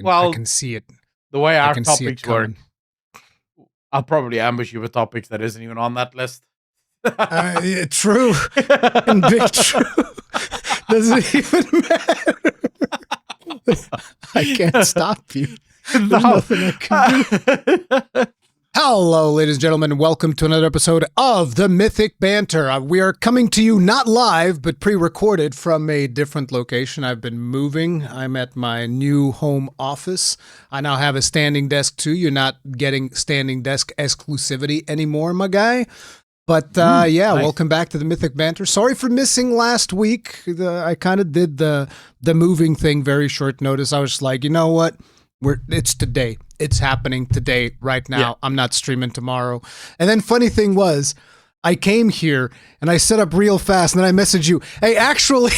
I Well, can see it. the way I our can see it topics work, coming. I'll probably ambush you with topics that isn't even on that list. Yeah, true. And big true. Doesn't even matter. I can't stop you. There's nothing I can do. Hello, ladies and gentlemen. Welcome to another episode of the Mythic Banter. We are coming to you not live, but pre-recorded from a different location. I've been moving. I'm at my new home office. I now have a standing desk too. You're not getting standing desk exclusivity anymore, my guy. But nice. Welcome back to the Mythic Banter. Sorry for missing last week. I kind of did the moving thing very short notice. I was just like, you know what? It's today. It's happening today, right now. Yeah. I'm not streaming tomorrow. And then funny thing was, I came here and I set up real fast and then I messaged you, hey, actually,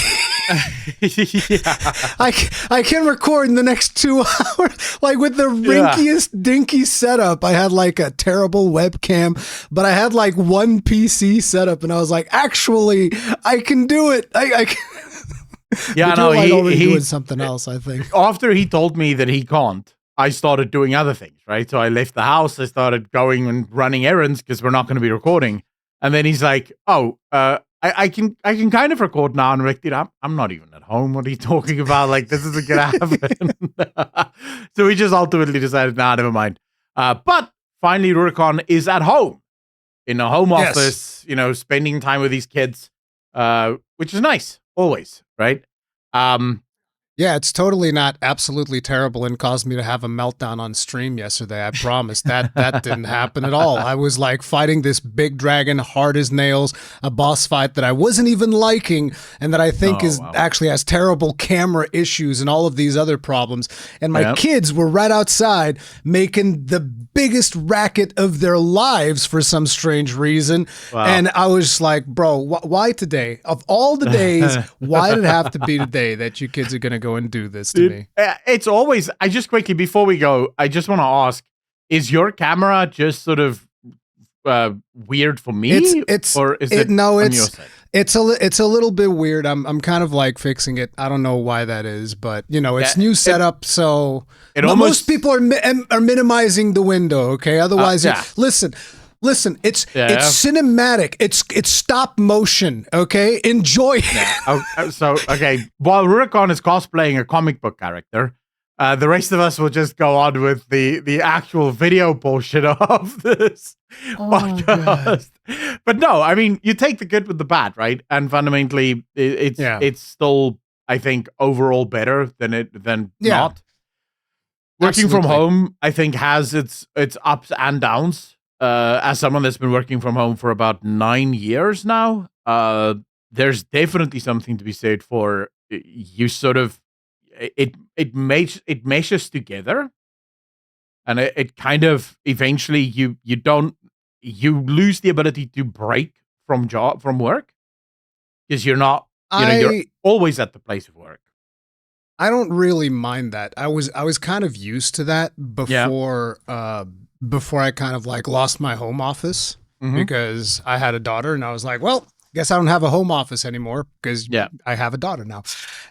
I can record in the next 2 hours, like with the rinkiest, dinky setup. I had like a terrible webcam, but I had like one PC setup and I was like, actually, I can do it. I can. Yeah, no, he's doing something else, I think. After he told me that he can't, I started doing other things, right? So I left the house. I started going and running errands because we're not going to be recording. And then he's like, "Oh, I can kind of record now." And I'm like, "Dude, I'm not even at home. What are you talking about? Like, this isn't gonna happen." So we just ultimately decided, nah, never mind. But finally, Rurikhan is at home in a home office. You know, spending time with these kids, which is nice always, right? Yeah, it's totally not absolutely terrible and caused me to have a meltdown on stream yesterday. I promise that didn't happen at all. I was like fighting this big dragon, hard as nails, a boss fight that I wasn't even liking and that I think actually has terrible camera issues and all of these other problems. And my kids were right outside making the biggest racket of their lives for some strange reason. Wow. And I was like, bro, why today? Of all the days, why did it have to be today that you kids are going to go and do this to me? It's always, I just quickly, before we go, I just want to ask, is your camera just sort of weird for me? It's or is it no, on it's your side? It's a little bit weird. I'm kind of like fixing it. I don't know why that is, but you know, it's new setup, so most people are minimizing the window, okay? Otherwise, listen, it's cinematic. It's stop motion, okay? Enjoy it. So, okay, while Rurikhan is cosplaying a comic book character, the rest of us will just go on with the actual video portion of this podcast. But no, I mean, you take the good with the bad, right? And fundamentally, it's still, I think, overall better than not. Working from home, I think, has its ups and downs. As someone that's been working from home for about 9 years now, there's definitely something to be said for you sort of it meshes together, and it kind of eventually you lose the ability to break from work because you're not you're always at the place of work. I don't really mind that. I was kind of used to that before I kind of like lost my home office because I had a daughter and I was like, well, guess I don't have a home office anymore because I have a daughter now.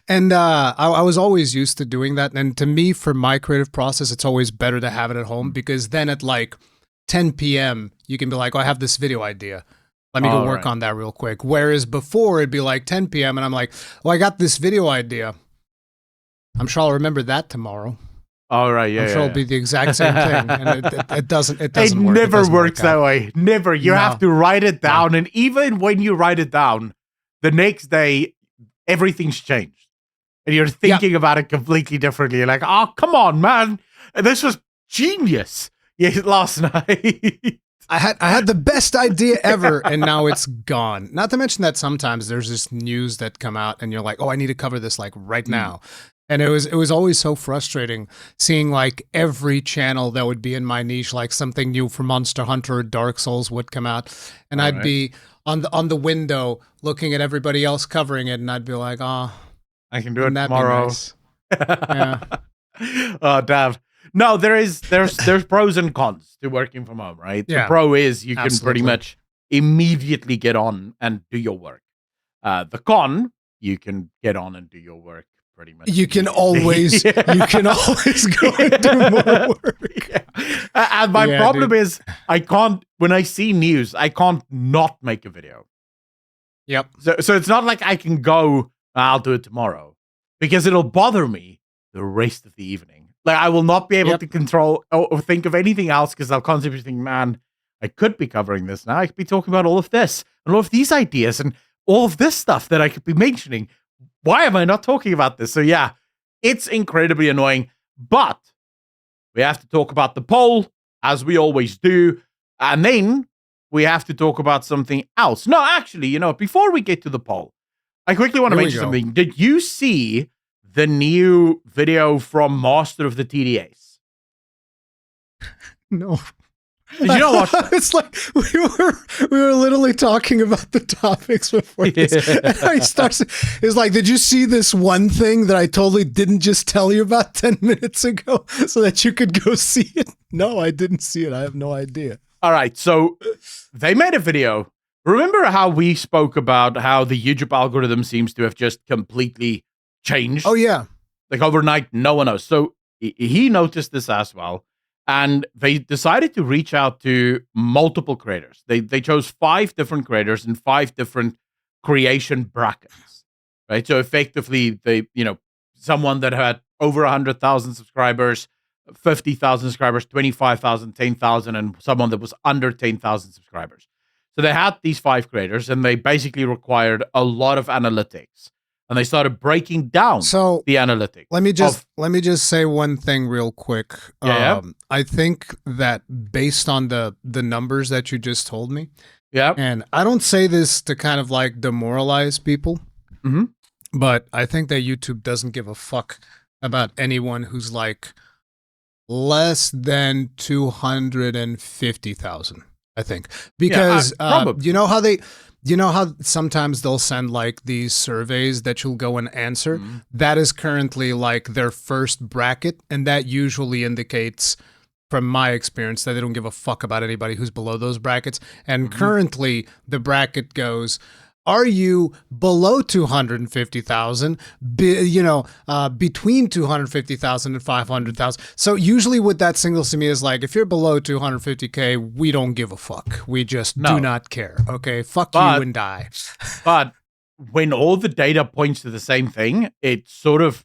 And I was always used to doing that. And to me, for my creative process, it's always better to have it at home because then at like 10 p.m., you can be like, oh, I have this video idea. Let me go work on that real quick. Whereas before it'd be like 10 p.m. and I'm like, oh, I got this video idea. I'm sure I'll remember that tomorrow. All right, I'm sure it'll be the exact same thing, and it doesn't. It doesn't. It work. never works that way. Never. You have to write it down, and even when you write it down, the next day everything's changed, and you're thinking about it completely differently. You're like, "Oh, come on, man! This was genius." Last night. I had the best idea ever, and now it's gone. Not to mention that sometimes there's this news that come out, and you're like, "Oh, I need to cover this like right now." And it was always so frustrating seeing like every channel that would be in my niche, like something new for Monster Hunter or Dark Souls would come out, and I'd be on the window looking at everybody else covering it, and I'd be like, "Oh, I can do it tomorrow." Nice? Yeah. Oh, damn. No, there's pros and cons to working from home, right? Yeah. The pro is you can pretty much immediately get on and do your work. The con, you can get on and do your work pretty much. You can always go and do more work. Yeah. And my problem is I can't, when I see news, I can't not make a video. Yep. So it's not like I can go, I'll do it tomorrow, because it'll bother me the rest of the evening. Like I will not be able to control or think of anything else, because I'll constantly be thinking, man, I could be covering this now. I could be talking about all of this and all of these ideas and all of this stuff that I could be mentioning. Why am I not talking about this? So yeah, it's incredibly annoying, but we have to talk about the poll, as we always do. And then we have to talk about something else. No, actually, before we get to the poll, I quickly want to mention something. Did you see the new video from Master of the TDAs? No. Did you not watch that? It's like we were literally talking about the topics before this. And he starts. It's like, did you see this one thing that I totally didn't just tell you about 10 minutes ago so that you could go see it? No, I didn't see it. I have no idea. All right, so they made a video. Remember how we spoke about how the YouTube algorithm seems to have just completely changed? Oh yeah, like overnight. No one knows. So he noticed this as well. And they decided to reach out to multiple creators. They chose 5 different creators in 5 different creation brackets, right? So effectively, someone that had over 100,000 subscribers, 50,000 subscribers, 25,000, 10,000, and someone that was under 10,000 subscribers. So they had these 5 creators, and they basically required a lot of analytics. And they started breaking down the analytics. Let me just say one thing real quick. I think that based on the numbers that you just told me, and I don't say this to kind of like demoralize people, but I think that YouTube doesn't give a fuck about anyone who's like less than 250,000. I think because you know how sometimes they'll send like these surveys that you'll go and answer? That is currently like their first bracket. And that usually indicates, from my experience, that they don't give a fuck about anybody who's below those brackets. And currently the bracket goes, are you below 250,000, between 250,000 and 500,000? So usually what that signals to me is like, if you're below 250K, we don't give a fuck. We just do not care. Okay, fuck you and die. But when all the data points to the same thing, it sort of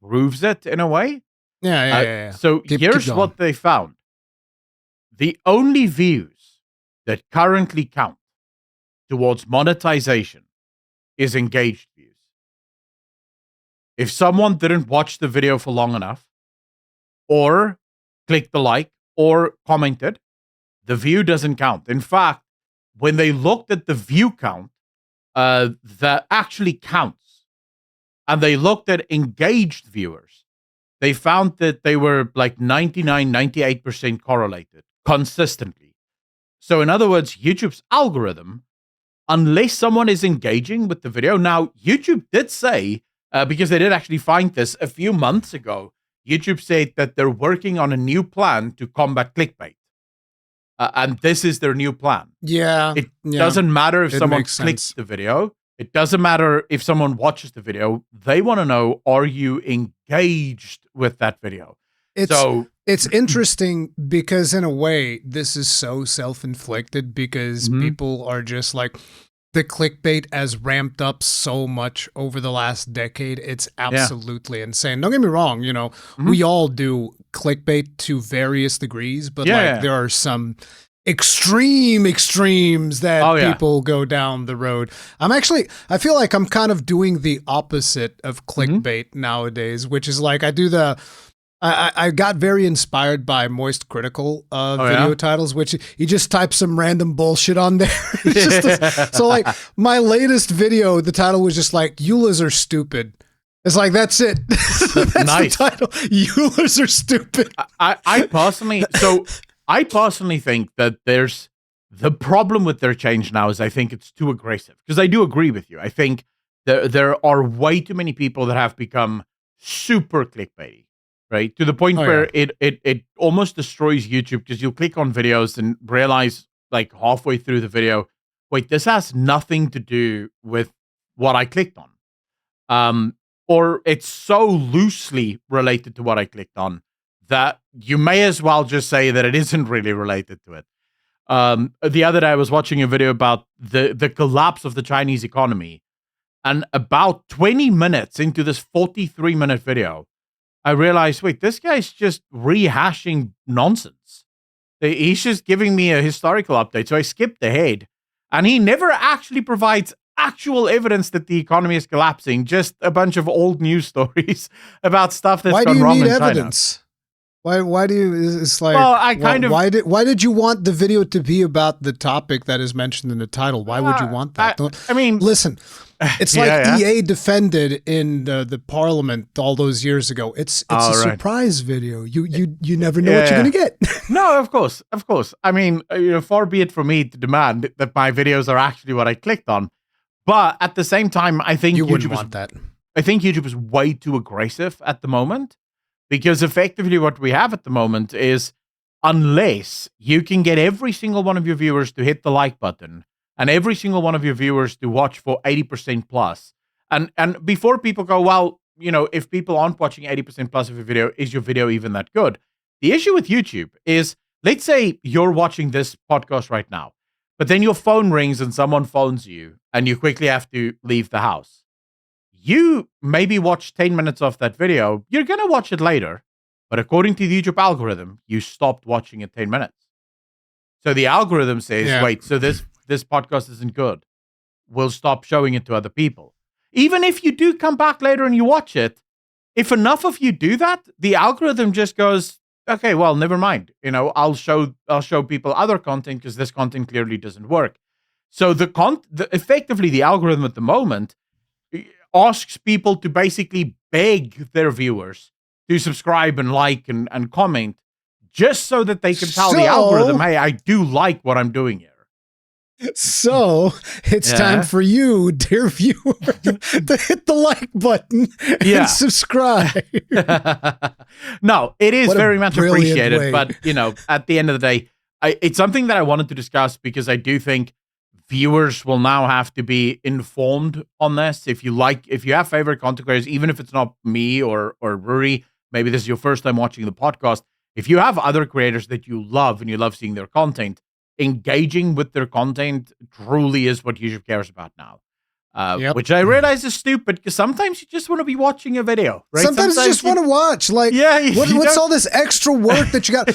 proves it in a way. Yeah. So here's what they found. The only views that currently count towards monetization is engaged views. If someone didn't watch the video for long enough, or clicked the like, or commented, the view doesn't count. In fact, when they looked at the view count, that actually counts, and they looked at engaged viewers, they found that they were like 98% correlated consistently. So in other words, YouTube's algorithm, unless someone is engaging with the video. Now, YouTube did say, because they did actually find this a few months ago, YouTube said that they're working on a new plan to combat clickbait. And this is their new plan. It doesn't matter if someone clicks the video. It doesn't matter if someone watches the video. They want to know, are you engaged with that video? It's interesting because in a way, this is so self-inflicted because people are just like, the clickbait has ramped up so much over the last decade. It's absolutely insane. Don't get me wrong, we all do clickbait to various degrees, but there are some extremes that people go down the road. I feel like I'm kind of doing the opposite of clickbait nowadays, which is like I got very inspired by Moist Critical video titles, which he just types some random bullshit on there. So like my latest video, the title was just like, Eulers are stupid. It's like, that's it. That's nice. The title. Eulers are stupid. I personally think that there's the problem with their change now is I think it's too aggressive, because I do agree with you. I think there are way too many people that have become super clickbaity. Right, to the point where it almost destroys YouTube, because you'll click on videos and realize like halfway through the video, wait, this has nothing to do with what I clicked on. or it's so loosely related to what I clicked on that you may as well just say that it isn't really related to it. The other day I was watching a video about the collapse of the Chinese economy, and about 20 minutes into this 43-minute video, I realized, wait, this guy's just rehashing nonsense. He's just giving me a historical update. So I skipped ahead, and he never actually provides actual evidence that the economy is collapsing, just a bunch of old news stories about stuff that's gone wrong in China. Why do you need evidence? Why do you? It's like, well, why did you want the video to be about the topic that is mentioned in the title? Why would you want that? I mean, listen, it's like EA defended in the Parliament all those years ago. It's a surprise video. You never know what you're gonna get. No, of course. I mean, far be it for me to demand that my videos are actually what I clicked on, but at the same time, I think YouTube want that. I think YouTube is way too aggressive at the moment. Because effectively what we have at the moment is, unless you can get every single one of your viewers to hit the like button and every single one of your viewers to watch for 80% plus, and before people go, well, if people aren't watching 80% plus of your video, is your video even that good? The issue with YouTube is, let's say you're watching this podcast right now, but then your phone rings and someone phones you and you quickly have to leave the house. You maybe watch 10 minutes of that video. You're going to watch it later. But according to the YouTube algorithm, you stopped watching at 10 minutes. So the algorithm says, wait, so this podcast isn't good. We'll stop showing it to other people. Even if you do come back later and you watch it, if enough of you do that, the algorithm just goes, okay, well, never mind. I'll show people other content because this content clearly doesn't work. So effectively the algorithm at the moment asks people to basically beg their viewers to subscribe and like and comment, just so that they can tell the algorithm, hey, I do like what I'm doing here. So it's time for you, dear viewer, to hit the like button and subscribe. No, it is very much appreciated. But, at the end of the day, it's something that I wanted to discuss because I do think viewers will now have to be informed on this. If you have favorite content creators, even if it's not me or Ruri, maybe this is your first time watching the podcast. If you have other creators that you love and you love seeing their content, engaging with their content truly is what YouTube cares about now. Which I realize is stupid because sometimes you just want to be watching a video, right? Sometimes you just want to watch. Like, what's all this extra work that you got?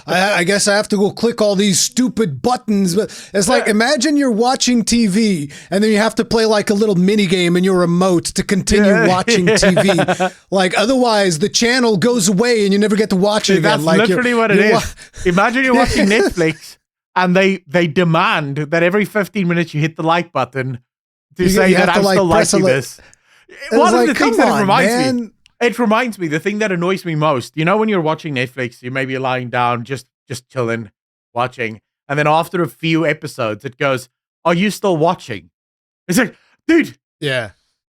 I guess I have to go click all these stupid buttons. But it's like, imagine you're watching TV and then you have to play like a little mini game in your remote to continue watching TV. Like, otherwise the channel goes away and you never get to watch it again. That's literally what it is. Imagine you're watching Netflix and they demand that every 15 minutes you hit the like button to say that I'm still liking this. One of the things that it reminds me, the thing that annoys me most, when you're watching Netflix, you may be lying down, just chilling, watching, and then after a few episodes, it goes, are you still watching? It's like, dude. Yeah.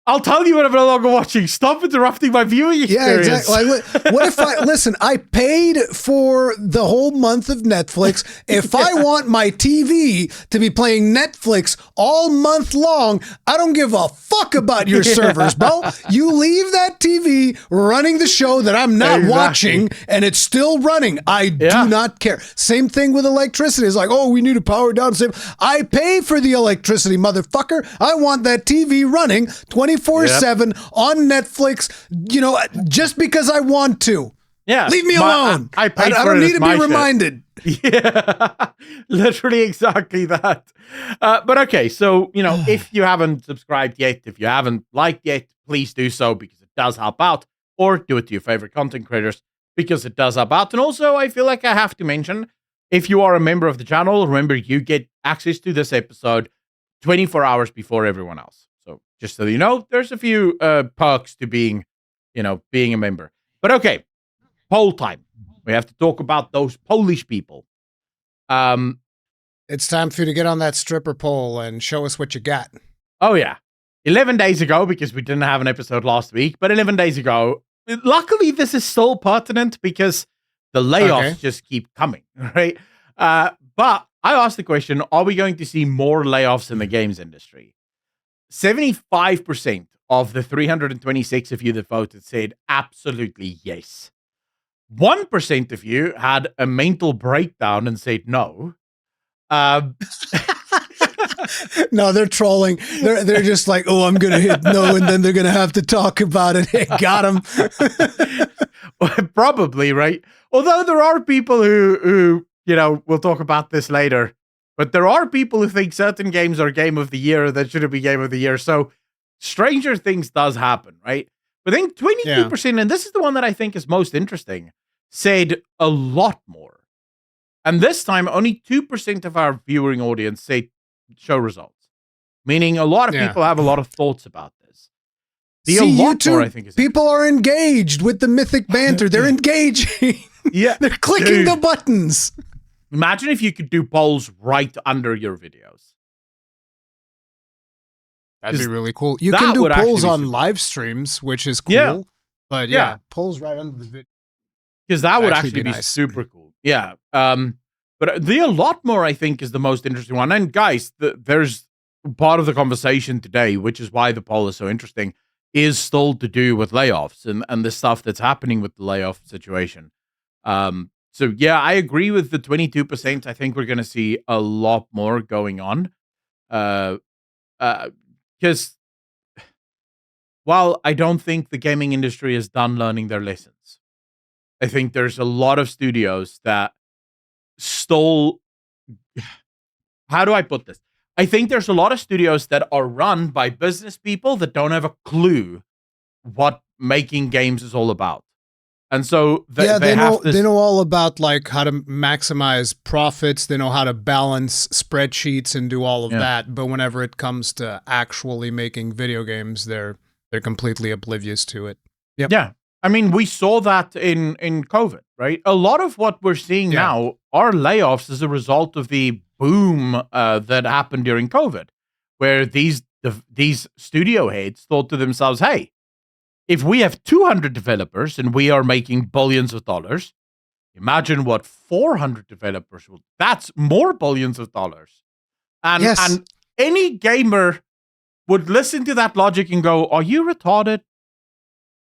I'll tell you when I'm no longer watching. Stop interrupting my viewing experience. Yeah, exactly. What if I paid for the whole month of Netflix. If I want my TV to be playing Netflix all month long, I don't give a fuck about your servers, bro. You leave that TV running the show that I'm not watching and it's still running. I do not care. Same thing with electricity. It's like, we need to power down. I pay for the electricity, motherfucker. I want that TV running 24/7 on Netflix, just because I want to. Yeah. Leave me alone. I don't need to be reminded. Yeah, literally exactly that. But okay, so, if you haven't subscribed yet, if you haven't liked yet, please do so because it does help out, or do it to your favorite content creators because it does help out. And also, I feel like I have to mention, if you are a member of the channel, remember you get access to this episode 24 hours before everyone else. So just so you know, there's a few perks to being a member. But okay, poll time. We have to talk about those Polish people. It's time for you to get on that stripper pole and show us what you got. Oh, yeah. 11 days ago, because we didn't have an episode last week, but 11 days ago, luckily this is still pertinent because the layoffs just keep coming, right? But I asked the question, are we going to see more layoffs in the games industry? 75% of the 326 of you that voted said absolutely yes. 1% of you had a mental breakdown and said no. No, they're trolling. They're just like, oh, I'm gonna hit no, and then they're gonna have to talk about it. Hey, got him. Probably, right? Although there are people who we'll talk about this later, but there are people who think certain games are game of the year that shouldn't be game of the year. So stranger things does happen, right? But then 22%, and this is the one that I think is most interesting, said a lot more. And this time, only 2% of our viewing audience say show results, meaning a lot of people have a lot of thoughts about this. The See, a lot YouTube, more, I think, is people are engaged with the Mythic Banter. They're engaging. Yeah, they're clicking the buttons. Imagine if you could do polls right under your videos. That'd be really cool. You can do polls on live streams, which is cool. Yeah. But yeah, polls right under the video. Because that would actually be nice. Super cool. Yeah. But the a lot more, I think, is the most interesting one. And guys, there's part of the conversation today, which is why the poll is so interesting, is still to do with layoffs and the stuff that's happening with the layoff situation. So yeah, I agree with the 22%. I think we're going to see a lot more going on. Because while I don't think the gaming industry is done learning their lessons, I think there's a lot of studios that stole. How do I put this? I think there's a lot of studios that are run by business people that don't have a clue what making games is all about. And so they know all about like how to maximize profits. They know how to balance spreadsheets and do all of that. But whenever it comes to actually making video games, they're completely oblivious to it. Yep. Yeah. I mean, we saw that in COVID, right? A lot of what we're seeing now are layoffs as a result of the boom that happened during COVID, where these studio heads thought to themselves, hey, if we have 200 developers and we are making billions of dollars, imagine what 400 developers will. That's more billions of dollars. And any gamer would listen to that logic and go, are you retarded?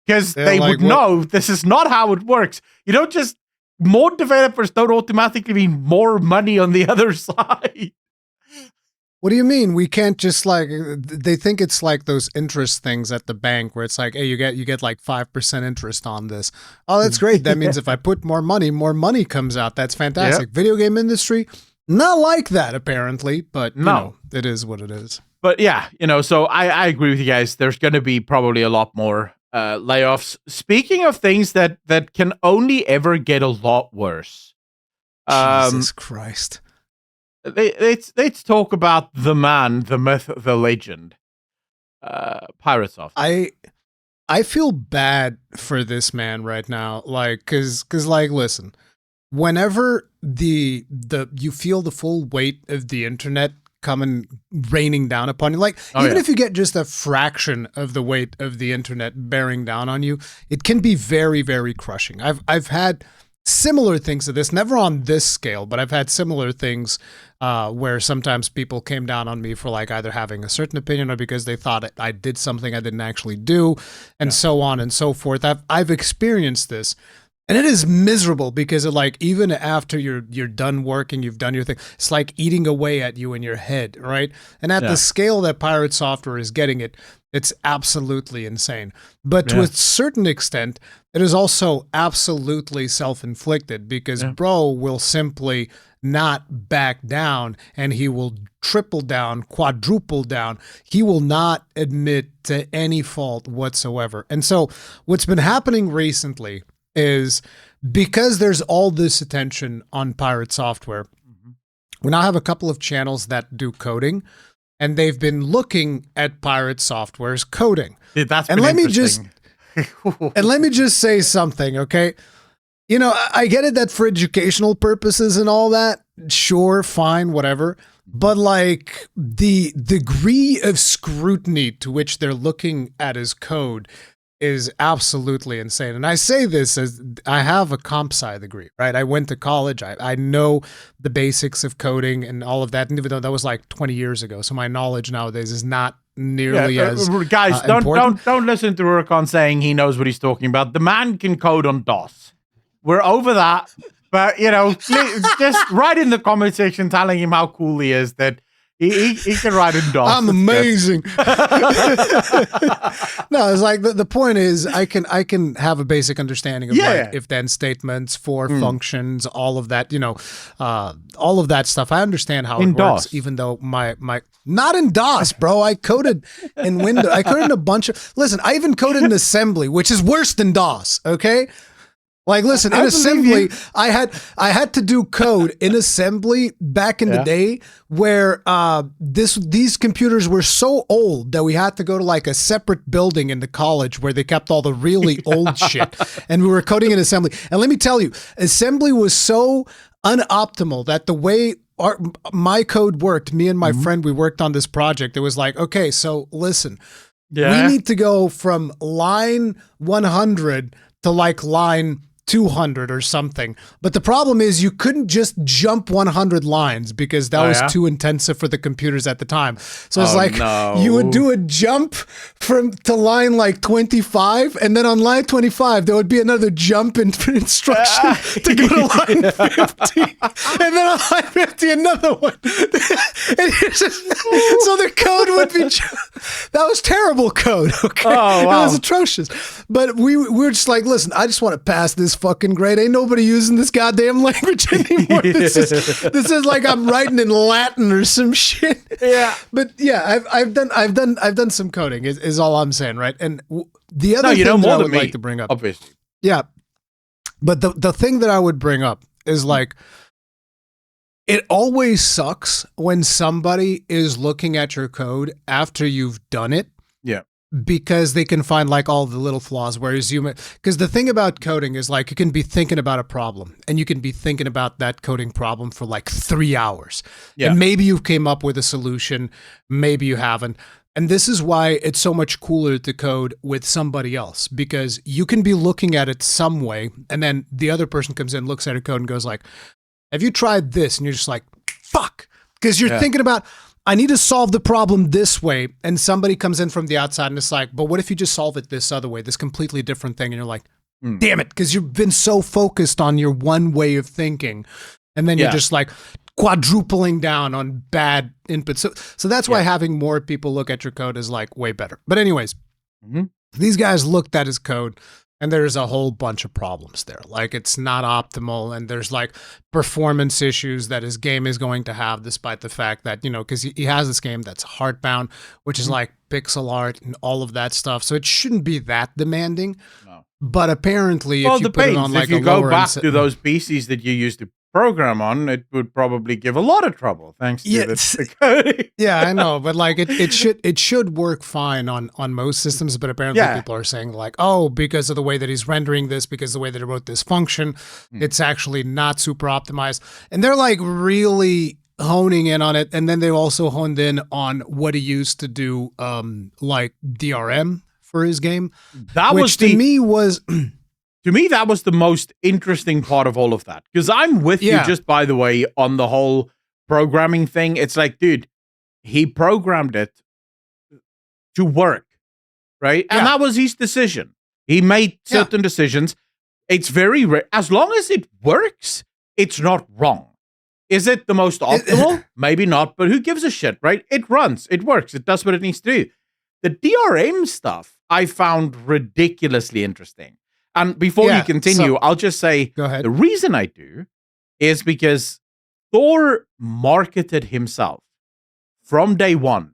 Because they would know this is not how it works. You don't just, more developers don't automatically mean more money on the other side. What do you mean? We can't just like, they think it's like those interest things at the bank where it's like, hey, you get like 5% interest on this. Oh, that's great. That means if I put more money comes out. That's fantastic. Yep. Video game industry, not like that apparently, but you know, it is what it is. But yeah, so I agree with you guys. There's going to be probably a lot more layoffs. Speaking of things that can only ever get a lot worse. Jesus Christ. Let's talk about the man, the myth, the legend, Pirates Soft. I feel bad for this man right now, like, cause like, listen, whenever you feel the full weight of the internet coming raining down upon you, like even if you get just a fraction of the weight of the internet bearing down on you, it can be very, very crushing. I've had similar things to this, never on this scale, but I've had similar things where sometimes people came down on me for like either having a certain opinion or because they thought I did something I didn't actually do, and so on and so forth. I've experienced this, and it is miserable because it, like, even after you're done working, you've done your thing, it's like eating away at you in your head, right? And at the scale that Pirate Software is getting it, it's absolutely insane. But to a certain extent, it is also absolutely self-inflicted because bro will simply not back down, and he will triple down, quadruple down. He will not admit to any fault whatsoever. And so what's been happening recently is, because there's all this attention on Pirate Software, we now have a couple of channels that do coding, and they've been looking at Pirate Software's coding. Dude, that's and let me just say something, okay? You know, I get it that for educational purposes and all that, sure, fine, whatever. But like the degree of scrutiny to which they're looking at his code is absolutely insane. And I say this as I have a comp sci degree, right? I went to college. I know the basics of coding and all of that. And even though that was like 20 years ago, so my knowledge nowadays is not nearly as guys. important. Don't listen to Rurikhan saying he knows what he's talking about. The man can code on DOS. We're over that, but just write in the comment section telling him how cool he is that he can write in DOS. I'm amazing. No, it's like the point is I can have a basic understanding of like if then statements, for functions, all of that, all of that stuff. I understand how it works, DOS. even though my not in DOS, bro. I coded in Windows. I coded in a bunch of I even coded in assembly, which is worse than DOS, okay? Like, listen, in assembly, I had to do code in assembly back in the day where these computers were so old that we had to go to like a separate building in the college where they kept all the really old shit, and we were coding in assembly. And let me tell you, assembly was so unoptimal that the way my code worked, me and my friend, we worked on this project. It was like, okay, so listen, we need to go from line 100 to like line 200 or something. But the problem is you couldn't just jump 100 lines because that was too intensive for the computers at the time. So it's you would do a jump to line like 25, and then on line 25 there would be another jump in instruction to go to line 50, and then on line 50 another one. And so the code would be that was terrible code. Okay, it was atrocious. But we were just like, listen, I just want to pass this fucking grade. Ain't nobody using this goddamn language anymore. This is like I'm writing in Latin or some shit. Yeah. But yeah, I've done some coding. Is all I'm saying, right? And the other thing that I would like to bring up, obviously. Yeah. But the thing that I would bring up is like, it always sucks when somebody is looking at your code after you've done it. Yeah. Because they can find like all the little flaws, whereas because the thing about coding is like you can be thinking about a problem and you can be thinking about that coding problem for like 3 hours. Yeah. And maybe you came up with a solution, maybe you haven't. And this is why it's so much cooler to code with somebody else, because you can be looking at it some way and then the other person comes in, looks at your code and goes like, have you tried this? And you're just like, fuck, because you're thinking about, I need to solve the problem this way, and somebody comes in from the outside and it's like, but what if you just solve it this other way, this completely different thing? And you're like, damn it, because you've been so focused on your one way of thinking, and then you're just like quadrupling down on bad input. So that's why having more people look at your code is like way better. But anyways, these guys looked at his code, and there's a whole bunch of problems there. Like, it's not optimal, and there's like performance issues that his game is going to have, despite the fact that, because he has this game that's heartbound, which is like pixel art and all of that stuff. So it shouldn't be that demanding. No. But apparently, if you put it on like if you go back to those PCs that you used to program on, it would probably give a lot of trouble, thanks to the coding. Yeah, I know, but like it should work fine on most systems, but apparently people are saying like, oh, because of the way that he's rendering this, because of the way that he wrote this function, it's actually not super optimized. And they're like really honing in on it, and then they also honed in on what he used to do like DRM for his game. That was to me was to me, that was the most interesting part of all of that. Because I'm with you, just by the way, on the whole programming thing. It's like, dude, he programmed it to work, right? And that was his decision. He made certain decisions. It's very rare. As long as it works, it's not wrong. Is it the most optimal? Maybe not, but who gives a shit, right? It runs, it works, it does what it needs to do. The DRM stuff I found ridiculously interesting. And before you continue, I'll just say, go ahead. The reason I do is because Thor marketed himself from day one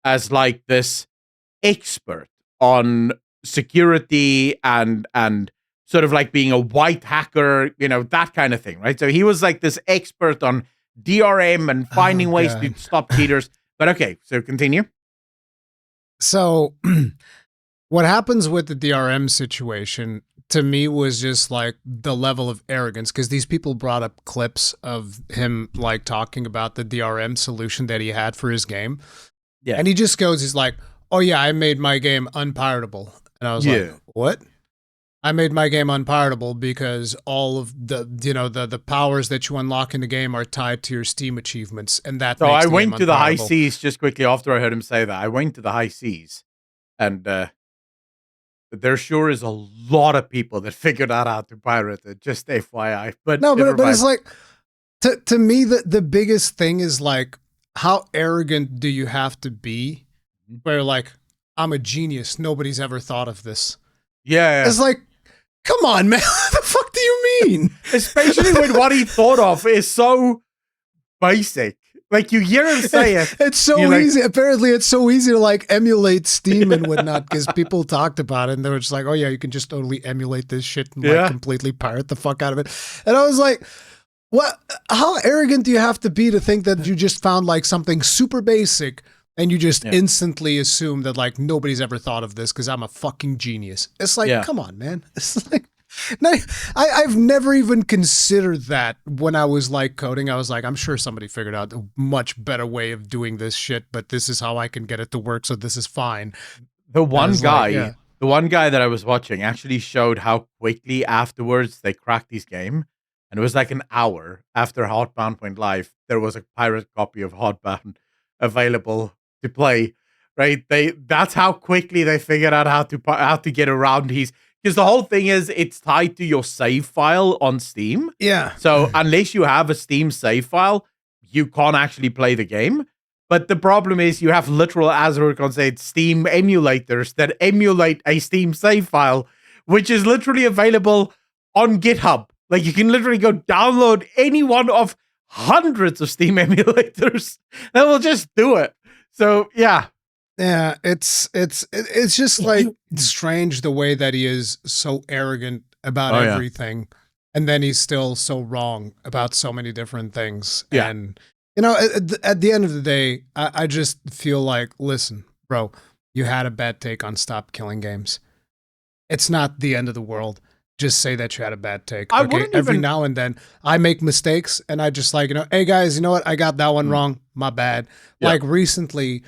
as like this expert on security and sort of like being a white hacker, that kind of thing, right? So he was like this expert on DRM and finding ways to stop cheaters. But okay, so continue. So what happens with the DRM situation to me was just like the level of arrogance, because these people brought up clips of him like talking about the DRM solution that he had for his game. Yeah. And he just goes, he's like, oh yeah, I made my game unpiratable. And I was like, what? I made my game unpirateable because all of the powers that you unlock in the game are tied to your Steam achievements, and that So makes I the went game to the high unpirateable. seas just quickly after I heard him say that. I went to the high seas, and there sure is a lot of people that figured out how to pirate it. Just FYI, but No, never but mind. it's like to me the biggest thing is like how arrogant do you have to be where like I'm a genius, nobody's ever thought of this. Yeah. It's like, come on, man. What the fuck do you mean? Especially when what he thought of is so basic. Like you hear him say it. It's so you're like- easy. Apparently, it's so easy to like emulate Steam and whatnot because people talked about it and they were just like, oh yeah, you can just totally emulate this shit and like completely pirate the fuck out of it. And I was like, what? How arrogant do you have to be to think that you just found like something super basic and you just instantly assume that like nobody's ever thought of this because I'm a fucking genius? It's like, come on, man. It's like, no, I've never even considered that when I was like coding. I was like, I'm sure somebody figured out a much better way of doing this shit, but this is how I can get it to work, so this is fine. The one guy, like, the one guy that I was watching actually showed how quickly afterwards they cracked his game. And it was like an hour after Hardbound went live, there was a pirate copy of Hardbound available to play. Right? That's how quickly they figured out how to get around his. Because the whole thing is it's tied to your save file on Steam. Yeah. So unless you have a Steam save file, you can't actually play the game. But the problem is you have literal, as Rurikhan said, Steam emulators that emulate a Steam save file, which is literally available on GitHub. Like you can literally go download any one of hundreds of Steam emulators that will just do it. So yeah. Yeah, it's just like strange the way that he is so arrogant about everything, and then he's still so wrong about so many different things. Yeah. And you know, at the end of the day, I just feel like, listen, bro, you had a bad take on Stop Killing Games. It's not the end of the world. Just say that you had a bad take. Okay, every now and then I make mistakes, and I just like, hey guys, you know what? I got that one wrong. My bad. Yeah. Like recently.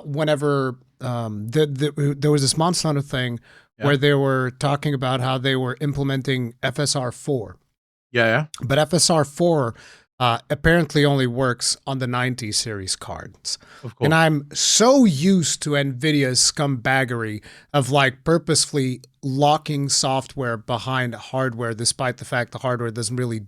Whenever there was this Monster Hunter thing where they were talking about how they were implementing FSR 4. Yeah. But FSR 4 apparently only works on the 90 series cards. Of course. And I'm so used to NVIDIA's scumbaggery of like purposefully locking software behind hardware, despite the fact the hardware doesn't really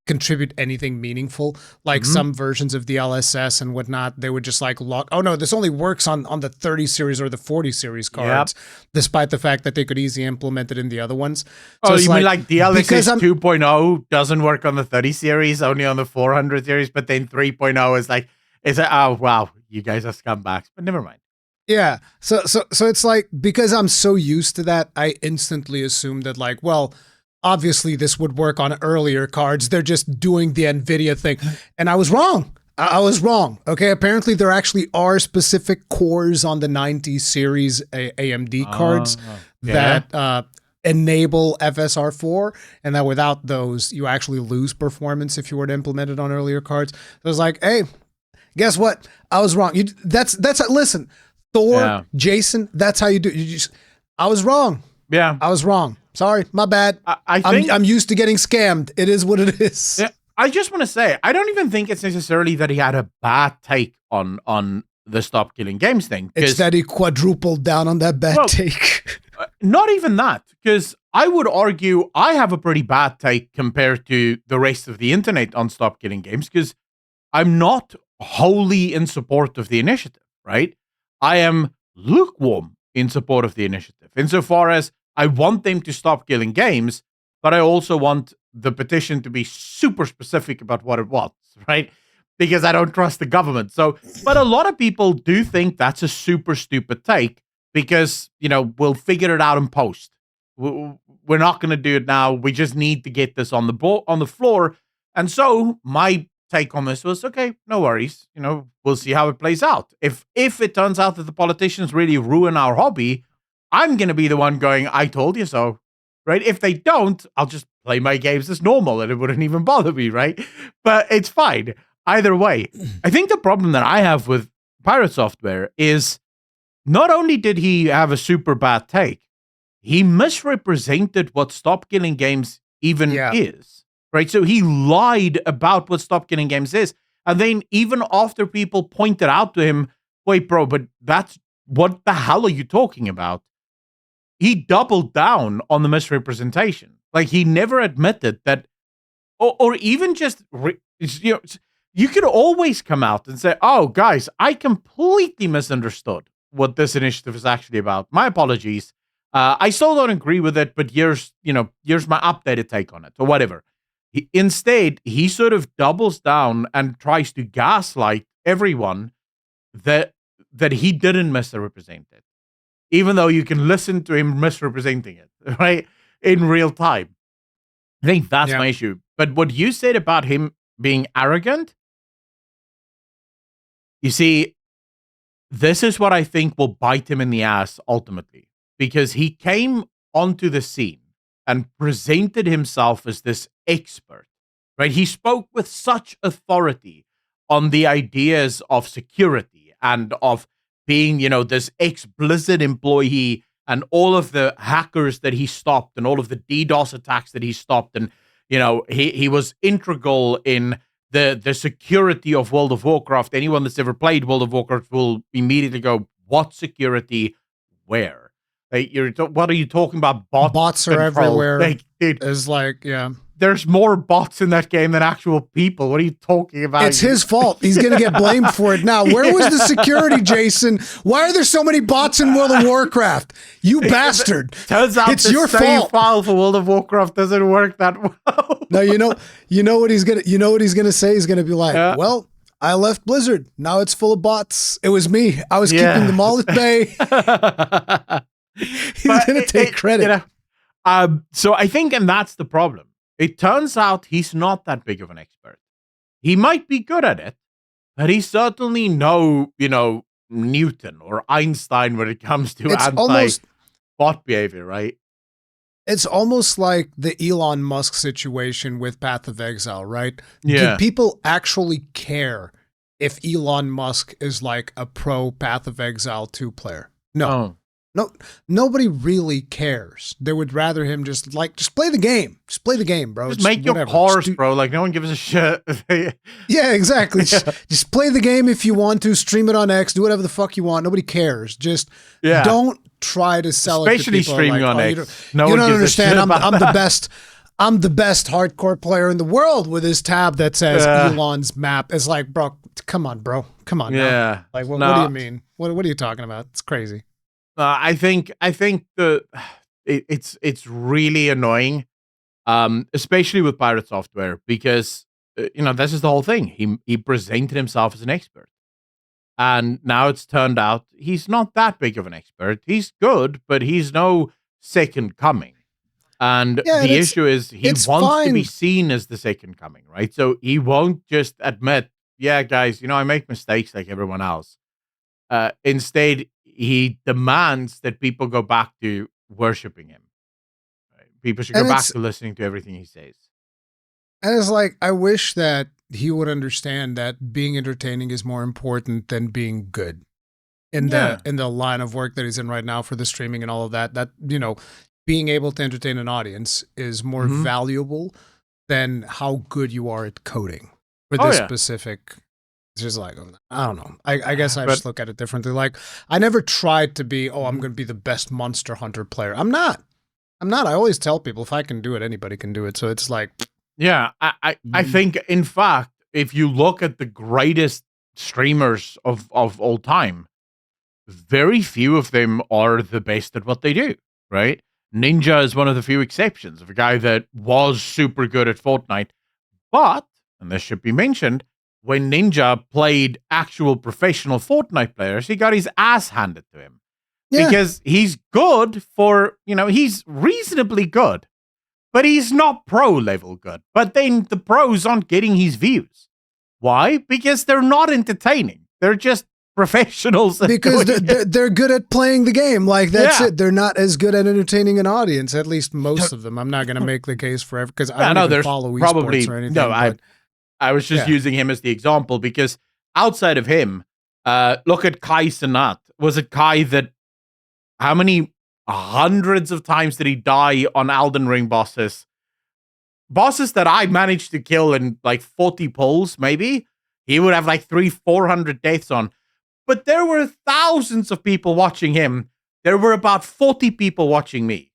contribute anything meaningful. Like some versions of the LSS and whatnot, they would just like lock, oh no, this only works on the 30 series or the 40 series cards, despite the fact that they could easily implement it in the other ones. So you mean like the LSS 2.0 doesn't work on the 30 series, only on the 400 series, but then 3.0 is like, oh wow, you guys are scumbags, but never mind. Yeah. So it's like, because I'm so used to that, I instantly assume that like, well, obviously this would work on earlier cards. They're just doing the NVIDIA thing. And I was wrong. I was wrong. Okay. Apparently there actually are specific cores on the 90 series AMD cards that enable FSR 4, and that without those, you actually lose performance if you were to implement it on earlier cards. So I was like, hey, guess what? I was wrong. Listen, Thor, Jason, that's how you do it. I was wrong. Yeah. I was wrong. Sorry, my bad. I'm used to getting scammed. It is what it is. Yeah, I just want to say, I don't even think it's necessarily that he had a bad take on the Stop Killing Games thing. It's that he quadrupled down on that bad take. Not even that, because I would argue I have a pretty bad take compared to the rest of the internet on Stop Killing Games, because I'm not wholly in support of the initiative, right? I am lukewarm in support of the initiative, insofar as I want them to stop killing games, but I also want the petition to be super specific about what it wants, right? Because I don't trust the government. So, but a lot of people do think that's a super stupid take because, we'll figure it out in post. We're not going to do it now. We just need to get this on the floor. And so my take on this was, okay, no worries. We'll see how it plays out. If it turns out that the politicians really ruin our hobby, I'm going to be the one going, I told you so, right? If they don't, I'll just play my games as normal and it wouldn't even bother me, right? But it's fine. Either way, I think the problem that I have with Pirate Software is not only did he have a super bad take, he misrepresented what Stop Killing Games even Yeah. is, right? So he lied about what Stop Killing Games is. And then even after people pointed out to him, wait, bro, but that's what the hell are you talking about? He doubled down on the misrepresentation. Like, he never admitted that, or even just, you could always come out and say, oh, guys, I completely misunderstood what this initiative is actually about. My apologies. I still don't agree with it, but here's my updated take on it, or whatever. Instead, he sort of doubles down and tries to gaslight everyone that he didn't misrepresent it, even though you can listen to him misrepresenting it, right, in real time. I think that's my issue. But what you said about him being arrogant, you see, this is what I think will bite him in the ass ultimately, because he came onto the scene and presented himself as this expert, right? He spoke with such authority on the ideas of security and of being, this ex-Blizzard employee and all of the hackers that he stopped and all of the DDoS attacks that he stopped. And, he was integral in the security of World of Warcraft. Anyone that's ever played World of Warcraft will immediately go, what security? Where? Like, what are you talking about? Bots are everywhere. Like, dude, there's more bots in that game than actual people. What are you talking about? It's his fault. He's going to get blamed for it now. Where was the security, Jason? Why are there so many bots in World of Warcraft? You bastard. Turns out it's your save fault. File for World of Warcraft doesn't work that well. No, you know what he's going to say? He's going to be like, well, I left Blizzard. Now it's full of bots. It was me. I was keeping them all at bay. He's going to take credit. So I think, and that's the problem. It turns out he's not that big of an expert. He might be good at it, but he's certainly no, Newton or Einstein when it comes to anti-bot behavior, right? It's almost like the Elon Musk situation with Path of Exile, right? Yeah. Do people actually care if Elon Musk is like a pro Path of Exile 2 player? No. Oh. No, nobody really cares. They would rather him just play the game. Just play the game, bro. Just make your cars, bro. Like, no one gives a shit. Yeah, exactly. Just play the game if you want to. Stream it on X. Do whatever the fuck you want. Nobody cares. Just don't try to sell it to people. Especially streaming on X. You don't understand. I'm the best. I'm the best hardcore player in the world with his tab that says Elon's map. It's like, bro, come on, bro. Come on. Yeah. Now. Like, what do you mean? What are you talking about? It's crazy. I think it's really annoying, especially with Pirate Software, because this is the whole thing. He presented himself as an expert, and now it's turned out he's not that big of an expert. He's good, but he's no second coming. And the issue is he wants to be seen as the second coming, right? So he won't just admit, yeah, guys, I make mistakes like everyone else. Instead, he demands that people go back to worshiping him. Right? People should go back to listening to everything he says. And it's like, I wish that he would understand that being entertaining is more important than being good in the line of work that he's in right now for the streaming and all of that. That, being able to entertain an audience is more valuable than how good you are at coding for this specific. It's just like, I don't know. I guess I just look at it differently. Like, I never tried to be, I'm going to be the best Monster Hunter player. I'm not. I always tell people, if I can do it, anybody can do it. So it's like. Yeah, I think, in fact, if you look at the greatest streamers of all time, very few of them are the best at what they do, right? Ninja is one of the few exceptions of a guy that was super good at Fortnite. But, and this should be mentioned, when Ninja played actual professional Fortnite players, he got his ass handed to him. Yeah. Because he's good for, he's reasonably good, but he's not pro level good. But then the pros aren't getting his views. Why? Because they're not entertaining. They're just professionals. Because they're good at playing the game. Like, that's it. They're not as good at entertaining an audience, at least most of them. I'm not going to make the case for every, because I don't even follow esports or anything. No, I was just using him as the example because outside of him, look at Kai Cenat. Was it Kai that, how many hundreds of times did he die on Elden Ring bosses that I managed to kill in like 40 pulls, maybe. He would have like 300-400 deaths on. But there were thousands of people watching him. There were about 40 people watching me.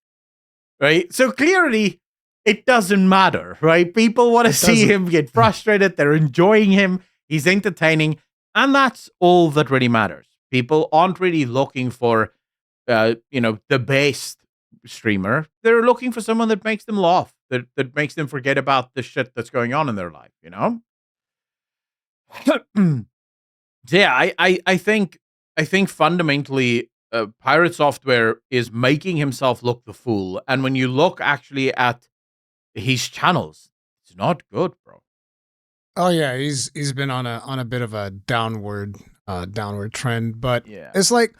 Right? So clearly, it doesn't matter, right? People want to see him get frustrated. They're enjoying him. He's entertaining. And that's all that really matters. People aren't really looking for, the best streamer. They're looking for someone that makes them laugh, that makes them forget about the shit that's going on in their life, So yeah, I think fundamentally, Pirate Software is making himself look the fool. And when you look actually at his channels, it's not good, bro. Oh yeah, he's been on a bit of a downward trend, but it's like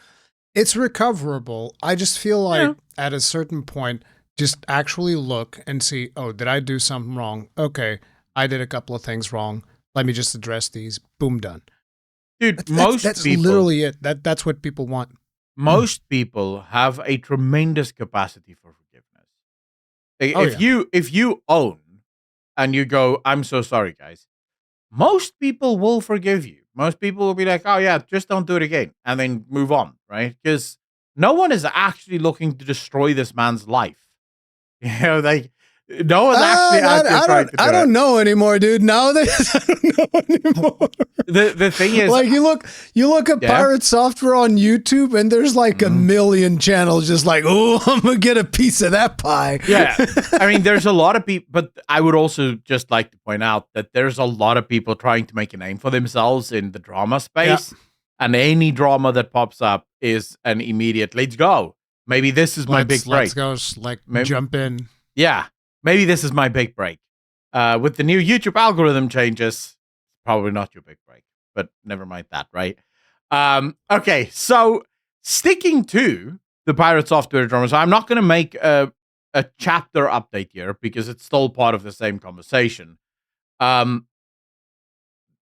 it's recoverable. I just feel like at a certain point, just actually look and see, oh, did I do something wrong? Okay, I did a couple of things wrong. Let me just address these. Boom, done. Dude, that's people, literally it. That's what people want. Most people have a tremendous capacity for forgiveness. If you own and you go, I'm so sorry, guys, most people will forgive you. Most people will be like, oh yeah, just don't do it again, and then move on, right? Because no one is actually looking to destroy this man's life. Like no one's actually trying to do I don't know anymore, dude. Nowadays, I don't know anymore. The thing is, like you look at Pirate Software on YouTube, and there's like a million channels just like, oh, I'm gonna get a piece of that pie. Yeah, I mean, there's a lot of people, but I would also just like to point out that there's a lot of people trying to make a name for themselves in the drama space, and any drama that pops up is an immediate let's go. Maybe this is my big break. Let's go, jump in. Yeah. Maybe this is my big break. With the new YouTube algorithm changes, probably not your big break, but never mind that, right? Okay, so sticking to the Pirate Software drama, so I'm not going to make a chapter update here because it's still part of the same conversation.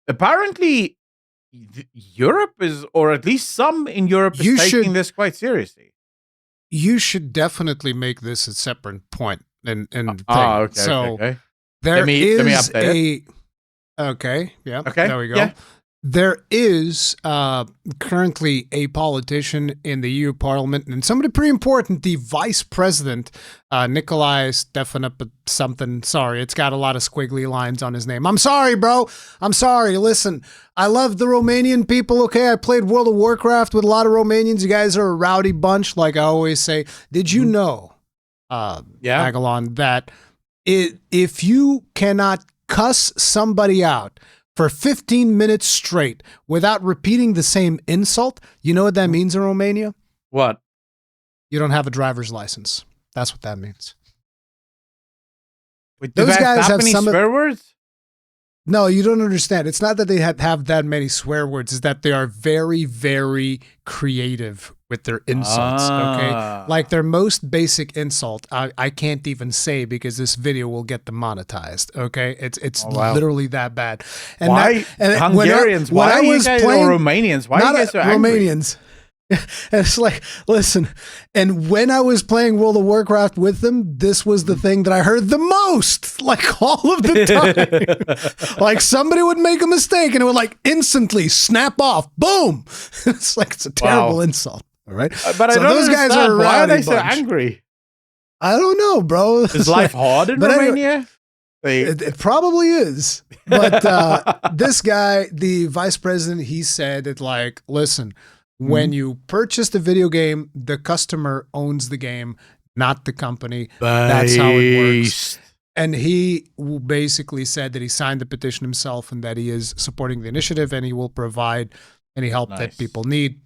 Apparently, Europe is, or at least some in Europe, is taking this quite seriously. You should definitely make this a separate point. And okay, so okay. There let me update it. Okay, yeah, okay, there we go. Yeah. There is currently a politician in the EU Parliament, and somebody pretty important, the Vice President, Nikolai Stefanop something. Sorry, it's got a lot of squiggly lines on his name. I'm sorry, bro. I'm sorry. Listen, I love the Romanian people, okay? I played World of Warcraft with a lot of Romanians. You guys are a rowdy bunch, like I always say. Did you know, Accolonn, that if you cannot cuss somebody out for 15 minutes straight without repeating the same insult, you know what that means in Romania? What? You don't have a driver's license. That's what that means. Wait, those guys have some swear words? No, you don't understand. It's not that they have that many swear words. It's that they are very, very creative with their insults, okay? Like their most basic insult, I can't even say because this video will get demonetized, okay? It's literally that bad. And why? Hungarians, why are you guys, or Romanians? Why are you guys so angry? Romanians. It's like, listen, and when I was playing World of Warcraft with them, this was the thing that I heard the most, like all of the time. Like somebody would make a mistake and it would like instantly snap off. Boom. It's like, it's a terrible insult. All right. But I don't those guys are why are they so angry? I don't know, bro. Is life hard in Romania? It probably is. But this guy, the vice president, he said it like, listen, when you purchase the video game, the customer owns the game, not the company. That's how it works. And he basically said that he signed the petition himself and that he is supporting the initiative and he will provide any help that people need,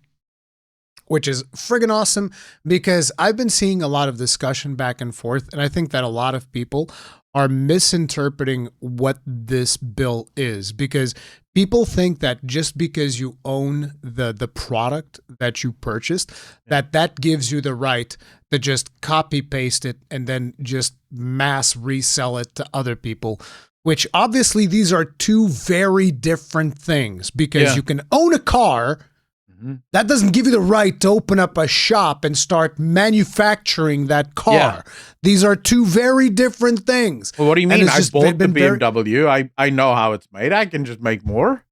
which is friggin' awesome because I've been seeing a lot of discussion back and forth. And I think that a lot of people are misinterpreting what this bill is because people think that just because you own the product that you purchased, that gives you the right to just copy paste it and then just mass resell it to other people, which obviously these are two very different things because you can own a car That doesn't give you the right to open up a shop and start manufacturing that car. Yeah. These are two very different things. Well, what do you mean? I bought the very- BMW. I know how it's made. I can just make more.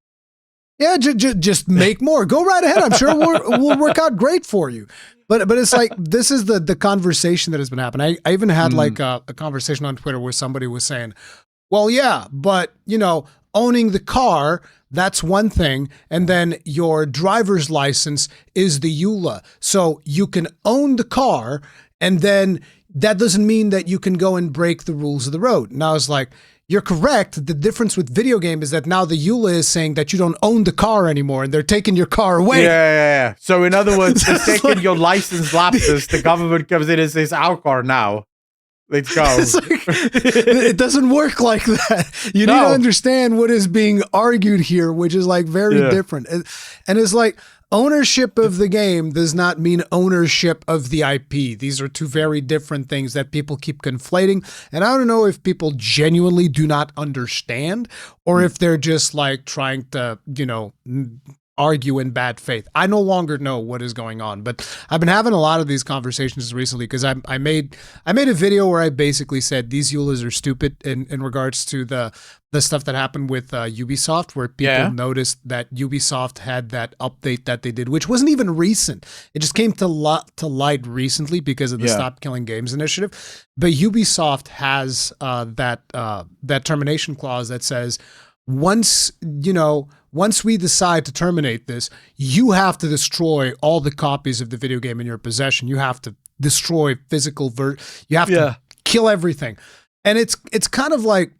Yeah, just make more. Go right ahead. I'm sure it will work out great for you. But it's like, this is the conversation that has been happening. I even had like a conversation on Twitter where somebody was saying, well, yeah, but owning the car, that's one thing. And then your driver's license is the EULA. So you can own the car, and then that doesn't mean that you can go and break the rules of the road. And I was like, you're correct. The difference with video game is that now the EULA is saying that you don't own the car anymore, and they're taking your car away. Yeah. So in other words, the second your license lapses, the government comes in and says, our car now. Let's go. It doesn't work like that. You need to understand what is being argued here, which is like very different. And it's like, ownership of the game does not mean ownership of the IP. These are two very different things that people keep conflating. And I don't know if people genuinely do not understand, or if they're just like trying to, argue in bad faith. I no longer know what is going on, but I've been having a lot of these conversations recently because I made a video where I basically said these EULAs are stupid in regards to the stuff that happened with Ubisoft, where people noticed that Ubisoft had that update that they did, which wasn't even recent. It just came to light recently because of the Stop Killing Games initiative. But Ubisoft has that termination clause that says, once we decide to terminate this, you have to destroy all the copies of the video game in your possession. You have to destroy physical you have to kill everything. And it's kind of like,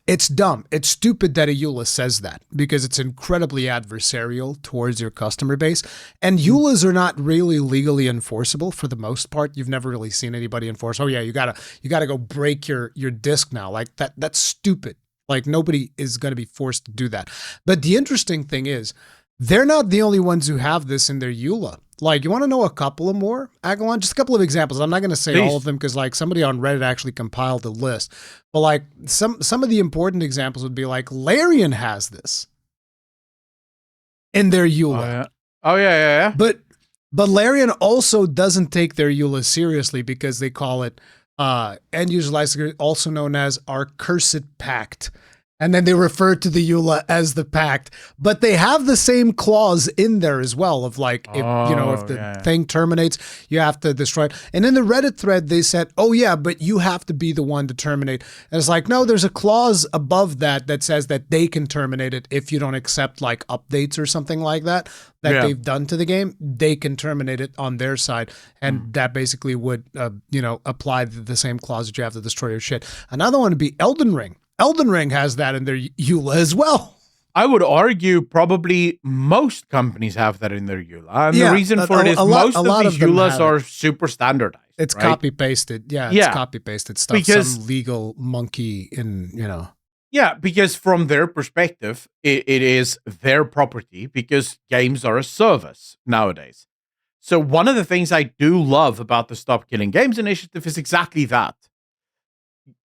it's dumb. It's stupid that a EULA says that, because it's incredibly adversarial towards your customer base. And EULAs are not really legally enforceable for the most part. You've never really seen anybody enforce, oh yeah, you gotta go break your disc now. Like that's stupid. Like, nobody is going to be forced to do that. But the interesting thing is, they're not the only ones who have this in their EULA. Like, you want to know a couple of more, Accolonn? Just a couple of examples. I'm not going to say all of them because, like, somebody on Reddit actually compiled a list. But, like, some of the important examples would be, like, Larian has this in their EULA. Oh, yeah. But Larian also doesn't take their EULA seriously because they call it end user license, also known as our cursed pact. And then they refer to the EULA as the pact, but they have the same clause in there as well of like, if the thing terminates, you have to destroy it. And in the Reddit thread, they said, oh yeah, but you have to be the one to terminate. And it's like, no, there's a clause above that says that they can terminate it if you don't accept like updates or something like that they've done to the game. They can terminate it on their side. And that basically would, apply the same clause that you have to destroy your shit. Another one would be Elden Ring. Elden Ring has that in their EULA as well. I would argue probably most companies have that in their EULA. And the reason for it is most of these EULAs are super standardized. It's copy-pasted. It's copy-pasted stuff. Because some legal monkey Yeah, because from their perspective, it is their property because games are a service nowadays. So one of the things I do love about the Stop Killing Games initiative is exactly that.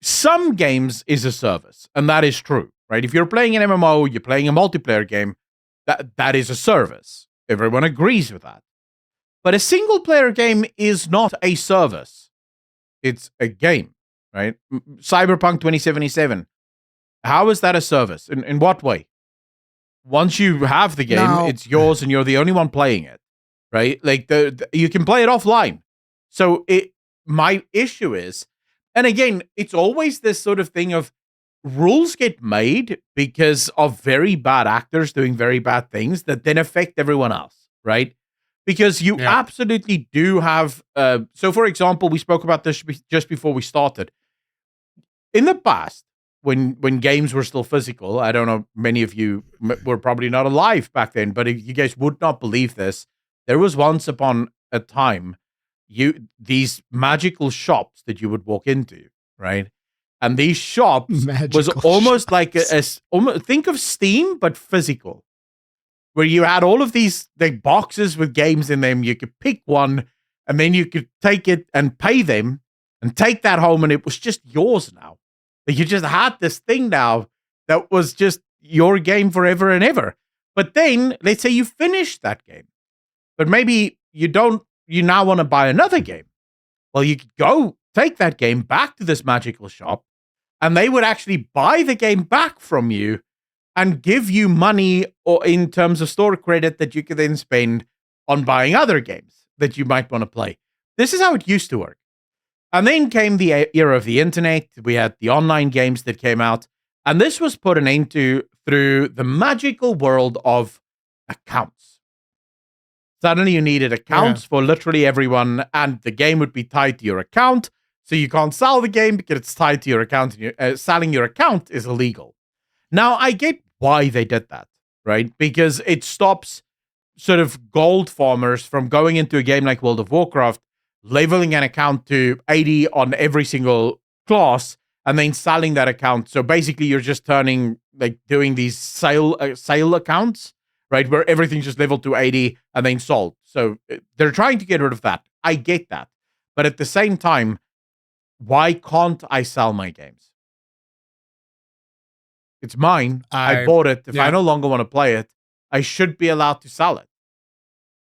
Some games is a service, and that is true, right? If you're playing an MMO, you're playing a multiplayer game, that is a service. Everyone agrees with that. But a single-player game is not a service. It's a game, right? Cyberpunk 2077. How is that a service? In what way? Once you have the game, it's yours and you're the only one playing it, right? Like you can play it offline. So my issue is, and again, it's always this sort of thing of rules get made because of very bad actors doing very bad things that then affect everyone else, right? Because you absolutely do have, so for example, we spoke about this just before we started. In the past, when games were still physical, I don't know, many of you were probably not alive back then, but you guys would not believe this. There was once upon a time, these magical shops that you would walk into, right? And these shops was almost like think of Steam, but physical, where you had all of these boxes with games in them. You could pick one, and then you could take it and pay them, and take that home, and it was just yours now. Like you just had this thing now that was just your game forever and ever. But then let's say you finish that game, but maybe you now want to buy another game. Well, you could go take that game back to this magical shop, and they would actually buy the game back from you and give you money or in terms of store credit that you could then spend on buying other games that you might want to play. This is how it used to work. And then came the era of the internet. We had the online games that came out, and this was put an end to through the magical world of accounts. Suddenly you needed accounts for literally everyone, and the game would be tied to your account. So you can't sell the game because it's tied to your account. And selling your account is illegal. Now, I get why they did that, right? Because it stops sort of gold farmers from going into a game like World of Warcraft, leveling an account to 80 on every single class, and then selling that account. So basically, you're just doing these sale accounts, right? Where everything's just leveled to 80 and then sold. So they're trying to get rid of that. I get that. But at the same time, why can't I sell my games? It's mine. I bought it. If I no longer want to play it, I should be allowed to sell it.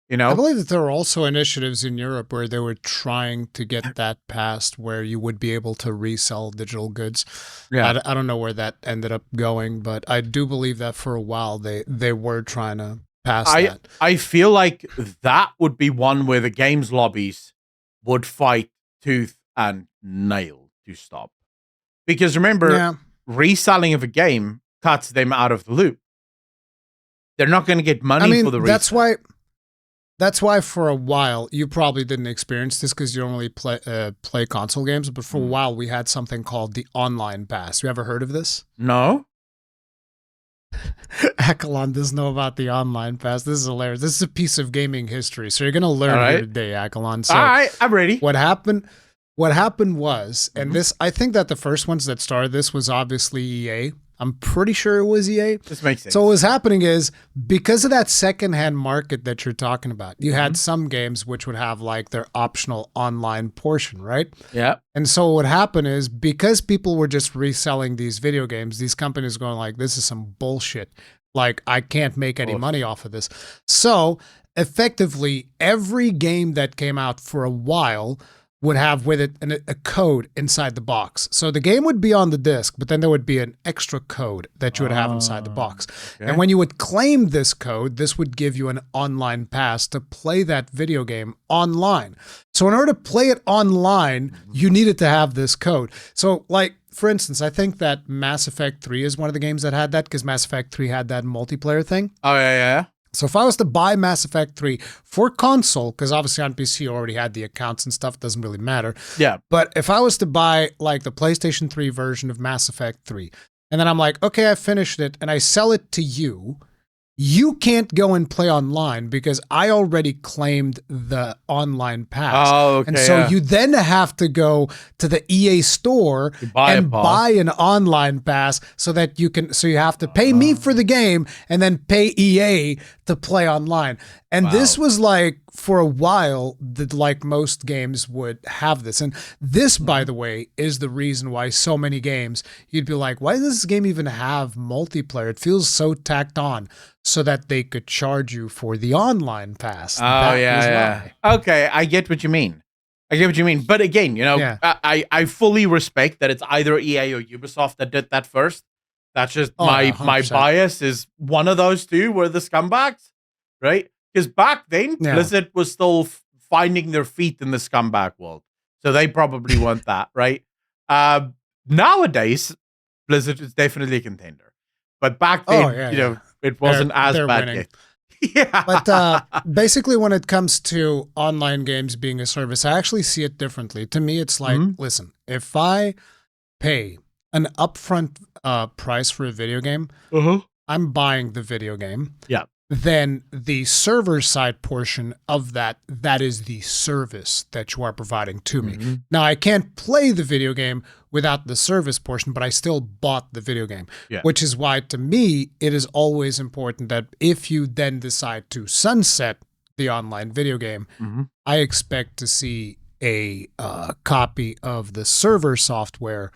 You know? I believe that there were also initiatives in Europe where they were trying to get that passed where you would be able to resell digital goods. Yeah. I don't know where that ended up going, but I do believe that for a while they were trying to pass that. I feel like that would be one where the games lobbies would fight tooth and nail to stop. Because remember, reselling of a game cuts them out of the loop. They're not going to get money for the resale. That's why for a while, you probably didn't experience this because you don't really play console games, but for a while we had something called the Online Pass. You ever heard of this? No. Accolonn doesn't know about the Online Pass. This is hilarious. This is a piece of gaming history, so you're going to learn here today, Accolonn. So all right, I'm ready. What happened was, and this, I think that the first ones that started this was obviously EA. I'm pretty sure it was EA. This makes sense. So what was happening is, because of that secondhand market that you're talking about, you had some games which would have like their optional online portion, right? Yeah. And so what would happen is, because people were just reselling these video games, these companies going like, this is some bullshit. Like, I can't make any money off of this. So effectively, every game that came out for a while would have with it a code inside the box. So the game would be on the disc, but then there would be an extra code that you would have inside the box. Okay. And when you would claim this code, this would give you an online pass to play that video game online. So in order to play it online, you needed to have this code. So like, for instance, I think that Mass Effect 3 is one of the games that had that, because Mass Effect 3 had that multiplayer thing. Oh, yeah. So if I was to buy Mass Effect 3 for console, because obviously on PC you already had the accounts and stuff, doesn't really matter. Yeah. But if I was to buy like the PlayStation 3 version of Mass Effect 3, and then I'm like, okay, I finished it, and I sell it to you, you can't go and play online because I already claimed the online pass. Oh, okay. And so you then have to go to the EA store and buy an online pass so that you can, so you have to pay me for the game and then pay EA to play online. And this was like, for a while, that like most games would have this. And this, by the way, is the reason why so many games, you'd be like, why does this game even have multiplayer? It feels so tacked on, so that they could charge you for the online pass. Oh, yeah. Okay, I get what you mean. But again, you know, I fully respect that it's either EA or Ubisoft that did that first. That's just my bias is one of those two were the scumbags, right? Because back then, Blizzard was still finding their feet in the scumbag world. So they probably want that, right? Nowadays, Blizzard is definitely a contender. But back then, you know, it wasn't as bad yet. But basically, when it comes to online games being a service, I actually see it differently. To me, it's like, listen, if I pay an upfront price for a video game, I'm buying the video game. Yeah. Then the server side portion of that is the service that you are providing to me. Now, I can't play the video game without the service portion, but I still bought the video game, which is why, to me, it is always important that if you then decide to sunset the online video game, I expect to see a copy of the server software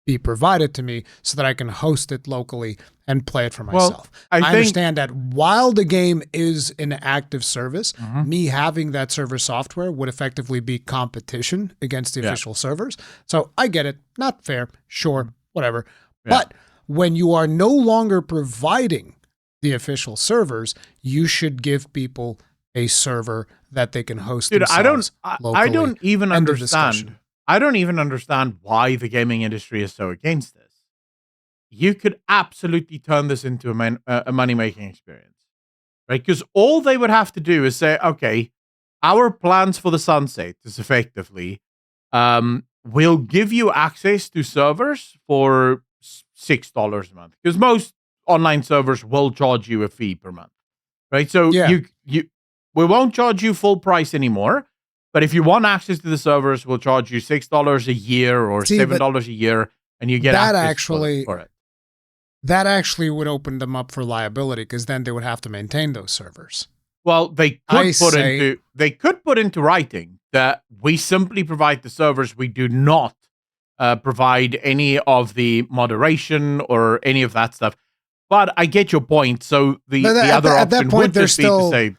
be provided to me so that I can host it locally and play it for myself. I think, understand that while the game is an active service, me having that server software would effectively be competition against the official servers. So I get it. Not fair. Sure. Whatever. Yeah. But when you are no longer providing the official servers, you should give people a server that they can host themselves locally. I don't even understand. I don't even understand why the gaming industry is so against this. You could absolutely turn this into a money-making experience, right? Because all they would have to do is say, okay, our plans for the sunset is effectively, we'll give you access to servers for $6 a month. Because most online servers will charge you a fee per month, right? So we won't charge you full price anymore. But if you want access to the servers, we'll charge you $6 a year or $7 a year, and you get access for it. That actually would open them up for liability because then they would have to maintain those servers. Well, they could put into writing that we simply provide the servers. We do not provide any of the moderation or any of that stuff. But I get your point. So the other option would just be to say,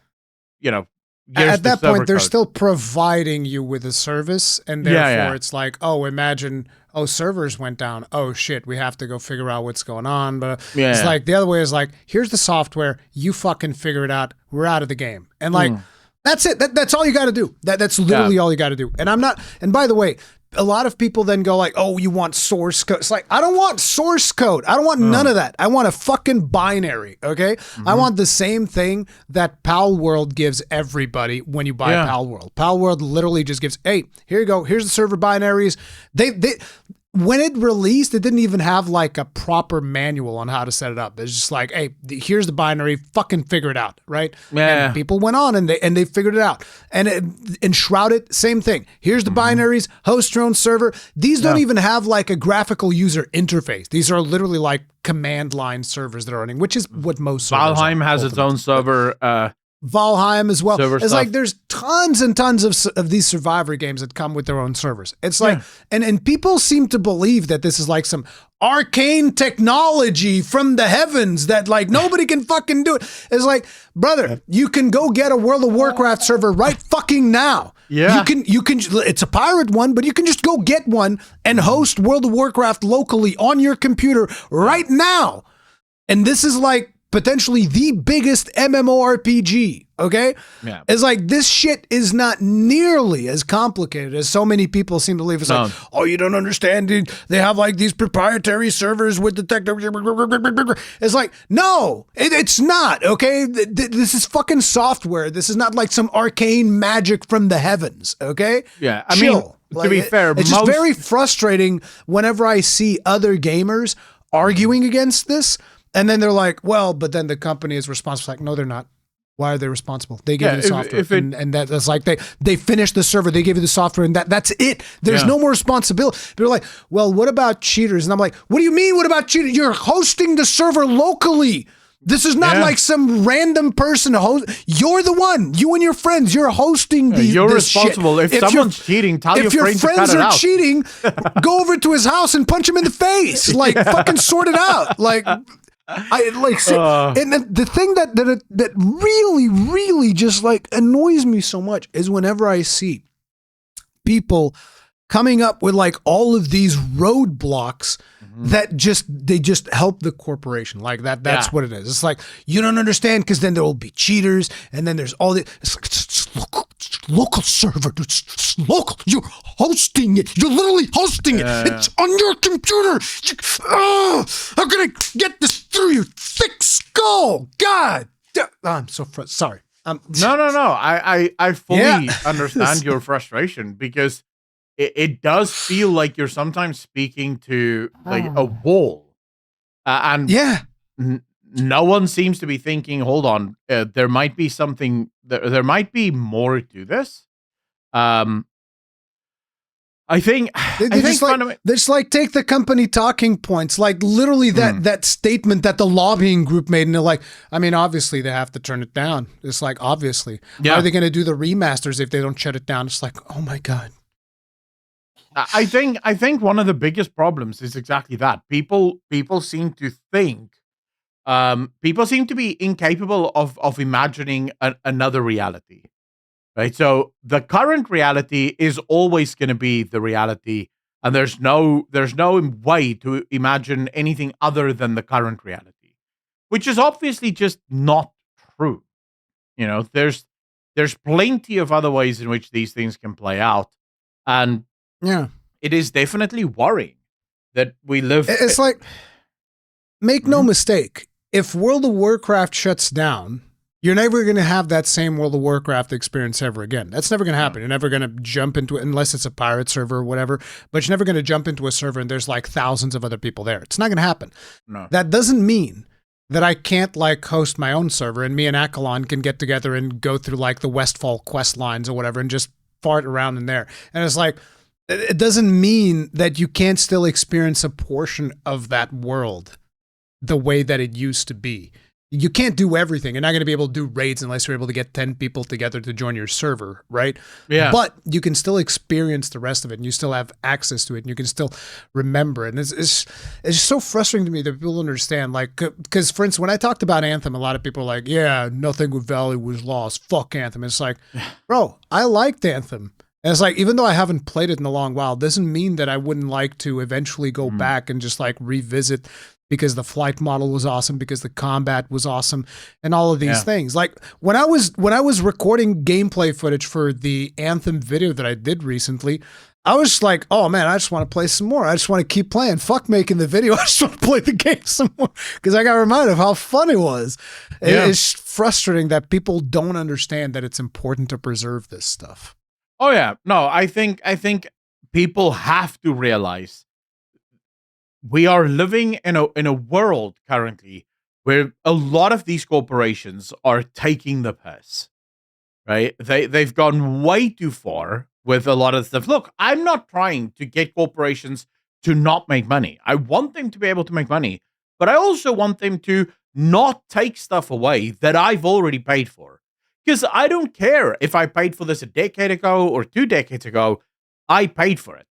at that point, they're still providing you with a service, and therefore it's like, oh, imagine, servers went down. Oh, shit, we have to go figure out what's going on. But it's like the other way is like, here's the software. You fucking figure it out. We're out of the game. And like, that's it. That's all you got to do. That's literally all you got to do. And by the way, a lot of people then go like, oh, you want source code. It's like, I don't want source code. I don't want none of that. I want a fucking binary, okay? I want the same thing that Pal World gives everybody when you buy Pal World. Pal World literally just gives, hey, here you go. Here's the server binaries. When it released, it didn't even have like a proper manual on how to set it up. It's just like, hey, here's the binary, fucking figure it out, right? Yeah. And people went on and they figured it out. And Enshrouded, same thing. Here's the binaries, host your own server. These don't even have like a graphical user interface. These are literally like command line servers that are running, which is what most servers Valheim has its own server. Valheim as well. It's stuff. like there's tons and tons of these Survivor games that come with their own servers. It's like, and people seem to believe that this is like some arcane technology from the heavens that like nobody can fucking do it. It's like, brother, you can go get a World of Warcraft server right fucking now. Yeah. You can, it's a pirate one, but you can just go get one and host World of Warcraft locally on your computer right now. And this is like, potentially the biggest MMORPG, okay? Yeah. It's like, this shit is not nearly as complicated as so many people seem to believe. It's like, oh, you don't understand it. They have like these proprietary servers with the tech. It's like, no, it's not, okay? This is fucking software. This is not like some arcane magic from the heavens, okay? Yeah, I mean, to be fair, it's just very frustrating whenever I see other gamers arguing against this. And then they're like, well, but then the company is responsible. Like, no, they're not. Why are they responsible? They give you the software. And that's like, they finished the server. They give you the software and that's it. There's no more responsibility. They're like, well, what about cheaters? And I'm like, what do you mean, what about cheaters? You're hosting the server locally. This is not like some random person You're the one. You and your friends. You're hosting you're this responsible. Shit. If someone's cheating, tell your friends to cut it out. If your friends are cheating, go over to his house and punch him in the face. Like, fucking sort it out. Like... and the thing that really, really just like annoys me so much is whenever I see people coming up with like all of these roadblocks that they just help the corporation. Like that's what it is. It's like, you don't understand because then there will be cheaters and then there's all the, it's local server. It's local. You're hosting it. You're literally hosting it. It's on your computer. I'm going to get this through your thick skull. God. I'm so sorry. No. I fully understand your frustration because it does feel like you're sometimes speaking to like a wall. No one seems to be thinking, hold on, there might be something, there might be more to this. I think they just like take the company talking points, like literally that statement that the lobbying group made, and they're like, I mean, obviously they have to turn it down. It's like, obviously. How are they going to do the remasters if they don't shut it down? It's like, oh my God. I think one of the biggest problems is exactly that. People seem to think, people seem to be incapable of imagining another reality, right? So the current reality is always going to be the reality, and there's no way to imagine anything other than the current reality, which is obviously just not true. You know, there's plenty of other ways in which these things can play out, and Yeah. it is definitely worrying that we live. It's like, make no Mhm. mistake, if World of Warcraft shuts down, you're never going to have that same World of Warcraft experience ever again. That's never going to happen. You're never going to jump into it unless it's a pirate server or whatever, but you're never going to jump into a server and there's like thousands of other people there. It's not going to happen. No. That doesn't mean that I can't like host my own server and me and Accolonn can get together and go through like the Westfall quest lines or whatever and just fart around in there. And it's like, it doesn't mean that you can't still experience a portion of that world the way that it used to be. You can't do everything. You're not going to be able to do raids unless you're able to get 10 people together to join your server, right? Yeah. But you can still experience the rest of it, and you still have access to it, and you can still remember it. And it's just so frustrating to me that people don't understand. Like, because for instance, when I talked about Anthem, a lot of people are like, yeah, nothing with Valley was lost. Fuck Anthem. It's like, bro, I liked Anthem. And it's like, even though I haven't played it in a long while, doesn't mean that I wouldn't like to eventually go back and just like revisit, because the flight model was awesome, because the combat was awesome, and all of these things. Like when I was recording gameplay footage for the Anthem video that I did recently, I was like, oh man, I just want to play some more. I just want to keep playing. Fuck making the video. I just want to play the game some more because I got reminded of how fun it was. Yeah. It's frustrating that people don't understand that it's important to preserve this stuff. Oh yeah. No, I think people have to realize we are living in a world currently where a lot of these corporations are taking the piss. Right? They've gone way too far with a lot of stuff. Look, I'm not trying to get corporations to not make money. I want them to be able to make money, but I also want them to not take stuff away that I've already paid for. Because I don't care if I paid for this a decade ago or 2 decades ago, I paid for it.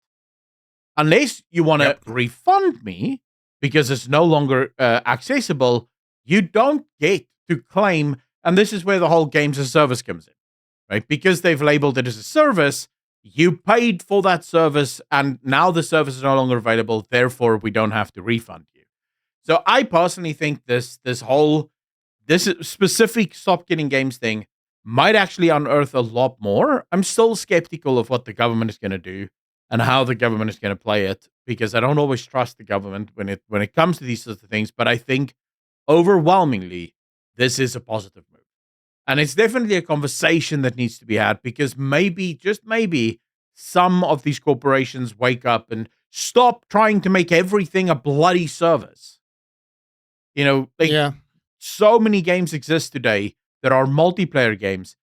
Unless you want to refund me because it's no longer accessible, you don't get to claim. And this is where the whole games as a service comes in, right? Because they've labeled it as a service, you paid for that service, and now the service is no longer available. Therefore, we don't have to refund you. So I personally think this specific stop getting games thing might actually unearth a lot more. I'm still skeptical of what the government is going to do and how the government is going to play it, because I don't always trust the government when it comes to these sorts of things. But I think overwhelmingly, this is a positive move. And it's definitely a conversation that needs to be had, because maybe, just maybe, some of these corporations wake up and stop trying to make everything a bloody service. You know, so many games exist today that are multiplayer games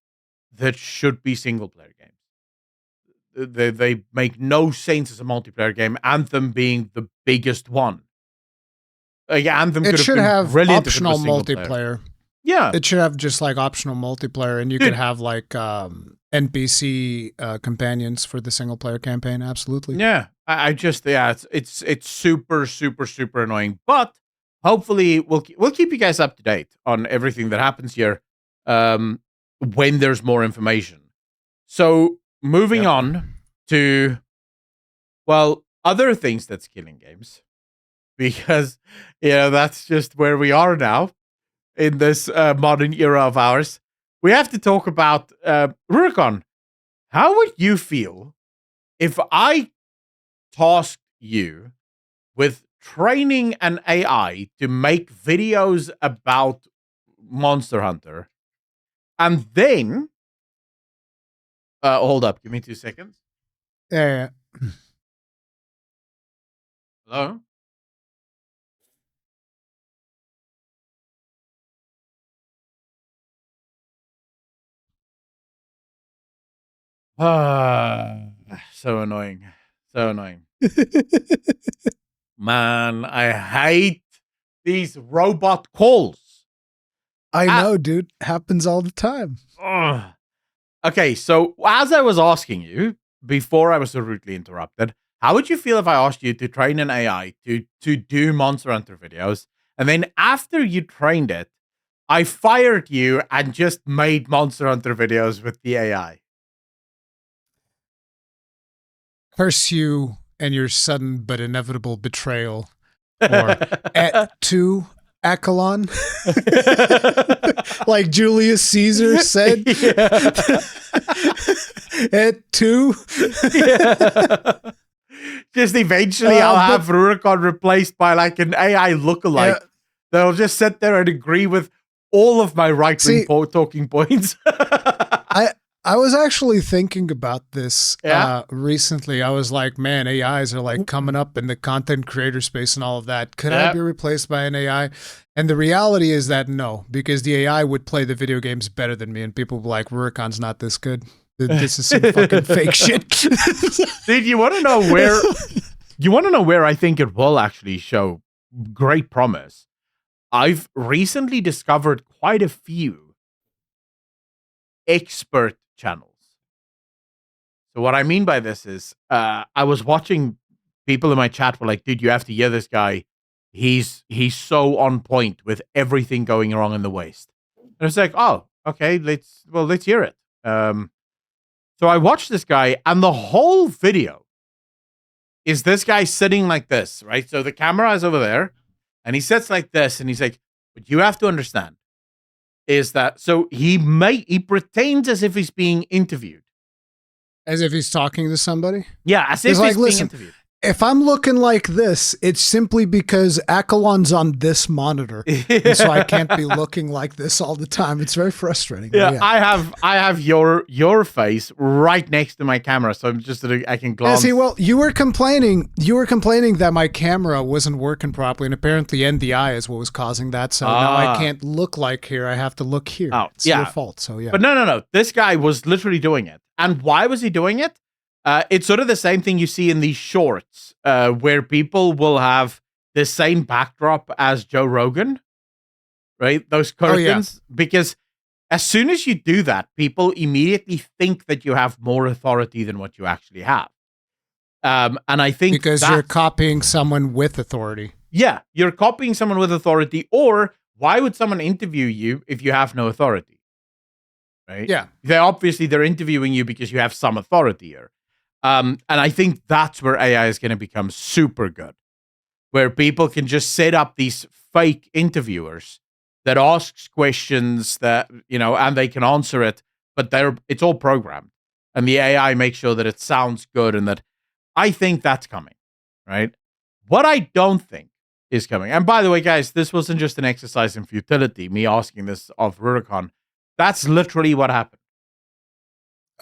that should be single player games. They make no sense as a multiplayer game. Anthem being the biggest one. Like, Anthem It could should have have been brilliant optional if it was multiplayer. Yeah. It should have just like optional multiplayer, and you could have like NPC companions for the single player campaign. Absolutely. Yeah. I just, it's super, super, super annoying. But hopefully we'll keep you guys up to date on everything that happens here when there's more information. So moving on to, well, other things that's killing games, because, that's just where we are now in this modern era of ours. We have to talk about Rurikhan. How would you feel if I tasked you with training an AI to make videos about Monster Hunter, and then hold up, give me 2 seconds. Yeah. Hello? So annoying. So annoying. Man, I hate these robot calls. I know, dude. Happens all the time. Okay, so as I was asking you before I was so rudely interrupted, How would you feel if I asked you to train an AI to do Monster Hunter videos, and then after you trained it, I fired you and just made Monster Hunter videos with the AI? Curse you and your sudden but inevitable betrayal. Or at to Accolonn. Like Julius Caesar said. At two. Just eventually I'll have Rurikhan replaced by like an AI lookalike. That'll just sit there and agree with all of my right-wing talking points. I was actually thinking about this recently. I was like, man, AIs are like coming up in the content creator space and all of that. Could I be replaced by an AI? And the reality is that no, because the AI would play the video games better than me, and people were like, Rurikhan's not this good. This is some fucking fake shit. Dude, you want to know where? You want to know where I think it will actually show great promise? I've recently discovered quite a few expert channels. So what I mean by this is, I was watching people in my chat were like, dude, you have to hear this guy. He's so on point with everything going wrong in the West. And it's like, oh, okay, let's hear it. So I watched this guy, and the whole video is this guy sitting like this, right? So the camera is over there, and he sits like this, and he's like, what you have to understand is that, so he pretends as if he's being interviewed. As if he's talking to somebody? Yeah, as if he's being interviewed. If I'm looking like this, it's simply because Accolonn's on this monitor, and so I can't be looking like this all the time. It's very frustrating. Yeah, I have your face right next to my camera, so I'm just I can glance. See, well, you were complaining that my camera wasn't working properly, and apparently NDI is what was causing that. So now I can't look like here. I have to look here. Oh, it's your fault. So yeah, but no. This guy was literally doing it, and why was he doing it? It's sort of the same thing you see in these shorts, where people will have the same backdrop as Joe Rogan, right? Those curtains. Because as soon as you do that, people immediately think that you have more authority than what you actually have. And I think because you're copying someone with authority. Yeah, you're copying someone with authority. Or why would someone interview you if you have no authority? Right? Yeah. They're interviewing you because you have some authority here. And I think that's where AI is going to become super good, where people can just set up these fake interviewers that asks questions that, and they can answer it, but it's all programmed, and the AI makes sure that it sounds good, and that I think that's coming, right? What I don't think is coming, and by the way, guys, this wasn't just an exercise in futility, me asking this of Rurikhan. That's literally what happened.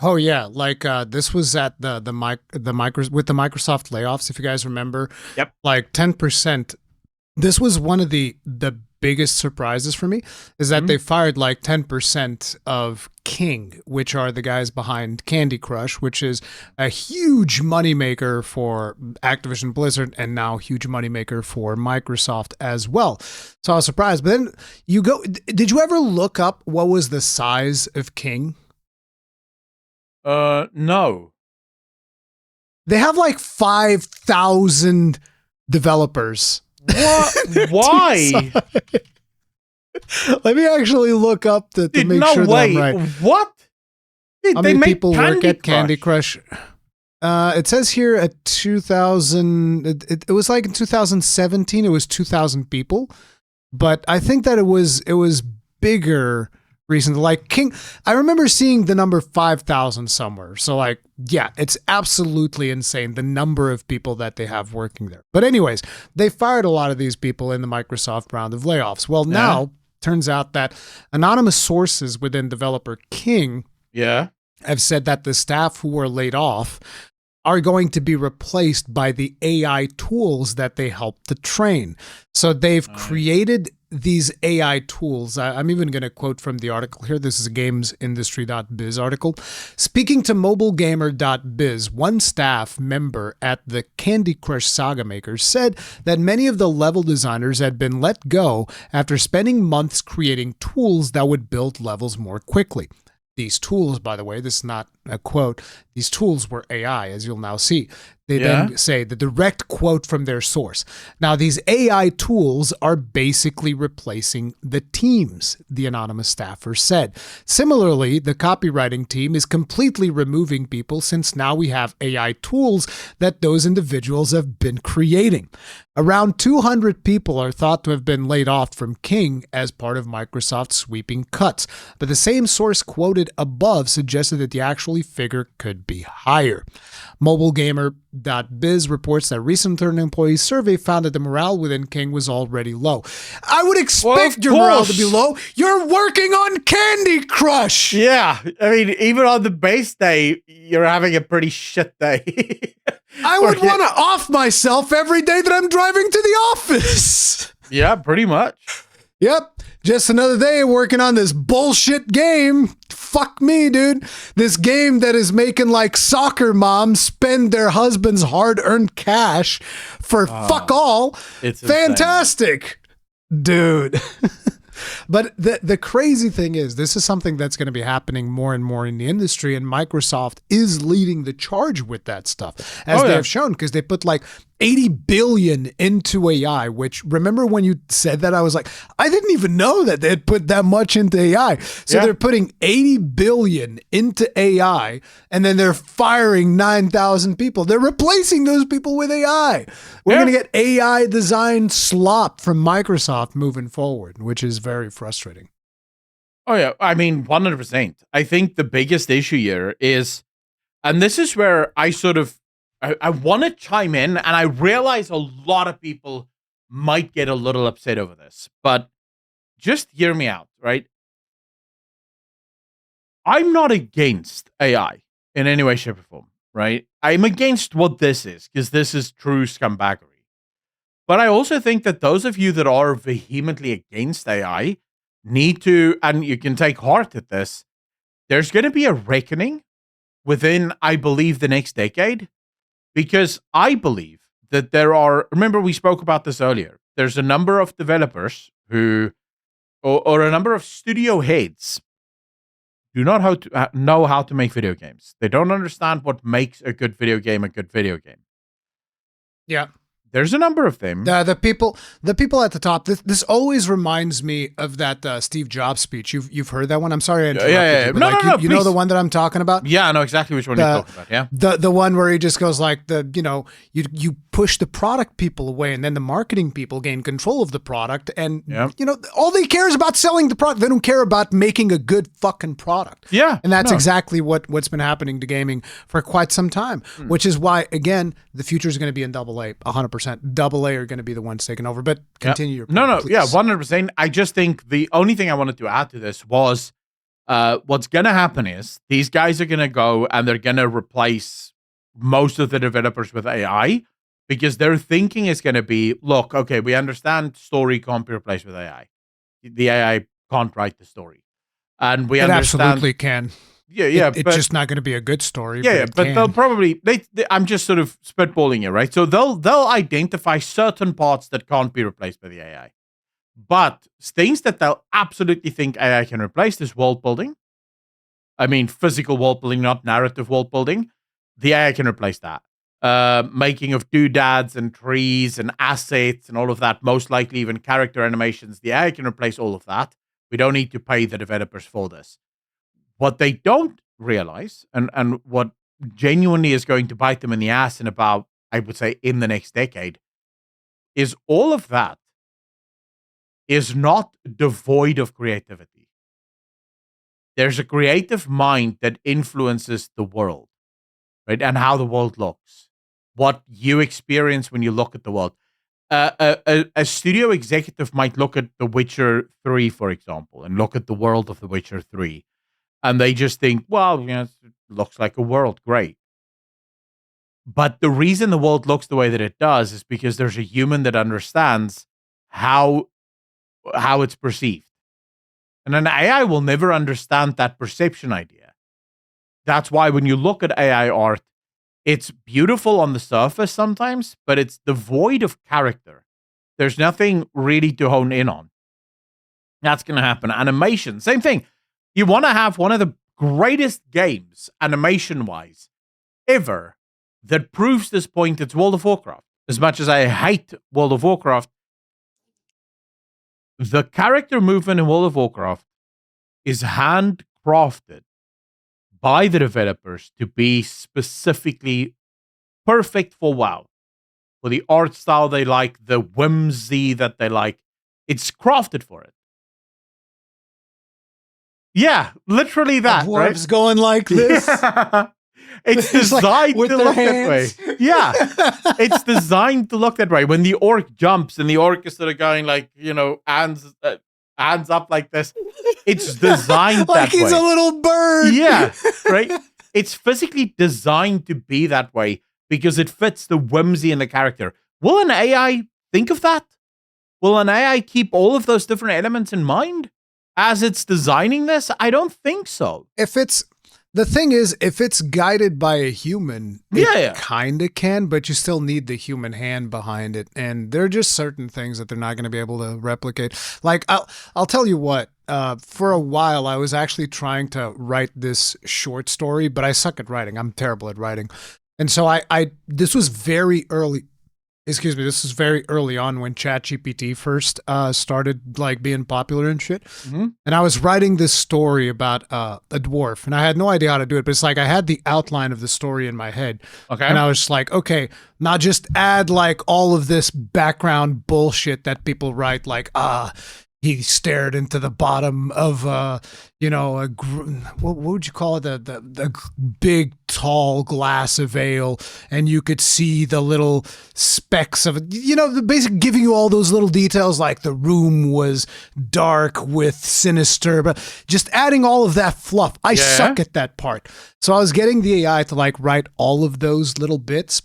Oh yeah, like this was at with the Microsoft layoffs, if you guys remember. Yep. Like 10%. This was one of the biggest surprises for me, is that they fired like 10% of King, which are the guys behind Candy Crush, which is a huge moneymaker for Activision Blizzard, and now huge moneymaker for Microsoft as well. So I was surprised. But then did you ever look up what was the size of King? No. They have like 5,000 developers. What? Why? Let me actually look up to make sure that I'm right. What? How many people work at Candy Crush? It says here at 2000, it was like in 2017, it was 2,000 people. But I think that it was bigger recently. Like King, I remember seeing the number 5,000 somewhere. So like, yeah, it's absolutely insane, the number of people that they have working there. But anyways, they fired a lot of these people in the Microsoft round of layoffs. Well, now turns out that anonymous sources within developer King have said that the staff who were laid off are going to be replaced by the AI tools that they helped to train. So they've created these AI tools. I'm even going to quote from the article here. This is a gamesindustry.biz article. Speaking to mobilegamer.biz, one staff member at the Candy Crush Saga makers said that many of the level designers had been let go after spending months creating tools that would build levels more quickly. These tools, by the way, this is not quote, these tools were AI, as you'll now see. They then say the direct quote from their source. Now, these AI tools are basically replacing the teams, the anonymous staffer said. Similarly, the copywriting team is completely removing people since now we have AI tools that those individuals have been creating. Around 200 people are thought to have been laid off from King as part of Microsoft's sweeping cuts, but the same source quoted above suggested that the actual figure could be higher. MobileGamer.biz reports that recent internal employee survey found that the morale within King was already low. I would expect your morale to be low. You're working on Candy Crush. Yeah. I mean, even on the base day, you're having a pretty shit day. I would want to off myself every day that I'm driving to the office. Yeah, pretty much. Yep. Just another day working on this bullshit game. Fuck me, dude. This game that is making like soccer moms spend their husband's hard-earned cash for fuck all. It's fantastic. Insane. Dude. But the crazy thing is, this is something that's going to be happening more and more in the industry, and Microsoft is leading the charge with that stuff, as they have shown, because they put like 80 billion into AI, which, remember when you said that, I was like, I didn't even know that they had put that much into AI. So they're putting 80 billion into AI, and then they're firing 9,000 people. They're replacing those people with AI. We're going to get AI designed slop from Microsoft moving forward, which is very frustrating. Oh, yeah. I mean, 100%. I think the biggest issue here is, and this is where I sort of, I want to chime in, and I realize a lot of people might get a little upset over this, but just hear me out, right? I'm not against AI in any way, shape, or form, right? I'm against what this is, because this is true scumbaggery. But I also think that those of you that are vehemently against AI need to, and you can take heart at this, there's going to be a reckoning within, I believe, the next decade. Because I believe that there are, remember we spoke about this earlier, there's a number of developers who, or a number of studio heads, do not know how to make video games. They don't understand what makes a good video game a good video game. Yeah. There's a number of them. The people at the top. This always reminds me of that Steve Jobs speech. You've heard that one? I'm sorry I interrupted you. But No, you know the one that I'm talking about? Yeah, I know exactly which one you're talking about. Yeah. The one where he just goes like you push the product people away, and then the marketing people gain control of the product, and all they care is about selling the product. They don't care about making a good fucking product. Yeah. And that's exactly what's been happening to gaming for quite some time, which is why, again, the future is going to be in AA, 100%. AA are going to be the ones taking over, but continue your point, please. 100%. I just think the only thing I wanted to add to this was what's going to happen is these guys are going to go and they're going to replace most of the developers with AI because their thinking is going to be, look, okay, we understand story can't be replaced with AI. The AI can't write the story. And we understand. It absolutely can. Yeah, it's just not going to be a good story. But they'll probably. I'm just sort of spitballing it, right? So they'll identify certain parts that can't be replaced by the AI, but things that they'll absolutely think AI can replace is world building. I mean, physical world building, not narrative world building. The AI can replace that. Making of doodads and trees and assets and all of that. Most likely, even character animations. The AI can replace all of that. We don't need to pay the developers for this. What they don't realize, and what genuinely is going to bite them in the ass in about, I would say, in the next decade, is all of that is not devoid of creativity. There's a creative mind that influences the world, right? And how the world looks, what you experience when you look at the world. A studio executive might look at The Witcher 3, for example, and look at the world of The Witcher 3. And they just think, well, it looks like a world. Great. But the reason the world looks the way that it does is because there's a human that understands how it's perceived. And an AI will never understand that perception idea. That's why when you look at AI art, it's beautiful on the surface sometimes, but it's devoid of character. There's nothing really to hone in on. That's going to happen. Animation, same thing. You want to have one of the greatest games, animation-wise, ever, that proves this point, it's World of Warcraft. As much as I hate World of Warcraft, the character movement in World of Warcraft is handcrafted by the developers to be specifically perfect for WoW. For the art style they like, the whimsy that they like. It's crafted for it. Yeah, literally that, right? Dwarves going like this. It's designed like, with to their look that way. hands. Yeah. It's designed to look that way. When the orc jumps and the orc is sort of going like, hands up like this, it's designed like that way. he's a little bird. Yeah, right? It's physically designed to be that way because it fits the whimsy in the character. Will an AI think of that? Will an AI keep all of those different elements in mind as it's designing this? I don't think so. The thing is, if it's guided by a human, it kind of can, but you still need the human hand behind it. And there are just certain things that they're not going to be able to replicate. Like, I'll tell you what, for a while, I was actually trying to write this short story, but I suck at writing. I'm terrible at writing. And so this was very early. This is very early on when ChatGPT first started like being popular and shit. Mm-hmm. And I was writing this story about a dwarf, and I had no idea how to do it. But it's like I had the outline of the story in my head, and I was just like, okay, now just add like all of this background bullshit that people write, like he stared into the bottom of what would you call it, the big tall glass of ale, and you could see the little specks of it, the basic, giving you all those little details, like the room was dark with sinister, but just adding all of that fluff. I suck at that part. So I was getting the AI to like write all of those little bits,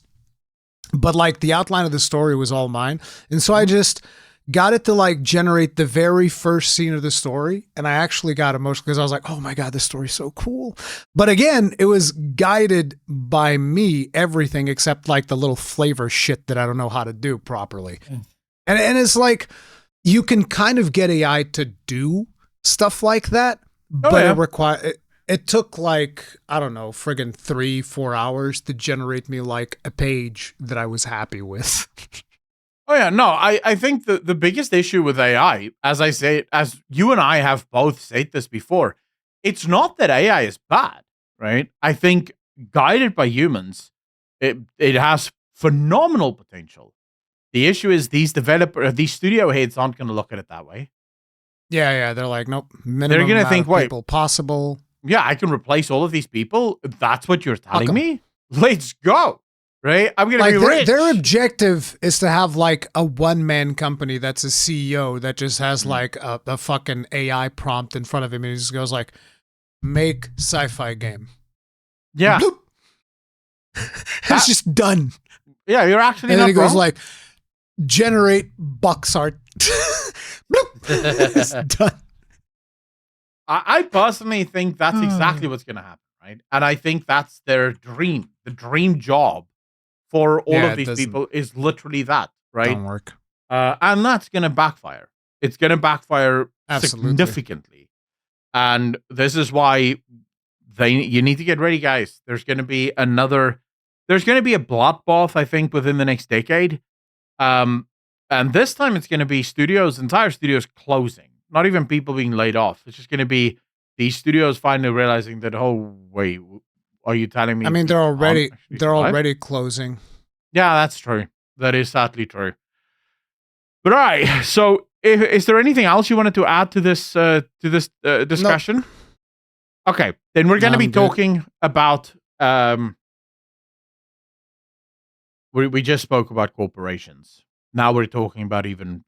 but like the outline of the story was all mine. And so I just got it to like generate the very first scene of the story, and I actually got emotional because I was like, oh my God, this story's so cool. But again, it was guided by me, everything except like the little flavor shit that I don't know how to do properly. And it's like, you can kind of get AI to do stuff like that, but it took like, I don't know, friggin' 3-4 hours to generate me like a page that I was happy with. Oh, yeah. No, I think the biggest issue with AI, as I say, as you and I have both said this before, it's not that AI is bad, right? I think guided by humans, it has phenomenal potential. The issue is these studio heads aren't going to look at it that way. Yeah. They're like, nope. Minimum they're going to think, wait, people possible. Yeah, I can replace all of these people. That's what you're telling me? Let's go. Right? I'm going to be rich. Their objective is to have like a one-man company that's a CEO that just has like a fucking AI prompt in front of him, and he just goes like, make sci-fi game. Yeah. Bloop. It's just done. Yeah, you're actually and not then he wrong. goes like, generate box art. Bloop. It's done. I personally think that's exactly what's going to happen, right? And I think that's their dream. The dream job for all of these people is literally that, right? Don't work. And that's going to backfire. It's going to backfire significantly. And this is why you need to get ready, guys. There's going to be a bloodbath, I think, within the next decade. And this time it's going to be entire studios closing. Not even people being laid off. It's just going to be these studios finally realizing that, oh, wait, are you telling me? I mean, they're already closing. Yeah, that's true. That is sadly true. But all right. So, is there anything else you wanted to add to this discussion? Nope. Okay, then we're going to be talking about. We just spoke about corporations. Now we're talking about even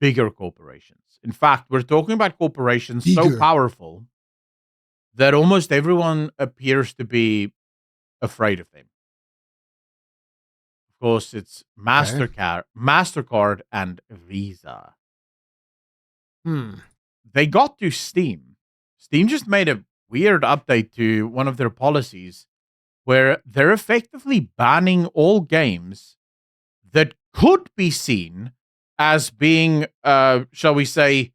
bigger corporations. In fact, we're talking about corporations so powerful that almost everyone appears to be afraid of them. Of course, it's Mastercard and Visa. They got to Steam. Steam just made a weird update to one of their policies where they're effectively banning all games that could be seen as being, shall we say,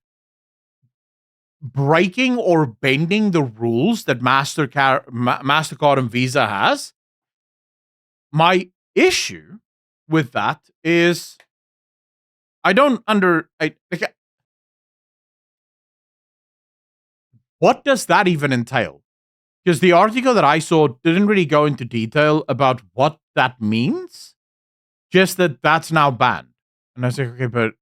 breaking or bending the rules that Mastercard and Visa has. My issue with that is I don't what does that even entail? Because the article that I saw didn't really go into detail about what that means, just that that's now banned. And I was like, okay, but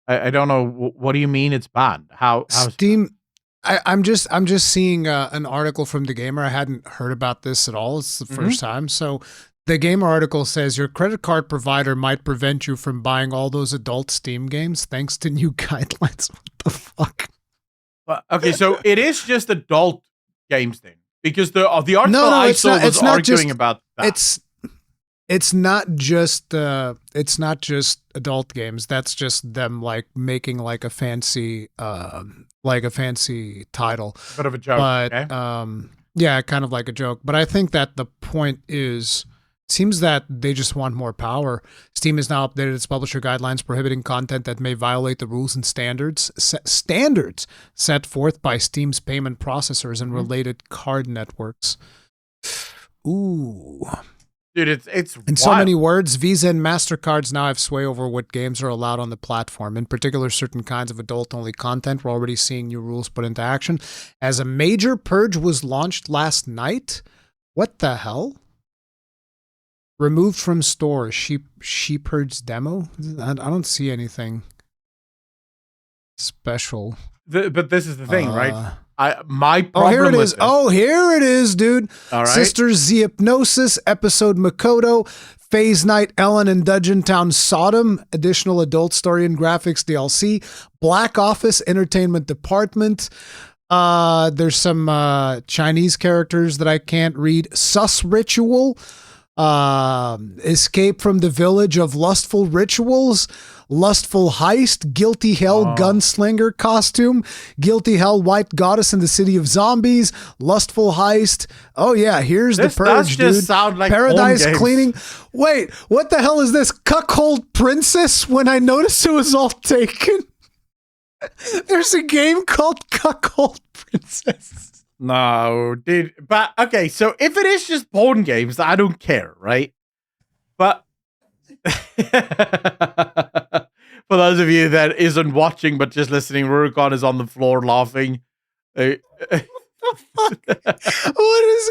I don't know. What do you mean it's banned? How Steam? I'm just seeing an article from the Gaymer. I hadn't heard about this at all. It's the first time. So the Gaymer article says your credit card provider might prevent you from buying all those adult Steam games thanks to new guidelines. What the fuck? Well, okay, so it is just adult games then, because the article I saw was arguing about that. It's not just adult games. That's just them like making like a fancy title. Bit of a joke, but okay? yeah, kind of like a joke. But I think that the point is, seems that they just want more power. Steam has now updated its publisher guidelines prohibiting content that may violate the rules and standards set forth by Steam's payment processors and related card networks. Ooh. Dude, it's in so many words, Visa and MasterCards now have sway over what games are allowed on the platform. In particular, certain kinds of adult-only content. We're already seeing new rules put into action. As a major purge was launched last night, what the hell? Removed from stores. Shepherd's demo? I don't see anything special. But this is the thing, right? My problem here it with is. Oh, here it is, dude. All right. Sisters The Hypnosis, episode Makoto, Phase Night, Ellen and Dungeon Town Sodom, additional adult story and graphics DLC, Black Office Entertainment Department. There's some Chinese characters that I can't read. Sus Ritual, Escape from the Village of Lustful Rituals, Lustful Heist, Guilty Hell Gunslinger Costume, Guilty Hell White Goddess in the City of Zombies, Lustful Heist. Oh yeah, here's the purge, dude. Sound like Paradise Cleaning. Wait, what the hell is this? Cuckold Princess? When I noticed it was all taken. There's a game called Cuckold Princess. No, dude. But okay, so if it is just porn games, I don't care, right? But for those of you that isn't watching but just listening, Rurikhan is on the floor laughing. What is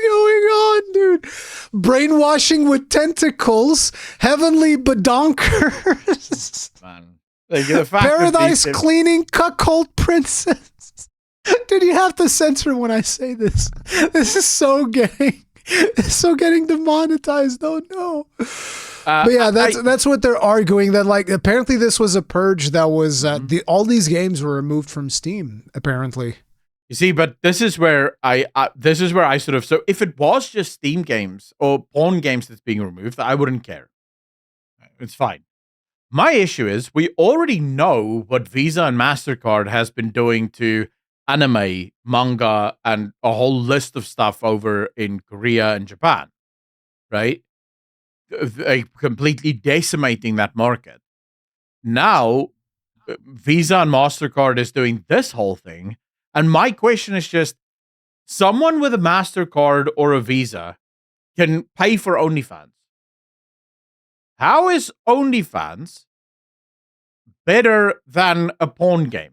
going on, dude? Brainwashing with tentacles, heavenly badonkers, man. Like, the fact Paradise Cleaning, Cuckold Princess. Dude, you have to censor when I say this. This is so gay. It's so getting demonetized. Oh no. But yeah, that's what they're arguing. That like apparently this was a purge that was all these games were removed from Steam. Apparently, you see, but this is where I sort of, so if it was just Steam games or porn games that's being removed, I wouldn't care. It's fine. My issue is we already know what Visa and MasterCard has been doing to anime, manga, and a whole list of stuff over in Korea and Japan, right? Completely decimating that market. Now, Visa and MasterCard is doing this whole thing. And my question is just, someone with a MasterCard or a Visa can pay for OnlyFans. How is OnlyFans better than a porn game?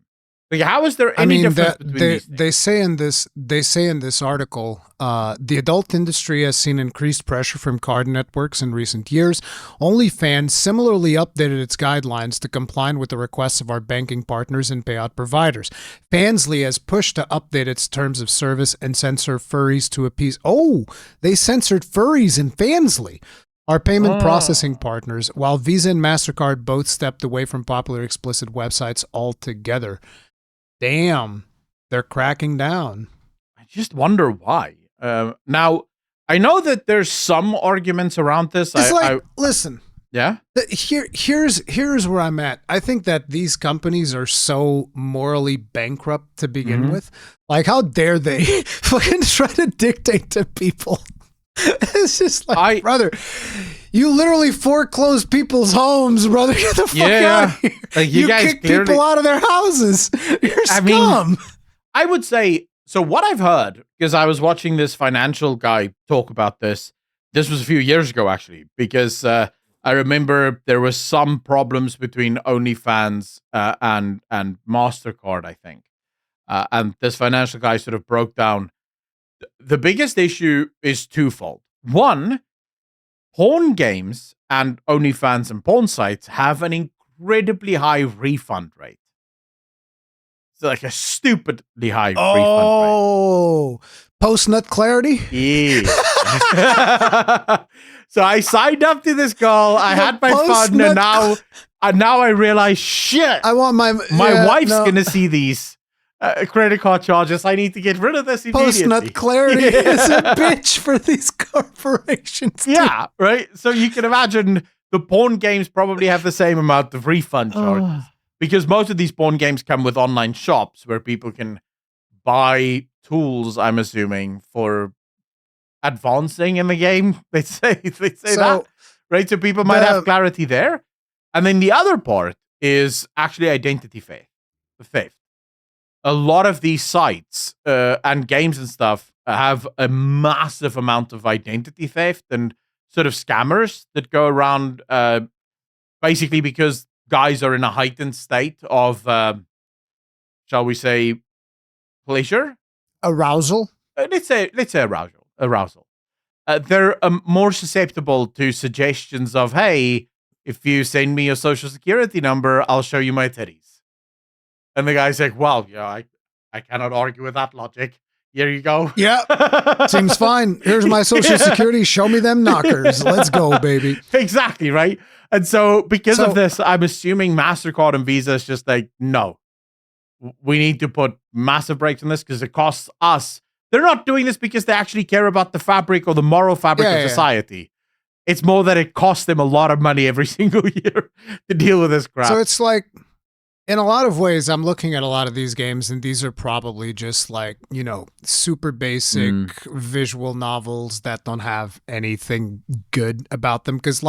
Like, how is there any difference between these things? They say in this article, the adult industry has seen increased pressure from card networks in recent years. OnlyFans similarly updated its guidelines to comply with the requests of our banking partners and payout providers. Fansly has pushed to update its terms of service and censor furries to appease. Oh, they censored furries in Fansly. Our payment processing partners, while Visa and MasterCard both stepped away from popular explicit websites altogether. Damn, they're cracking down. I just wonder why. Now, I know that there's some arguments around this. Listen. Yeah? Here's where I'm at. I think that these companies are so morally bankrupt to begin with. Like, how dare they fucking try to dictate to people? It's just like, brother, you literally foreclosed people's homes, brother. Get the fuck out of here. Like, you kick people out of their houses. You're scum. I would say, so what I've heard, because I was watching this financial guy talk about this. This was a few years ago, actually, because I remember there was some problems between OnlyFans and Mastercard, I think. And this financial guy sort of broke down. The biggest issue is twofold. One, porn games and OnlyFans and porn sites have an incredibly high refund rate. It's like a stupidly high refund rate. Oh, post-nut clarity? Yeah. So I signed up to this call. I had my fun, and now I realize, shit. I want my wife's gonna see these credit card charges. I need to get rid of this immediately. Post-nut clarity is a bitch for these corporations. Yeah, right. So you can imagine the porn games probably have the same amount of refund charges because most of these porn games come with online shops where people can buy tools, I'm assuming, for advancing in the game. They say that, right? So people might have clarity there. And then the other part is actually identity theft. A lot of these sites and games and stuff have a massive amount of identity theft and sort of scammers that go around basically because guys are in a heightened state of, shall we say, pleasure? Arousal? Let's say arousal. They're more susceptible to suggestions of, hey, if you send me your social security number, I'll show you my titties. And the guy's like, well, yeah, I cannot argue with that logic. Here you go. Yeah, seems fine. Here's my social security. Show me them knockers. Let's go, baby. Exactly, right? And so because of this, I'm assuming MasterCard and Visa is just like, no. We need to put massive brakes on this because it costs us. They're not doing this because they actually care about the fabric or the moral fabric of society. It's more that it costs them a lot of money every single year to deal with this crap. So it's like, in a lot of ways, I'm looking at a lot of these games, and these are probably just like, super basic visual novels that don't have anything good about them. Because,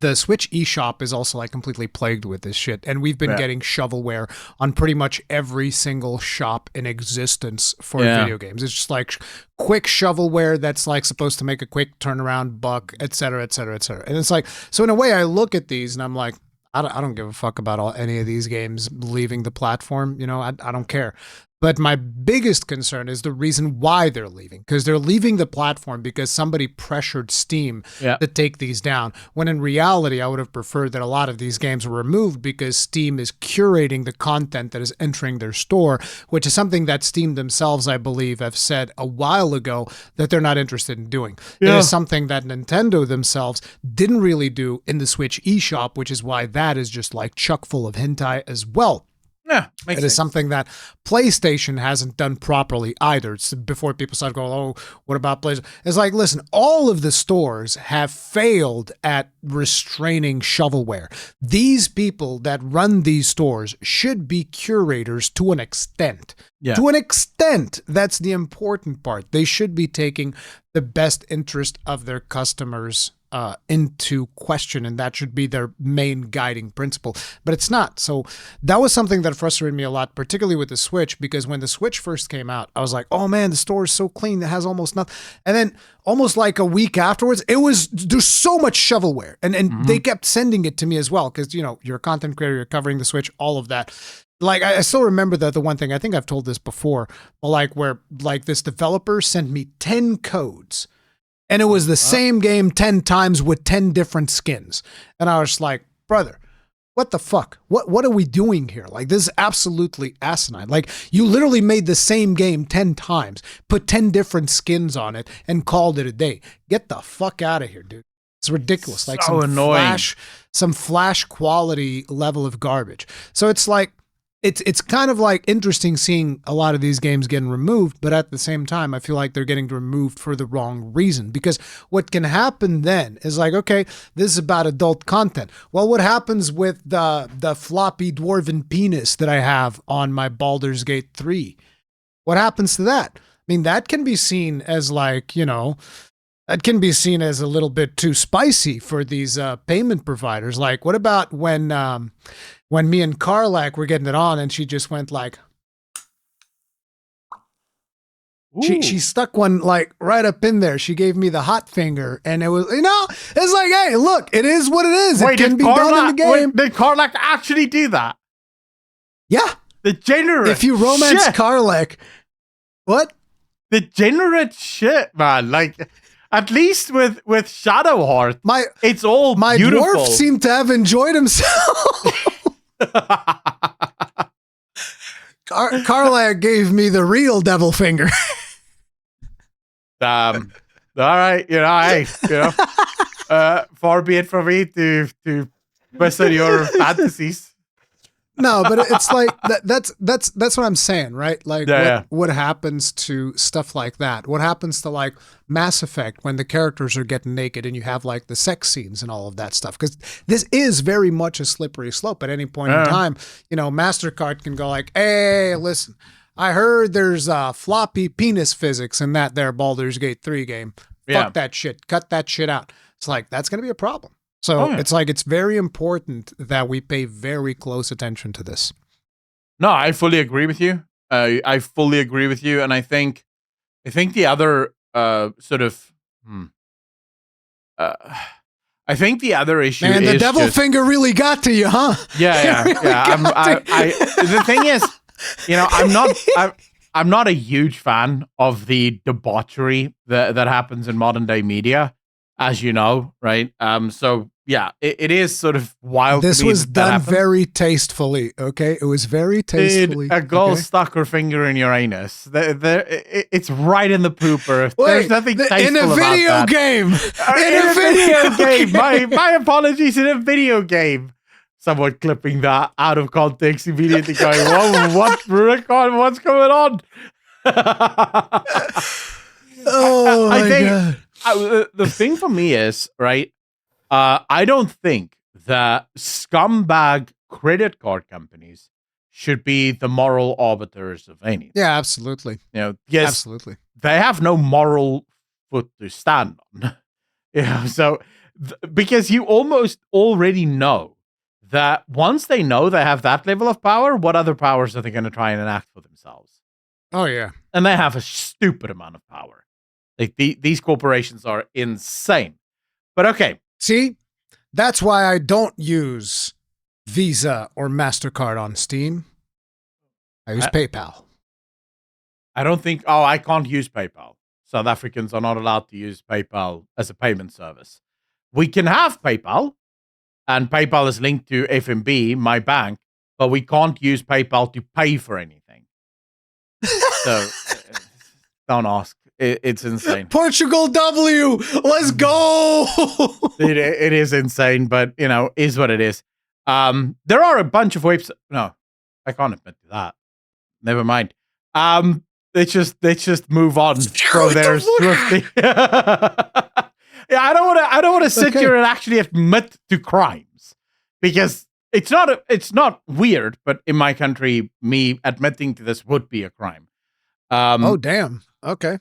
the Switch eShop is also, completely plagued with this shit. And we've been getting shovelware on pretty much every single shop in existence for video games. It's just like quick shovelware that's, supposed to make a quick turnaround buck, et cetera, et cetera, et cetera. And it's like, so in a way, I look at these, and I'm like, I don't give a fuck about any of these games leaving the platform. I don't care. But my biggest concern is the reason why they're leaving, because they're leaving the platform because somebody pressured Steam to take these down. When in reality, I would have preferred that a lot of these games were removed because Steam is curating the content that is entering their store, which is something that Steam themselves, I believe, have said a while ago that they're not interested in doing. It is something that Nintendo themselves didn't really do in the Switch eShop, which is why that is just chock full of hentai as well. Yeah, it is something that PlayStation hasn't done properly either. It's before people start going, oh, what about PlayStation? It's like, listen, all of the stores have failed at restraining shovelware. These people that run these stores should be curators to an extent. Yeah. To an extent, that's the important part. They should be taking the best interest of their customers into question, and that should be their main guiding principle. But it's not. So that was something that frustrated me a lot, particularly with the Switch, because when the Switch first came out, I was like, oh man, the store is so clean, it has almost nothing. And then almost like a week afterwards, there's so much shovelware. And they kept sending it to me as well, because, you're a content creator, you're covering the Switch, all of that. I still remember the one thing, I think I've told this before, where this developer sent me 10 codes. And it was the same game 10 times with 10 different skins. And I was like, brother, what the fuck? What are we doing here? This is absolutely asinine. You literally made the same game 10 times, put 10 different skins on it, and called it a day. Get the fuck out of here, dude. It's ridiculous. So annoying. Some flash quality level of garbage. So it's it's kind of interesting seeing a lot of these games getting removed, but at the same time, I feel like they're getting removed for the wrong reason. Because what can happen then is okay, this is about adult content. Well, what happens with the floppy dwarven penis that I have on my Baldur's Gate 3? What happens to that? I mean, that can be seen as That can be seen as a little bit too spicy for these payment providers. Like, what about when me and Carlac were getting it on, and she just went like, she stuck one like right up in there. She gave me the hot finger, and it was, it's like, hey, look, it is what it is. It can be done in the game. Did Carlac actually do that? Yeah. Degenerate. If you romance Carlac, what? Degenerate shit, man. Like, at least with Shadowheart, it's all my beautiful. Dwarf seemed to have enjoyed himself. Carlac gave me the real devil finger. All right, far be it from me to mess on your fantasies. No, but it's like that's what I'm saying, right? Like, what happens to stuff like that? What happens to like Mass Effect when the characters are getting naked and you have like the sex scenes and all of that stuff? Because this is very much a slippery slope. At any point in time, Mastercard can go like, "Hey, listen, I heard there's floppy penis physics in that there Baldur's Gate 3 game. Fuck that shit. Cut that shit out." It's like, that's going to be a problem. So it's like, it's very important that we pay very close attention to this. No, I fully agree with you. I fully agree with you. And I think the other I think the other issue is the devil finger really got to you, huh? Yeah. The thing is, I'm not a huge fan of the debauchery that happens in modern day media, as you know, right? So yeah, it is sort of wild. This was done very tastefully, okay? It was very tastefully. Dude, a girl stuck her finger in your anus. It's right in the pooper. Wait, there's nothing tasteful in a video about game. In a video game. My apologies. In a video game. Someone clipping that out of context, immediately going, "Whoa, what, Rurikhan? What's going on?" I think the thing for me is, right, I don't think that scumbag credit card companies should be the moral arbiters of anything. Yeah, absolutely. Yes, absolutely. They have no moral foot to stand on. So because you almost already know that once they know they have that level of power, what other powers are they going to try and enact for themselves? Oh, yeah. And they have a stupid amount of power. Like, these corporations are insane. But okay. See, that's why I don't use Visa or MasterCard on Steam. I use PayPal. I don't think... Oh, I can't use PayPal. South Africans are not allowed to use PayPal as a payment service. We can have PayPal, and PayPal is linked to FNB, my bank, but we can't use PayPal to pay for anything. So, don't ask. It's insane. Portugal W, let's go. It is insane, but, is what it is. There are a bunch of websites. No, I can't admit to that. Never mind. Let's just move on from there swiftly. Yeah, I don't want to sit here and actually admit to crimes, because it's not weird, but in my country, me admitting to this would be a crime. Oh, damn. Okay.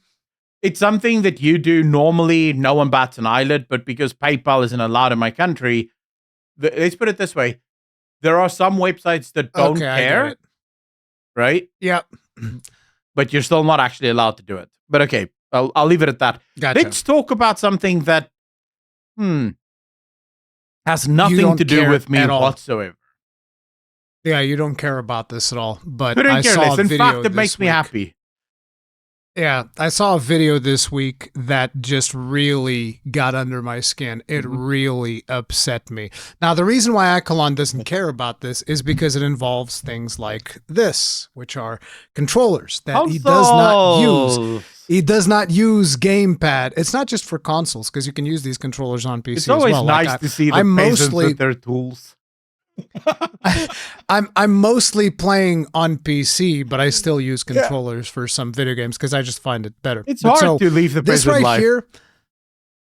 It's something that you do normally. No one bats an eyelid, but because PayPal isn't allowed in my country, let's put it this way: there are some websites that don't care, right? Yep. But you're still not actually allowed to do it. But okay. I'll leave it at that. Gotcha. Let's talk about something that has nothing to do with me whatsoever. Yeah, you don't care about this at all. But I saw a video. In fact, it makes me happy. Yeah, I saw a video this week that just really got under my skin. It really upset me. Now, the reason why Accolonn doesn't care about this is because it involves things like this, which are controllers that he does not use. He does not use GamePad. It's not just for consoles, because you can use these controllers on PC as well. It's always nice to see the peasants with their tools. I'm mostly playing on PC, but I still use controllers for some video games because I just find it better. It's hard to leave the peasant life. This right here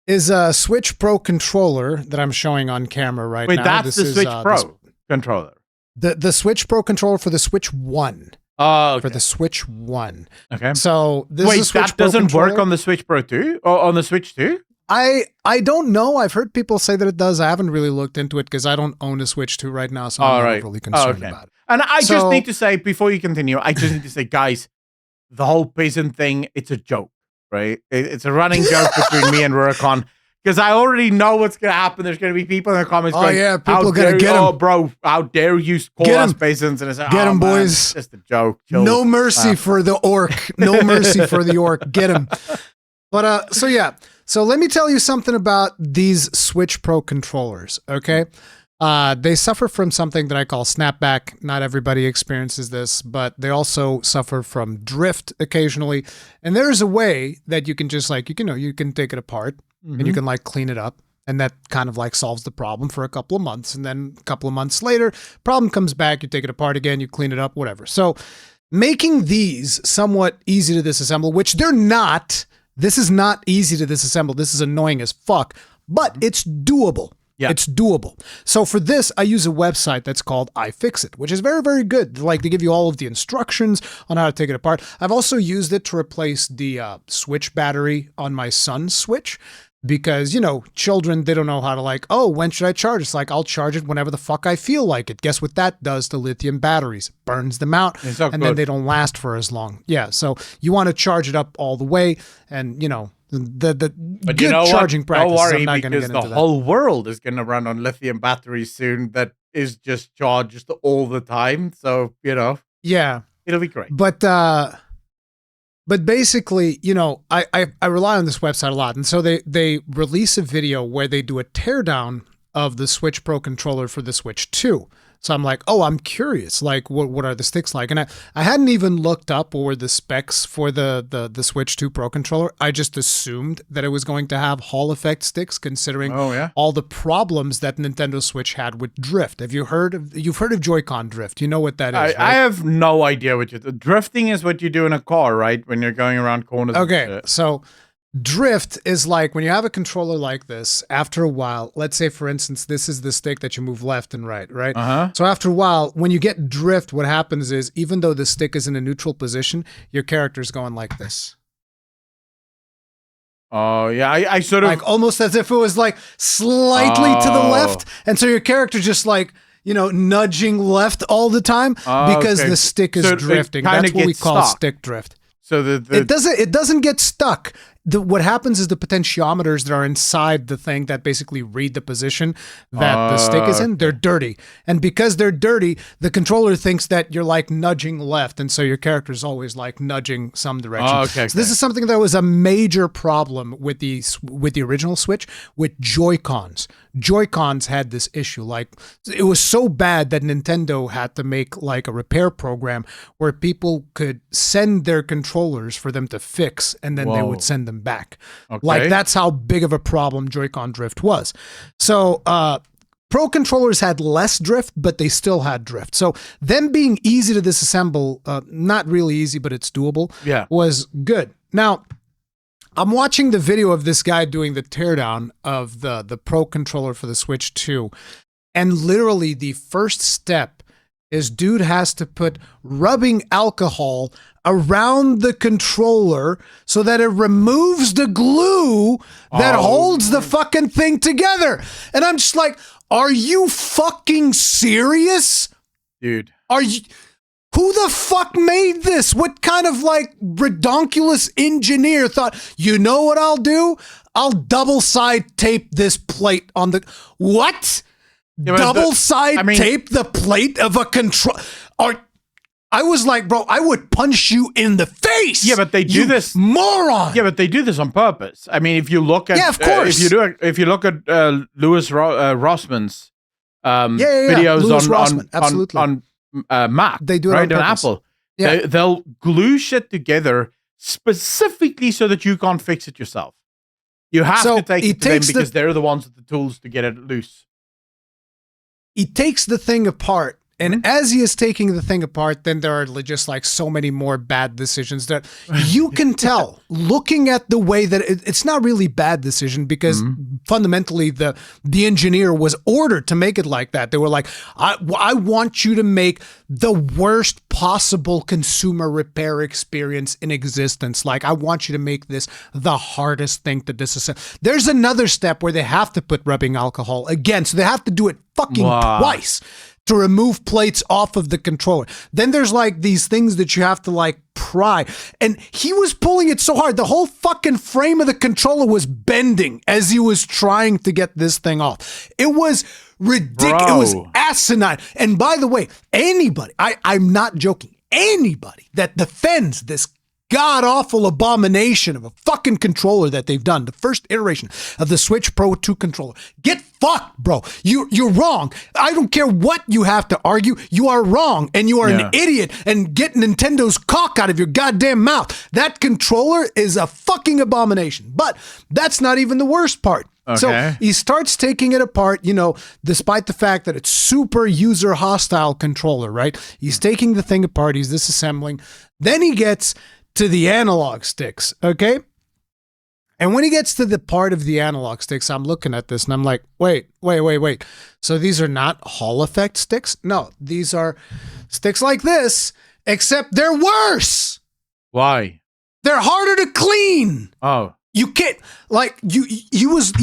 is a Switch Pro controller that I'm showing on camera right now. Wait, that's the Switch Pro controller. The Switch Pro controller for the Switch 1. Oh, okay. For the Switch 1. Okay. So this is a Switch that doesn't work on the Switch Pro 2? Or on the Switch 2? I don't know. I've heard people say that it does. I haven't really looked into it because I don't own a Switch 2 right now, so I'm not overly concerned about it. And I just need to say, before you continue, I just need to say, guys, the whole peasant thing, it's a joke, right? It's a running joke between me and Rurikhan. Because I already know what's going to happen. There's going to be people in the comments going, yeah, people are going to get him. Oh, bro, how dare you call us peasants? And I say, get him, man, boys. It's just a joke. Chill. No mercy for the orc. No mercy for the orc. Get him. But, so yeah. So let me tell you something about these Switch Pro controllers, okay? They suffer from something that I call snapback. Not everybody experiences this, but they also suffer from drift occasionally. And there's a way that you can just like, you can take it apart and you can like clean it up. And that kind of like solves the problem for a couple of months. And then a couple of months later, problem comes back, you take it apart again, you clean it up, whatever. So making these somewhat easy to disassemble, which they're not. This is not easy to disassemble. This is annoying as fuck, but it's doable. Yeah. It's doable. So for this, I use a website that's called iFixit, which is very, very good. Like, they give you all of the instructions on how to take it apart. I've also used it to replace the Switch battery on my son's Switch because, children, they don't know how to like, oh, when should I charge? It's like, I'll charge it whenever the fuck I feel like it. Guess what that does to lithium batteries? Burns them out, and then they don't last for as long. Yeah, so you want to charge it up all the way, and, the good charging practice. Don't worry, because the whole world is going to run on lithium batteries soon that is just charged all the time. So, yeah, it'll be great. But basically, I rely on this website a lot. And so they release a video where they do a teardown of the Switch Pro controller for the Switch 2. So I'm like, oh, I'm curious, like, what are the sticks like? And I hadn't even looked up what were the specs for the Switch 2 Pro controller. I just assumed that it was going to have Hall effect sticks, considering all the problems that Nintendo Switch had with drift. You've heard of Joy-Con drift? You know what that is, right? I have no idea what drifting is. What you do in a car, right? When you're going around corners. Okay, so drift is like when you have a controller like this, after a while, let's say, for instance, this is the stick that you move left and right? So after a while, when you get drift, what happens is, even though the stick is in a neutral position, your character's going like this. Oh, yeah, I sort of... Like, almost as if it was, like, slightly to the left, and so your character just, like, nudging left all the time because the stick is drifting. That's what we call stick drift. So it doesn't get stuck. What happens is the potentiometers that are inside the thing that basically read the position that the stick is in, they're dirty. And because they're dirty, the controller thinks that you're like nudging left, and so your character's always like nudging some direction. So this is something that was a major problem with the original Switch with Joy-Cons. Joy-Cons had this issue. Like, it was so bad that Nintendo had to make like a repair program where people could send their controllers for them to fix, and then they would send them back. Like, that's how big of a problem Joy-Con drift was. So Pro controllers had less drift, but they still had drift. So them being easy to disassemble, not really easy, but it's doable, was good. Now, I'm watching the video of this guy doing the teardown of the Pro controller for the Switch 2, and literally the first step is dude has to put rubbing alcohol around the controller so that it removes the glue that holds the fucking thing together. And I'm just like, are you fucking serious? Dude. Who the fuck made this? What kind of like redonkulous engineer thought, you know what I'll do? I'll double side tape this plate on the... What? Double side tape the plate of a control... I was like, bro, I would punch you in the face. Yeah, but they do this, moron. Yeah, but they do this on purpose. I mean, if you look at, of course, if you look at Louis Rossman's videos on Mac, they do it right on Apple. Yeah. They'll glue shit together specifically so that you can't fix it yourself. You have to take it to them because they're the ones with the tools to get it loose. He takes the thing apart And as he is taking the thing apart, then there are just like so many more bad decisions that you can tell looking at the way that it's not really bad decision because fundamentally the engineer was ordered to make it like that. They were like, I want you to make the worst possible consumer repair experience in existence. Like, I want you to make this the hardest thing to disassemble. There's another step where they have to put rubbing alcohol again. So they have to do it fucking twice to remove plates off of the controller. Then there's like these things that you have to like pry. And he was pulling it so hard. The whole fucking frame of the controller was bending as he was trying to get this thing off. It was ridiculous. It was asinine. And by the way, anybody, I'm not joking, anybody that defends this god-awful abomination of a fucking controller that they've done, the first iteration of the Switch Pro 2 controller, get fucked, bro. You're wrong. I don't care what you have to argue. You are wrong, and you are an idiot, and get Nintendo's cock out of your goddamn mouth. That controller is a fucking abomination. But that's not even the worst part. Okay. So he starts taking it apart, you know, despite the fact that it's super user hostile controller, right? He's taking the thing apart. He's disassembling. Then he gets to the analog sticks, okay? And when he gets to the part of the analog sticks, I'm looking at this and I'm like, wait. So these are not Hall effect sticks? No, these are sticks like this, except they're worse. Why? They're harder to clean. Oh. You can't, like, you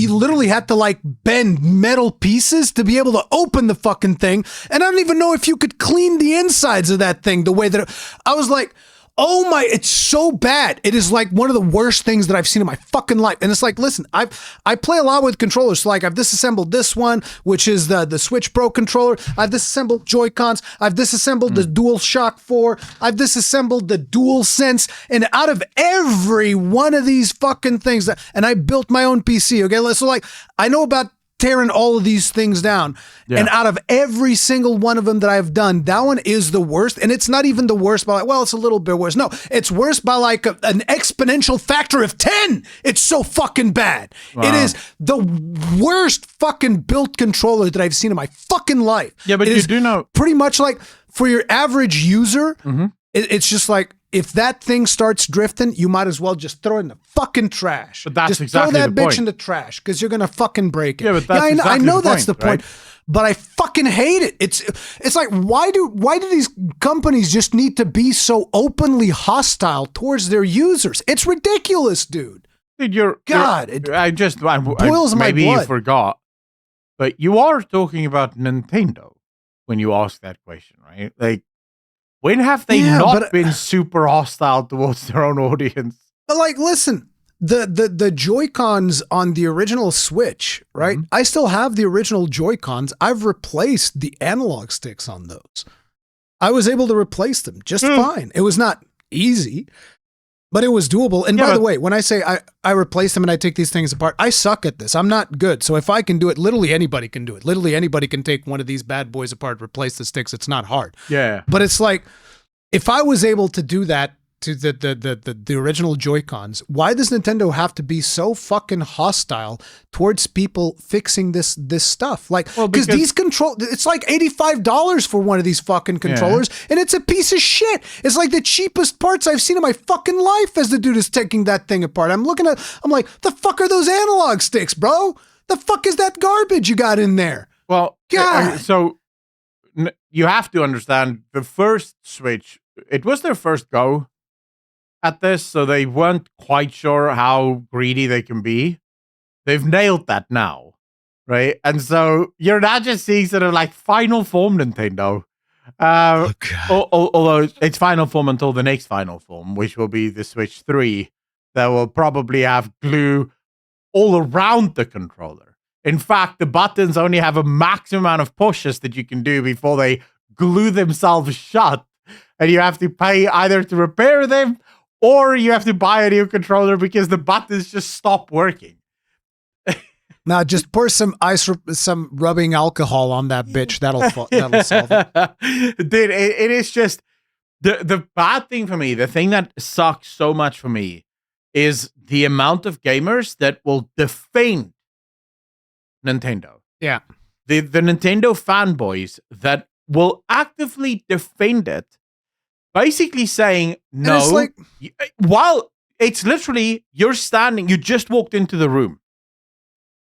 literally had to like bend metal pieces to be able to open the fucking thing. And I don't even know if you could clean the insides of that thing the way that I was like, oh my, it's so bad. It is like one of the worst things that I've seen in my fucking life. And it's like, listen, I play a lot with controllers. So like I've disassembled this one, which is the Switch Pro controller. I've disassembled Joy-Cons. I've disassembled the DualShock 4. I've disassembled the DualSense. And out of every one of these fucking things and I built my own PC. Okay. So like, I know about tearing all of these things down. Yeah. And out of every single one of them that I've done, that one is the worst. And it's not even the worst by like, well, it's a little bit worse. No, it's worse by like an exponential factor of 10. It's so fucking bad. Wow. It is the worst fucking built controller that I've seen in my fucking life. Yeah, but you do know. Pretty much like for your average user, it's just like, if that thing starts drifting, you might as well just throw it in the fucking trash. But that's just exactly throw that the bitch point. in the trash because you're gonna fucking break it. Yeah, but that's I know that's the point, point. But I fucking hate it. It's like why do these companies just need to be so openly hostile towards their users? It's ridiculous, dude. Dude, I boils my maybe blood. You forgot, but you are talking about Nintendo when you ask that question, right? Like, when have they not been super hostile towards their own audience? But like, listen, the Joy-Cons on the original Switch, right? I still have the original Joy-Cons. I've replaced the analog sticks on those. I was able to replace them just fine. It was not easy, but it was doable. And by the way, when I say I replace them and I take these things apart, I suck at this. I'm not good. So if I can do it, literally anybody can do it. Literally anybody can take one of these bad boys apart, replace the sticks. It's not hard. Yeah. But it's like, if I was able to do that to the original Joy-Cons, why does Nintendo have to be so fucking hostile towards people fixing this stuff? Like, because these it's like $85 for one of these fucking controllers, and it's a piece of shit. It's like the cheapest parts I've seen in my fucking life as the dude is taking that thing apart. I'm like, the fuck are those analog sticks, bro? The fuck is that garbage you got in there? Well, God. So you have to understand the first Switch, it was their first go at this, so they weren't quite sure how greedy they can be. They've nailed that now, right? And so you're not just seeing sort of like final form Nintendo. Although it's final form until the next final form, which will be the Switch 3, that will probably have glue all around the controller. In fact, the buttons only have a maximum amount of pushes that you can do before they glue themselves shut. And you have to pay either to repair them or you have to buy a new controller because the buttons just stop working. Now, just pour some rubbing alcohol on that bitch. That'll solve it. Dude, it is just the bad thing for me. The thing that sucks so much for me is the amount of gamers that will defend Nintendo. Yeah. The Nintendo fanboys that will actively defend it, basically saying, no, it's like, while it's literally, you're standing, you just walked into the room.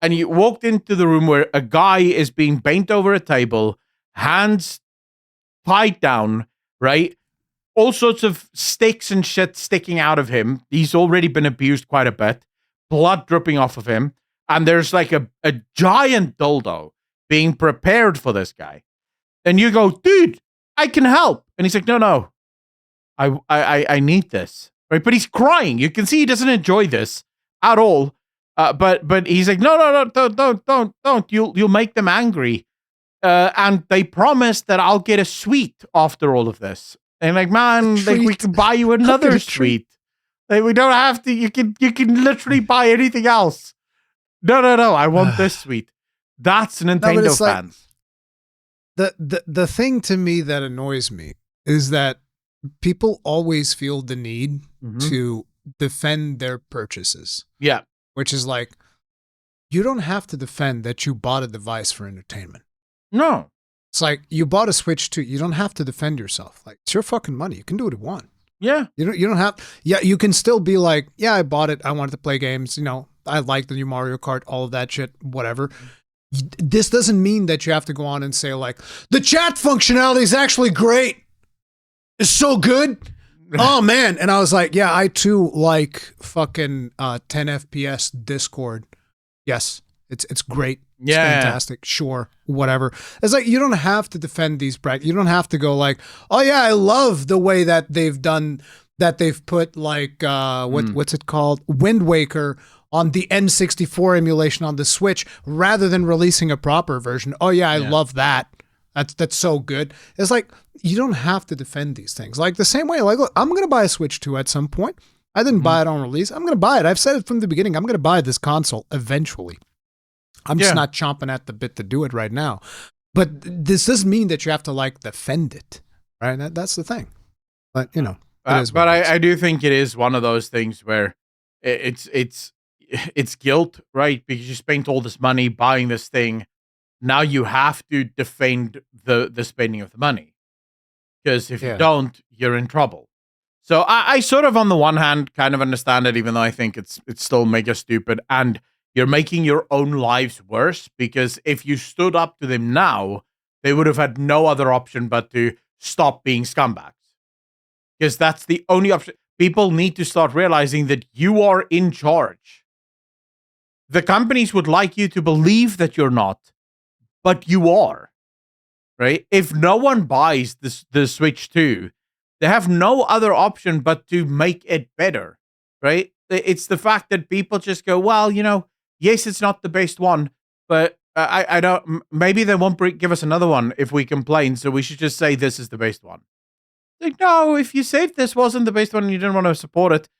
And you walked into the room where a guy is being bent over a table, hands tied down, right? All sorts of sticks and shit sticking out of him. He's already been abused quite a bit. Blood dripping off of him. And there's like a giant dildo being prepared for this guy. And you go, dude, I can help. And he's like, no. I need this. Right? But he's crying. You can see he doesn't enjoy this at all. But he's like, no, don't. You'll make them angry. And they promise that I'll get a sweet after all of this. And like, man, like, we can buy you another sweet. Like, we don't have to. You can literally buy anything else. No. I want this sweet. That's Nintendo fans. Like, the thing to me that annoys me is that people always feel the need to defend their purchases. Yeah. Which is like, you don't have to defend that you bought a device for entertainment. No. It's like, you bought a Switch 2. You don't have to defend yourself. Like, it's your fucking money. You can do what you want. Yeah. You don't have, you can still be like, yeah, I bought it. I wanted to play games. You know, I like the new Mario Kart, all of that shit, whatever. This doesn't mean that you have to go on and say like, the chat functionality is actually great. It's so good. Oh man. And I was like, yeah, I too like fucking 10 FPS Discord. Yes, it's great. It's fantastic. Sure. Whatever. It's like, you don't have to defend these brackets. You don't have to go like, oh yeah, I love the way that they've put like what's it called? Wind Waker on the N64 emulation on the Switch rather than releasing a proper version. Oh yeah, I love that. That's so good. It's like, you don't have to defend these things. Like the same way, like, look, I'm going to buy a Switch 2 at some point. I didn't buy it on release. I'm going to buy it. I've said it from the beginning. I'm going to buy this console eventually. I'm just not chomping at the bit to do it right now. But this doesn't mean that you have to like defend it, right? That's the thing. But you know, but I do think it is one of those things where it's guilt, right? Because you spent all this money buying this thing. Now you have to defend the spending of the money. Because if you don't, you're in trouble. So I sort of, on the one hand, kind of understand it, even though I think it's still mega stupid. And you're making your own lives worse, because if you stood up to them now, they would have had no other option but to stop being scumbags. Because that's the only option. People need to start realizing that you are in charge. The companies would like you to believe that you're not, but you are. Right? If no one buys the Switch 2, they have no other option but to make it better. Right? It's the fact that people just go, well, you know, yes, it's not the best one, but I don't. Maybe they won't give us another one if we complain. So we should just say this is the best one. Like, no, if you said this wasn't the best one and you didn't want to support it,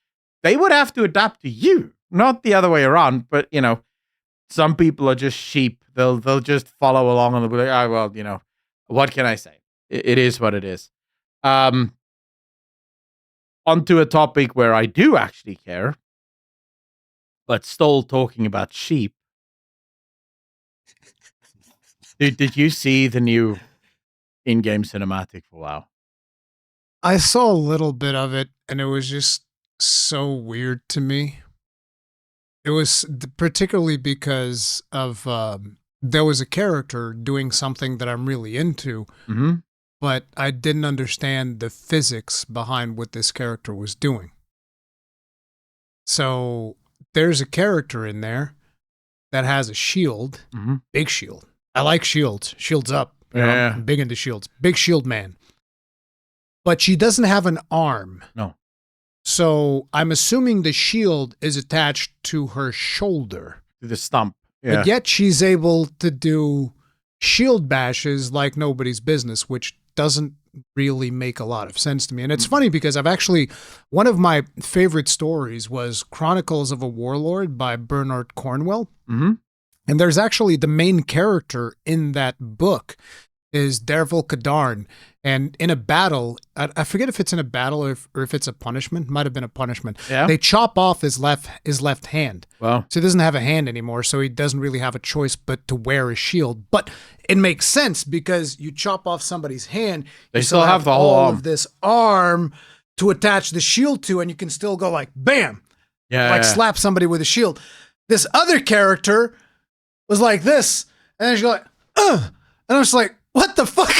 they would have to adapt to you, not the other way around. But you know, some people are just sheep. They'll just follow along and they'll be like, oh well, you know, what can I say? It is what it is. Onto a topic where I do actually care, but still talking about sheep. Dude, did you see the new in-game cinematic for WoW? I saw a little bit of it, and it was just so weird to me. It was particularly because of there was a character doing something that I'm really into, but I didn't understand the physics behind what this character was doing. So there's a character in there that has a shield, big shield. I like shields. Shields up. You know, I'm big into shields. Big shield man. But she doesn't have an arm. No. So I'm assuming the shield is attached to her shoulder. To the stump. Yeah. But yet she's able to do shield bashes like nobody's business, which doesn't really make a lot of sense to me. And it's funny because one of my favorite stories was Chronicles of a Warlord by Bernard Cornwell. And there's actually the main character in that book is Dervil Kadarn. And in a battle, I forget if it's in a battle or if it's a punishment. Might have been a punishment. Yeah. They chop off his left hand. Well, So he doesn't have a hand anymore, so he doesn't really have a choice but to wear a shield. But it makes sense because you chop off somebody's hand, They you still have the whole all arm. of this arm to attach the shield to, and you can still go like bam, yeah. slap somebody with a shield. This other character was like this, and then she's like, and I was like, what the fuck?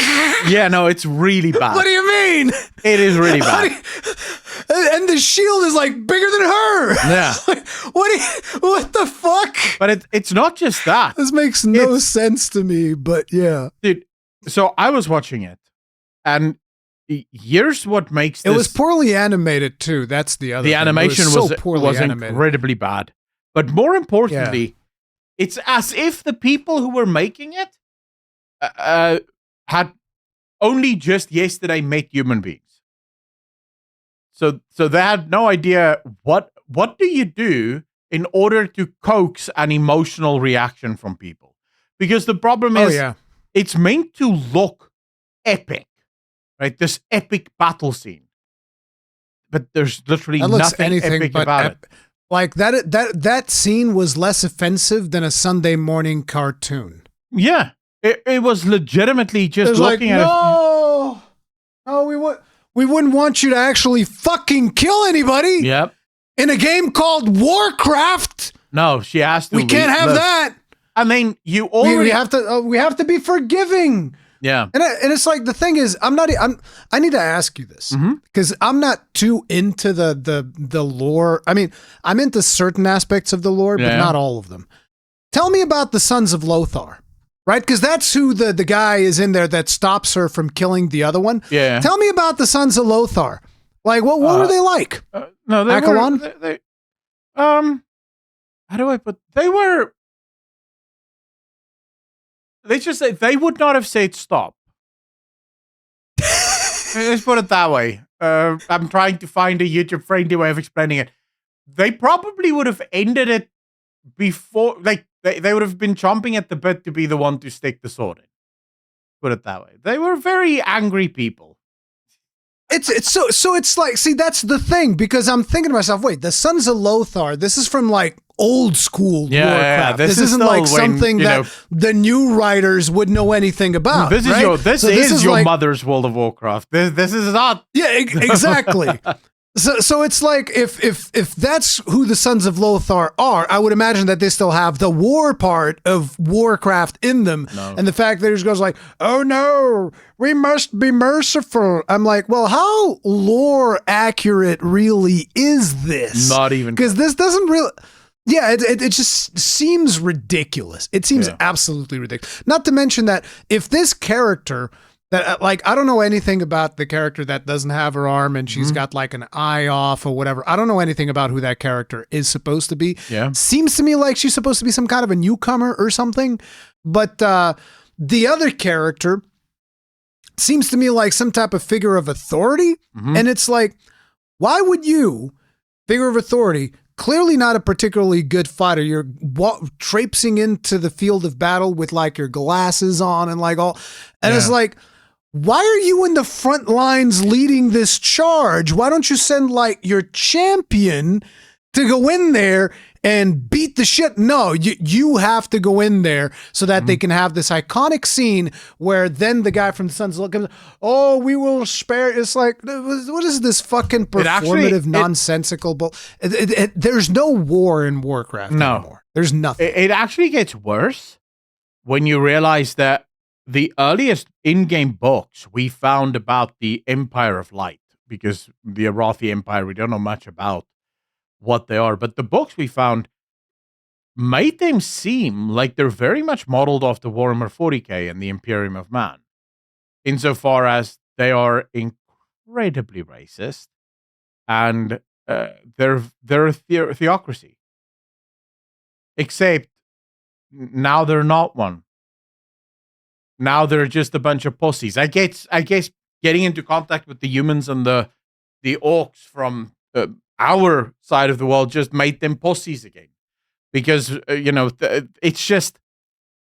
Yeah, no, it's really bad. What do you mean? It is really bad. And the shield is like bigger than her. Yeah. Like, what the fuck? But it's not just that. This makes no sense to me, but yeah. Dude, so I was watching it, and here's what makes this... It was poorly animated, too. That's the other The thing. animation it was so poorly animated. incredibly bad. But more importantly, it's as if the people who were making it had only just yesterday met human beings. So they had no idea what do you do in order to coax an emotional reaction from people. Because the problem is it's meant to look epic, right? This epic battle scene. But there's literally nothing epic about it. Like that scene was less offensive than a Sunday morning cartoon. Yeah. It was legitimately just looking at it. No, we wouldn't want you to actually fucking kill anybody. Yep. In a game called Warcraft. No, she has to. We can't have that. I mean, you already we have to be forgiving. Yeah. And it's like, the thing is, I need to ask you this because I'm not too into the lore. I mean, I'm into certain aspects of the lore, but not all of them. Tell me about the Sons of Lothar. Right? Because that's who the guy is in there that stops her from killing the other one. Yeah. Tell me about the Sons of Lothar. Like, what were they like? No, they Accolonn? were... how do I put... They were... Let's just say they would not have said stop. Let's put it that way. I'm trying to find a YouTube-friendly way of explaining it. They probably would have ended it before... Like, they would have been chomping at the bit to be the one to stick the sword in. Put it that way. They were very angry people. It's so it's like, see, that's the thing, because I'm thinking to myself, wait, the Sons of Lothar, this is from like old school Warcraft. Yeah, this isn't like something that the new writers would know anything about. This is right? this is your mother's World of Warcraft. This is not. Yeah, exactly. So it's like, if that's who the Sons of Lothar are, I would imagine that they still have the war part of Warcraft in them. No. And the fact that it just goes like, oh no, we must be merciful. I'm like, well, how lore accurate really is this? Not even. Because this doesn't really... Yeah, it just seems ridiculous. It seems absolutely ridiculous. Not to mention that if this character... That, like, I don't know anything about the character that doesn't have her arm and she's got like an eye off or whatever. I don't know anything about who that character is supposed to be. Yeah. Seems to me like she's supposed to be some kind of a newcomer or something. But the other character seems to me like some type of figure of authority. And it's like, why would you, figure of authority, clearly not a particularly good fighter, you're traipsing into the field of battle with like your glasses on and like all, and it's like, why are you in the front lines leading this charge? Why don't you send like your champion to go in there and beat the shit? No, you have to go in there so that they can have this iconic scene where then the guy from the Sons of Lothar, oh, we will spare. It's like, what is this fucking performative nonsensical bull? There's no war in Warcraft anymore. There's nothing. It actually gets worse when you realize that the earliest in-game books we found about the Empire of Light, because the Arathi Empire, we don't know much about what they are, but the books we found made them seem like they're very much modeled off the Warhammer 40k and the Imperium of Man, insofar as they are incredibly racist and they're a theocracy. Except now they're not one. Now they're just a bunch of pussies. I guess getting into contact with the humans and the orcs from our side of the world just made them pussies again. Because, it's just,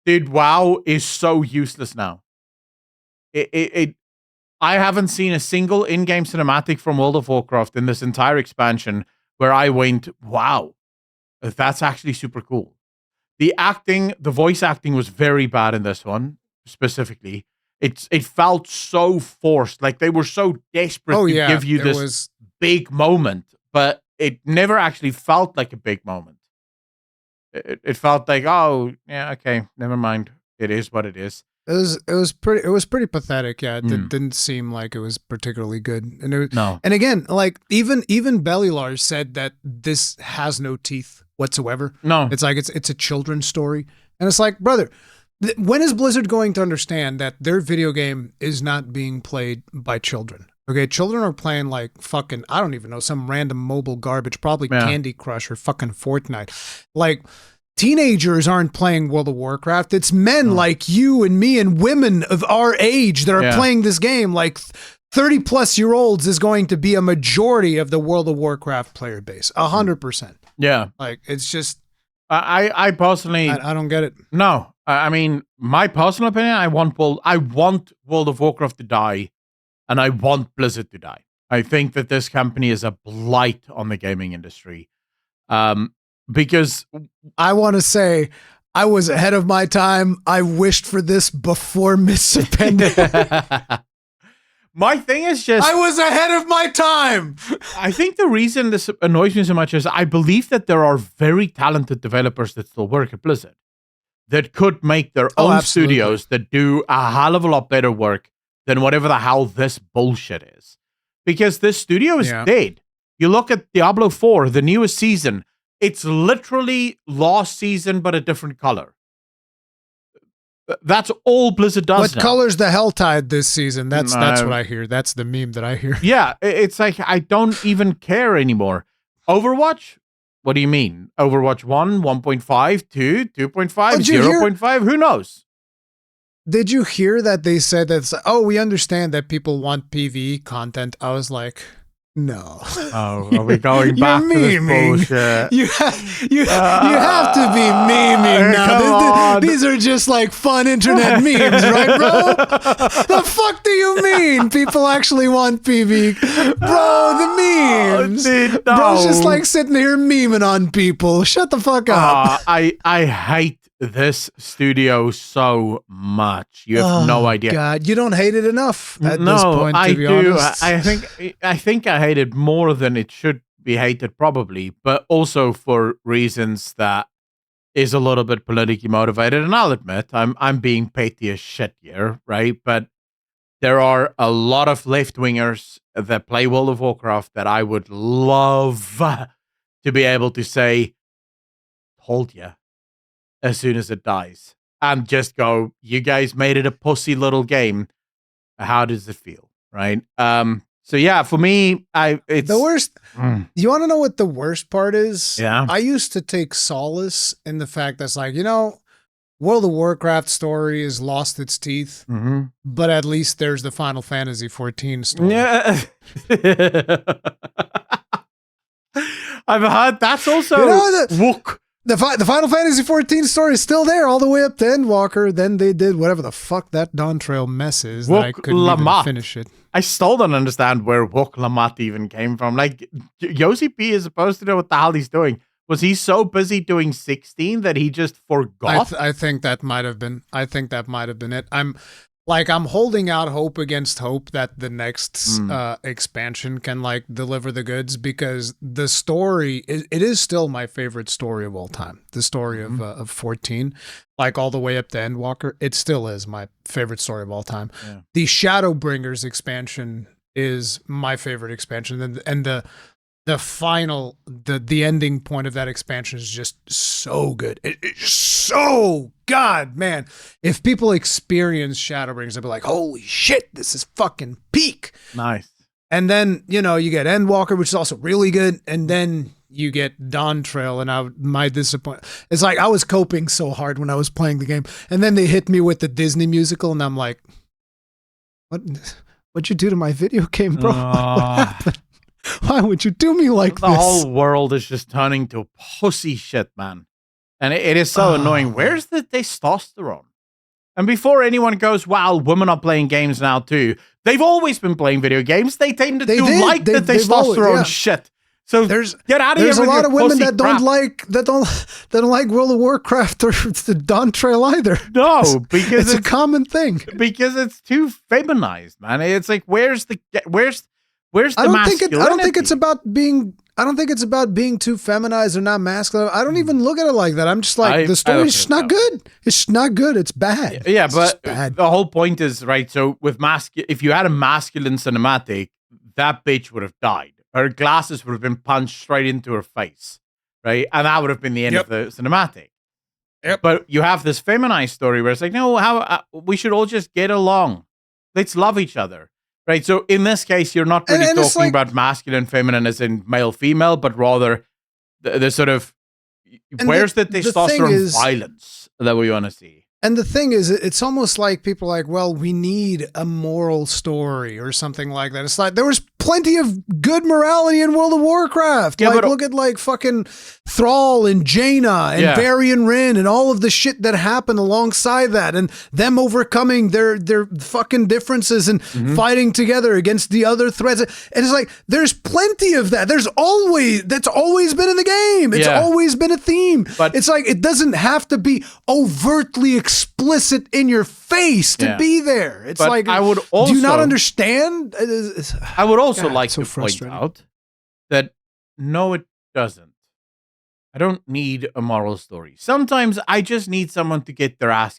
dude, WoW is so useless now. I haven't seen a single in-game cinematic from World of Warcraft in this entire expansion where I went, wow, that's actually super cool. The voice acting was very bad in this one, specifically. It felt so forced, like they were so desperate to give you this big moment, but it never actually felt like a big moment. It felt like, oh, yeah, okay, never mind. It is what it is. It was pretty pathetic. Yeah, it didn't seem like it was particularly good. And no. And again, like even Veilguard said that this has no teeth whatsoever. No, it's like it's a children's story, and it's like, brother, when is Blizzard going to understand that their video game is not being played by children? Okay, children are playing like fucking, I don't even know, some random mobile garbage, probably Candy Crush or fucking Fortnite. Like, teenagers aren't playing World of Warcraft. It's men like you and me and women of our age that are playing this game. Like 30 plus year olds is going to be a majority of the World of Warcraft player base. 100%. Yeah. Like, it's just, I personally, I don't get it. No, I mean, my personal opinion, I want World of Warcraft to die, and I want Blizzard to die. I think that this company is a blight on the gaming industry. Because I want to say I was ahead of my time. I wished for this before Mythic Banter. My thing is just, I was ahead of my time. I think the reason this annoys me so much is I believe that there are very talented developers that still work at Blizzard that could make their own studios that do a hell of a lot better work than whatever the hell this bullshit is. Because this studio is dead. You look at Diablo 4, the newest season, it's literally last season, but a different color. That's all Blizzard does. What color's the Helltide this season? That's what I hear. That's the meme that I hear. Yeah, it's like I don't even care anymore. Overwatch? What do you mean? Overwatch 1, 1.5, 2, 2.5, 0.5? Who knows? Did you hear that they said that, we understand that people want PvE content? I was like, no. Oh, are we going back to this bullshit? You have to be memeing now. These are just like fun internet memes, right, bro? The fuck do you mean? People actually want PvE? Bro, the memes. Dude, no. Bro's just like sitting here memeing on people. Shut the fuck up. I hate this studio so much. You have no idea. God, you don't hate it enough at this point, to be honest. I think I hate it more than it should be hated, probably, but also for reasons that is a little bit politically motivated. And I'll admit, I'm being petty as shit here, right? But there are a lot of left-wingers that play World of Warcraft that I would love to be able to say, told ya, as soon as it dies, and just go, you guys made it a pussy little game. How does it feel? Right. So yeah, for me, it's the worst. You want to know what the worst part is? Yeah. I used to take solace in the fact that's like, World of Warcraft story has lost its teeth, but at least there's the Final Fantasy 14 story. Yeah. I've heard that's also Wook. The Final Fantasy 14 story is still there all the way up to Endwalker. Then they did whatever the fuck that Dawn Trail mess is that I couldn't even finish it. I still don't understand where Wook Lamat even came from. Like, Yossi P is supposed to know what the hell he's doing. Was he so busy doing 16 that he just forgot? I think that might have been. It. I'm holding out hope against hope that the next expansion can deliver the goods, because the story it is still my favorite story of all time. The story of 14, all the way up to Endwalker, it still is my favorite story of all time. Yeah. The Shadowbringers expansion is my favorite expansion, and the final, the ending point of that expansion is just so good. It's so God, man. If people experience Shadowbringers, they'll be like, holy shit, this is fucking peak. Nice. And then, you get Endwalker, which is also really good. And then you get Dawn Trail, and my disappointment. It's like I was coping so hard when I was playing the game. And then they hit me with the Disney musical, and I'm like, what'd you do to my video game, bro? What happened? Why would you do me like this? The whole world is just turning to pussy shit, man. And it is so annoying. Where's the testosterone? And before anyone goes, wow, women are playing games now too. They've always been playing video games. They tended to like the testosterone shit. So get out of here. There's a lot of women that don't like World of Warcraft or the Dawn Trail either. No, because it's a common thing. Because it's too feminized, man. It's like where's the masculinity? I don't think it's about being too feminized or not masculine. I don't even look at it like that. I'm just like, the story's just not good. It's not good. It's bad. Yeah, it's but the whole point is, right, so with if you had a masculine cinematic, that bitch would have died. Her glasses would have been punched straight into her face, right? And that would have been the end of the cinematic. Yep. But you have this feminized story where it's like, no, we should all just get along. Let's love each other. Right, so in this case, you're not really talking about masculine, feminine as in male, female, but rather the sort of where's the testosterone violence that we want to see. And the thing is, it's almost like people are like, well, we need a moral story or something like that. It's like there was plenty of good morality in World of Warcraft. Yeah, like, look at like fucking Thrall and Jaina and Varian Wrynn and all of the shit that happened alongside that, and them overcoming their fucking differences and fighting together against the other threats. And it's like there's plenty of that. That's always been in the game. It's always been a theme. But it's like it doesn't have to be overtly explicit in your face to be there. It's but like, do you not understand? I would also like to point out that no, it doesn't. I don't need a moral story. Sometimes I just need someone to get their ass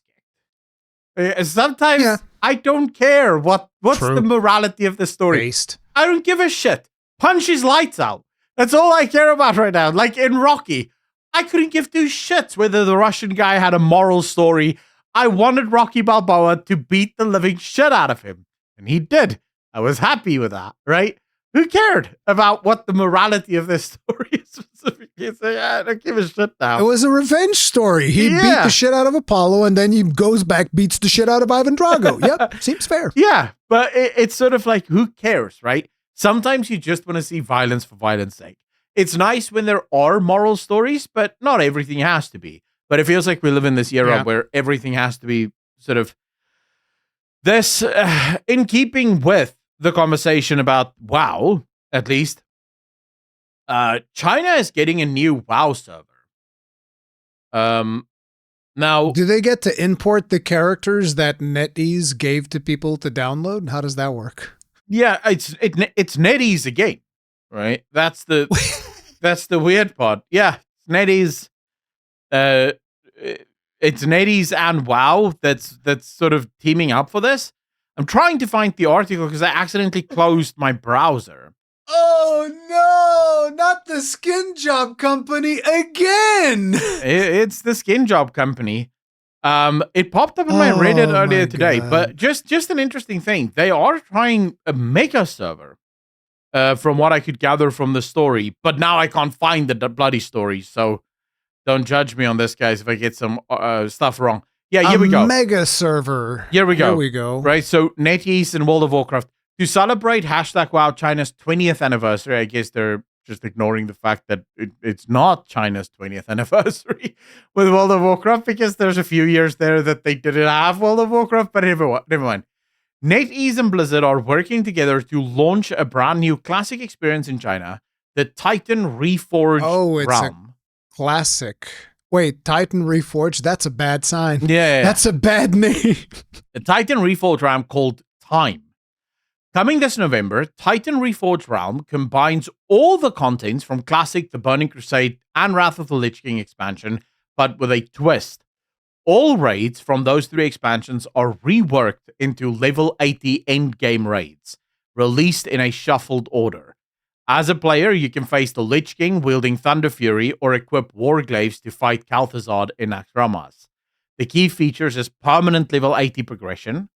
kicked. Sometimes I don't care what's the morality of the story. I don't give a shit. Punch his lights out. That's all I care about right now. Like in Rocky, I couldn't give two shits whether the Russian guy had a moral story. I wanted Rocky Balboa to beat the living shit out of him. And he did. I was happy with that, right? Who cared about what the morality of this story is specifically? So, I don't give a shit now. It was a revenge story. He beat the shit out of Apollo and then he goes back, beats the shit out of Ivan Drago. Yep, seems fair. Yeah, but it's sort of like, who cares, right? Sometimes you just want to see violence for violence sake. It's nice when there are moral stories, but not everything has to be. But it feels like we live in this era where everything has to be sort of this, in keeping with the conversation about WoW, at least, China is getting a new WoW server. Now, do they get to import the characters that NetEase gave to people to download? How does that work? Yeah, it's NetEase again, right? That's the that's the weird part. Yeah, NetEase. It's NetEase and WoW that's sort of teaming up for this. I'm trying to find the article because I accidentally closed my browser. Oh no, not the skin job company again. It's the skin job company. It popped up in my Reddit earlier today, but just an interesting thing. They are trying a mega server, from what I could gather from the story, but now I can't find the bloody story, so don't judge me on this, guys, if I get some stuff wrong. Yeah, here we go. Mega server. Here we go. Here we go. Right, so NetEase and World of Warcraft. To celebrate #WoW China's 20th anniversary, I guess they're just ignoring the fact that it's not China's 20th anniversary with World of Warcraft, because there's a few years there that they didn't have World of Warcraft, but never mind. NetEase and Blizzard are working together to launch a brand new classic experience in China, the Titan Reforged Realm. Classic. Wait, Titan Reforged? That's a bad sign. Yeah. That's a bad name. The Titan Reforged Realm called Time. Coming this November, Titan Reforged Realm combines all the contents from Classic, The Burning Crusade, and Wrath of the Lich King expansion, but with a twist. All raids from those three expansions are reworked into level 80 endgame raids, released in a shuffled order. As a player, you can face the Lich King wielding Thunder Fury or equip Warglaives to fight Kalthazard in Akramas. The key features is permanent level 80 progression.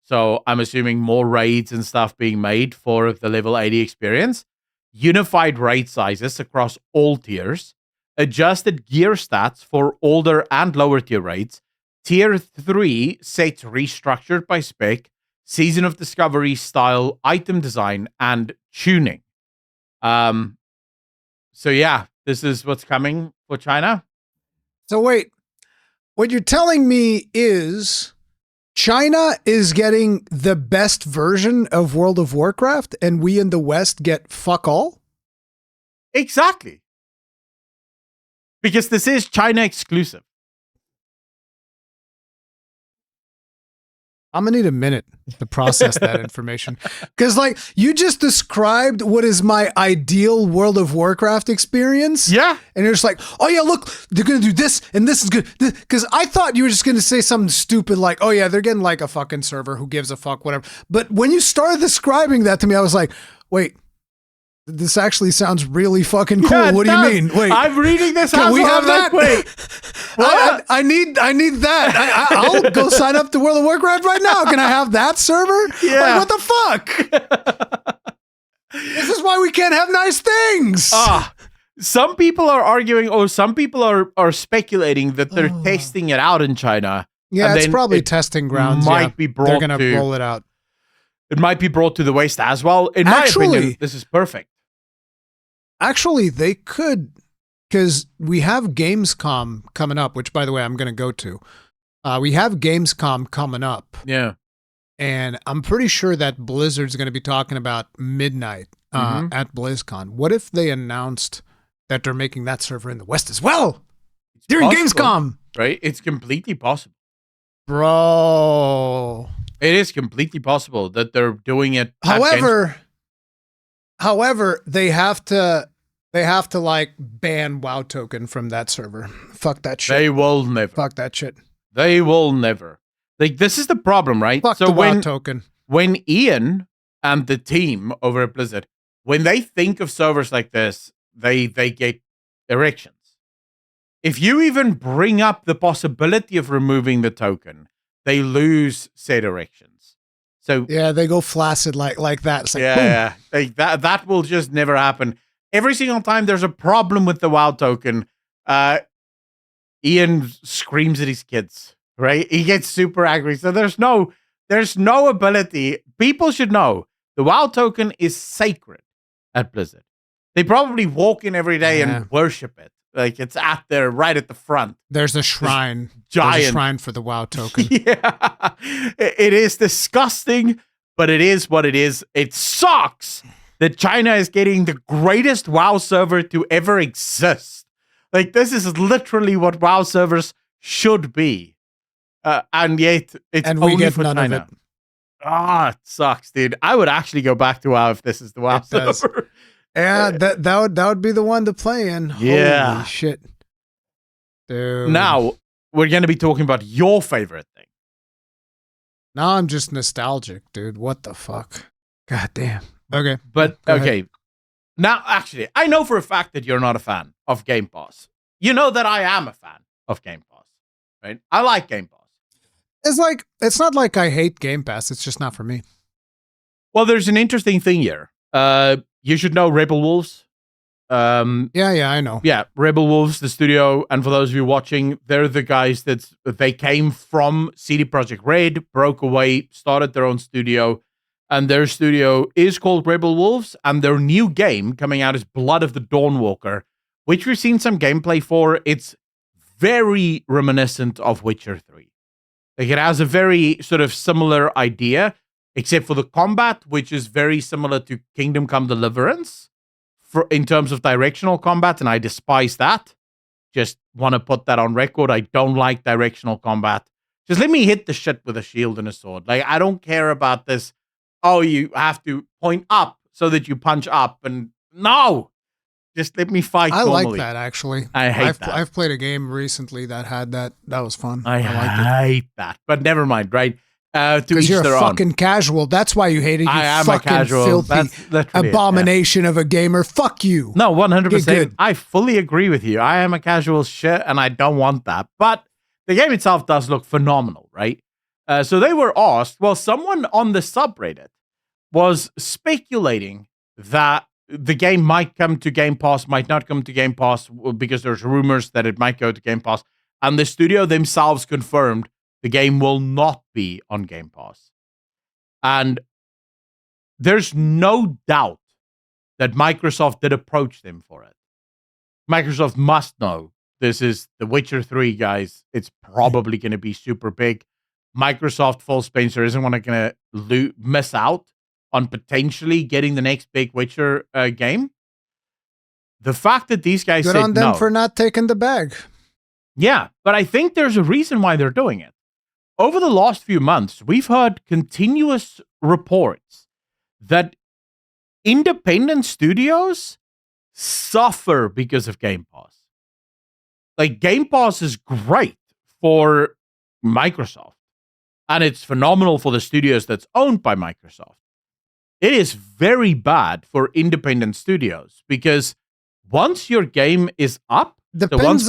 So I'm assuming more raids and stuff being made for the level 80 experience. Unified raid sizes across all tiers. Adjusted gear stats for older and lower tier raids. Tier 3 sets restructured by spec. Season of Discovery style, item design, and tuning. So yeah, this is what's coming for China. So wait, what you're telling me is China is getting the best version of World of Warcraft and we in the West get fuck all? Exactly. Because this is China exclusive. I'm going to need a minute to process that information. Because, like, you just described what is my ideal World of Warcraft experience. Yeah. And you're just like, oh, yeah, look, they're going to do this, and this is good. Because I thought you were just going to say something stupid like, oh, yeah, they're getting, like, a fucking server. Who gives a fuck, whatever. But when you started describing that to me, I was like, wait. This actually sounds really fucking cool. Yeah, what do you mean? Wait, I'm reading this. Can we have that? Wait, I need that. I'll go sign up to World of Warcraft right now. Can I have that server? Yeah. Like, what the fuck? This is why we can't have nice things. Some people are arguing, or some people are speculating that they're testing it out in China. Yeah, it's probably testing grounds. Might be brought. They're gonna roll it out. It might be brought to the West as well. In my opinion, this is perfect. Actually, they could, because we have Gamescom coming up, which, by the way, I'm going to go to. We have Gamescom coming up. Yeah. And I'm pretty sure that Blizzard's going to be talking about midnight at BlizzCon. What if they announced that they're making that server in the West as well? During Gamescom. Right? It's completely possible. Bro. It is completely possible that they're doing it. However, they have to like ban WoW token from that server. Fuck that shit. They will never. Fuck that shit. They will never. Like, this is the problem, right? Fuck the WoW token. When Ian and the team over at Blizzard, when they think of servers like this, they get erections. If you even bring up the possibility of removing the token, they lose said erections. So yeah, they go flaccid like that. It's like, yeah, like that will just never happen. Every single time there's a problem with the WoW token, Ian screams at his kids. Right, he gets super angry. So there's no ability. People should know the WoW token is sacred at Blizzard. They probably walk in every day and worship it. Like, it's out there right at the front. There's a shrine. Giant. There's a shrine for the WoW token. Yeah. It is disgusting, but it is what it is. It sucks that China is getting the greatest WoW server to ever exist. Like, this is literally what WoW servers should be. And yet, it's and only we get for none China. of it. It sucks, dude. I would actually go back to WoW if this is the WoW server. Yeah, that would be the one to play in. Yeah. Holy shit. Dude. Now, we're going to be talking about your favorite thing. Now I'm just nostalgic, dude. What the fuck? God damn. Okay. But, okay. Now, actually, I know for a fact that you're not a fan of Game Pass. You know that I am a fan of Game Pass, right? I like Game Pass. It's not like I hate Game Pass. It's just not for me. Well, there's an interesting thing here. You should know Rebel Wolves. Yeah, I know. Yeah, Rebel Wolves, the studio, and for those of you watching, they're the guys they came from CD Projekt Red, broke away, started their own studio, and their studio is called Rebel Wolves, and their new game coming out is Blood of the Dawnwalker, which we've seen some gameplay for. It's very reminiscent of Witcher 3. Like, it has a very sort of similar idea, except for the combat, which is very similar to Kingdom Come Deliverance in terms of directional combat, and I despise that. Just want to put that on record. I don't like directional combat. Just let me hit the shit with a shield and a sword. Like, I don't care about this. Oh, you have to point up so that you punch up. And no! Just let me fight normally. I like that, actually. I hate that. I've played a game recently that had that. That was fun. I hate that. But never mind, right? Because you're a fucking casual. That's why you hate it. You I am fucking a casual. Filthy abomination of a gamer. Fuck you. No, 100%. I fully agree with you. I am a casual shit, and I don't want that. But the game itself does look phenomenal, right? So they were asked, well, someone on the subreddit was speculating that the game might come to Game Pass, might not come to Game Pass, because there's rumors that it might go to Game Pass. And the studio themselves confirmed the game will not be on Game Pass. And there's no doubt that Microsoft did approach them for it. Microsoft must know This is The Witcher 3, guys. It's probably going to be super big. Microsoft, Phil Spencer, isn't going to miss out on potentially getting the next big Witcher game. The fact that these guys Good said on them no. for not taking the bag. Yeah, but I think there's a reason why they're doing it. Over the last few months, we've heard continuous reports that independent studios suffer because of Game Pass. Like, Game Pass is great for Microsoft, and it's phenomenal for the studios that's owned by Microsoft. It is very bad for independent studios because once your game is up, depends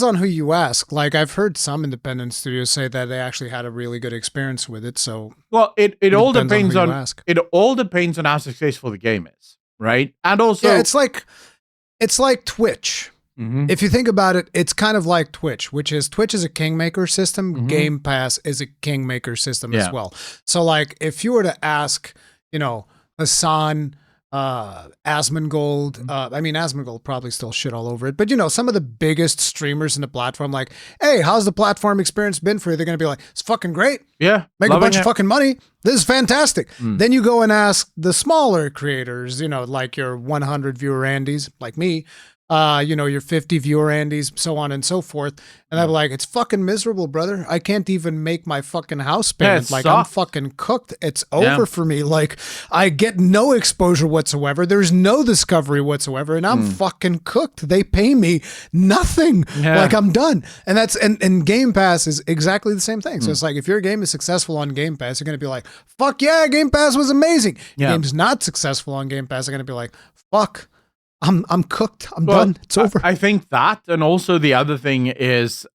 on who you ask. Like, I've heard some independent studios say that they actually had a really good experience with it. So, well, it all depends on it all depends on how successful the game is, right? And also, yeah, it's like Twitch. Mm-hmm. If you think about it, it's kind of like Twitch is a kingmaker system. Mm-hmm. Game Pass is a kingmaker system as well. So, like, if you were to ask, Hassan, Asmongold, Asmongold probably still shit all over it, but some of the biggest streamers in the platform, like, hey, how's the platform experience been for you? They're going to be like, it's fucking great. Yeah. Make a bunch of fucking money. This is fantastic. Then you go and ask the smaller creators, like your 100 viewer Andys, like me, your 50 viewer Andys, so on and so forth. And I'm like, it's fucking miserable, brother. I can't even make my fucking house payment. Like, I'm fucking cooked. It's over for me. Like, I get no exposure whatsoever. There's no discovery whatsoever. And I'm fucking cooked. They pay me nothing. Yeah. Like, I'm done. And and Game Pass is exactly the same thing. So it's like, if your game is successful on Game Pass, you're going to be like, fuck yeah, Game Pass was amazing. Yeah. Game's not successful on Game Pass, you're going to be like, fuck. I'm cooked. I'm done. It's over. I think that, and also the other thing is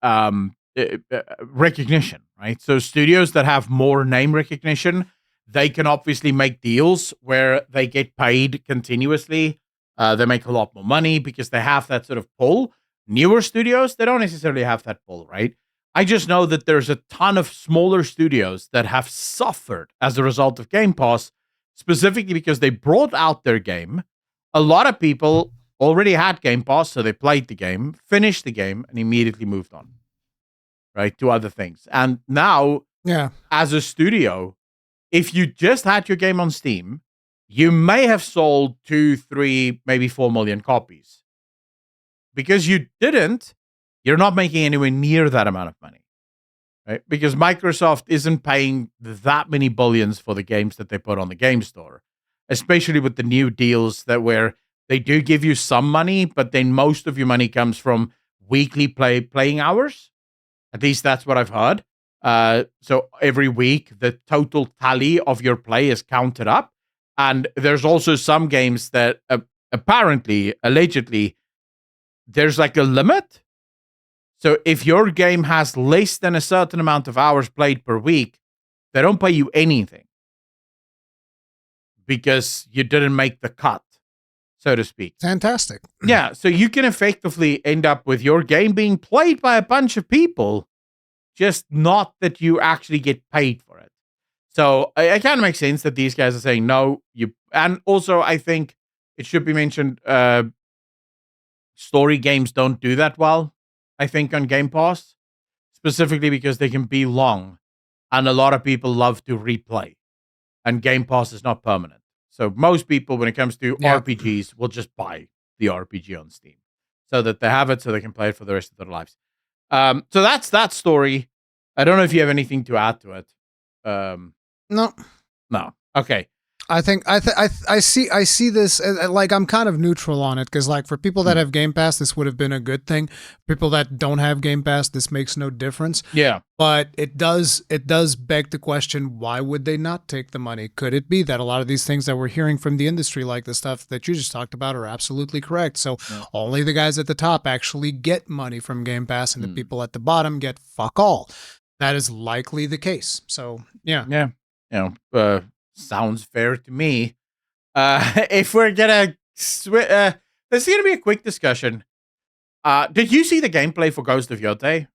recognition, right? So studios that have more name recognition, they can obviously make deals where they get paid continuously. They make a lot more money because they have that sort of pull. Newer studios, they don't necessarily have that pull, right? I just know that there's a ton of smaller studios that have suffered as a result of Game Pass, specifically because they brought out their game. A lot of people already had Game Pass, so they played the game, finished the game, and immediately moved on, right, to other things. And now, as a studio, if you just had your game on Steam, you may have sold 2, 3, maybe 4 million copies. Because you didn't, you're not making anywhere near that amount of money, right? Because Microsoft isn't paying that many billions for the games that they put on the game store. Especially with the new deals where they do give you some money, but then most of your money comes from weekly playing hours. At least that's what I've heard. So every week, the total tally of your play is counted up. And there's also some games that allegedly, there's like a limit. So if your game has less than a certain amount of hours played per week, they don't pay you anything. Because you didn't make the cut, so to speak. Fantastic. Yeah, so you can effectively end up with your game being played by a bunch of people, just not that you actually get paid for it. So it kind of makes sense that these guys are saying no. And also, I think it should be mentioned, story games don't do that well, I think, on Game Pass, specifically because they can be long, and a lot of people love to replay, and Game Pass is not permanent. So most people, when it comes to RPGs, will just buy the RPG on Steam so that they have it so they can play it for the rest of their lives. So that's that story. I don't know if you have anything to add to it. No. Okay. I think I see this like I'm kind of neutral on it because like for people that have Game Pass, this would have been a good thing. People that don't have Game Pass, this makes no difference. Yeah, but it does beg the question: why would they not take the money? Could it be that a lot of these things that we're hearing from the industry, like the stuff that you just talked about, are absolutely correct? So only the guys at the top actually get money from Game Pass, and the people at the bottom get fuck all. That is likely the case. So yeah. Sounds fair to me. If we're gonna, this is gonna be a quick discussion. Did you see the gameplay for Ghost of Yotei?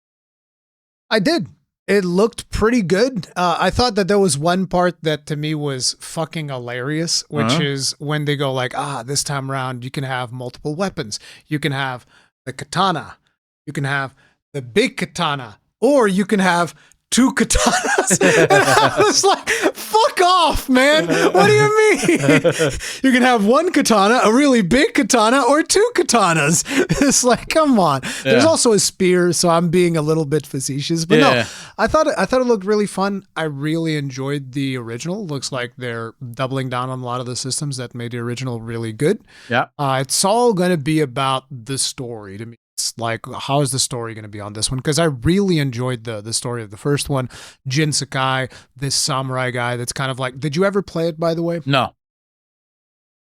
I did. It looked pretty good. I thought that there was one part that to me was fucking hilarious, which is when they go like, this time around you can have multiple weapons. You can have the katana, You can have the big katana, or you can have 2 katanas. And I was like, fuck off, man. What do you mean? You can have 1 katana, a really big katana, or 2 katanas. It's like, come on. There's also a spear, so I'm being a little bit facetious. But no, I thought it looked really fun. I really enjoyed the original. Looks like they're doubling down on a lot of the systems that made the original really good. Yeah. It's all going to be about the story to me. It's like, how is the story going to be on this one? Because I really enjoyed the story of the first one. Jin Sakai, this samurai guy that's kind of like, did you ever play it, by the way? No.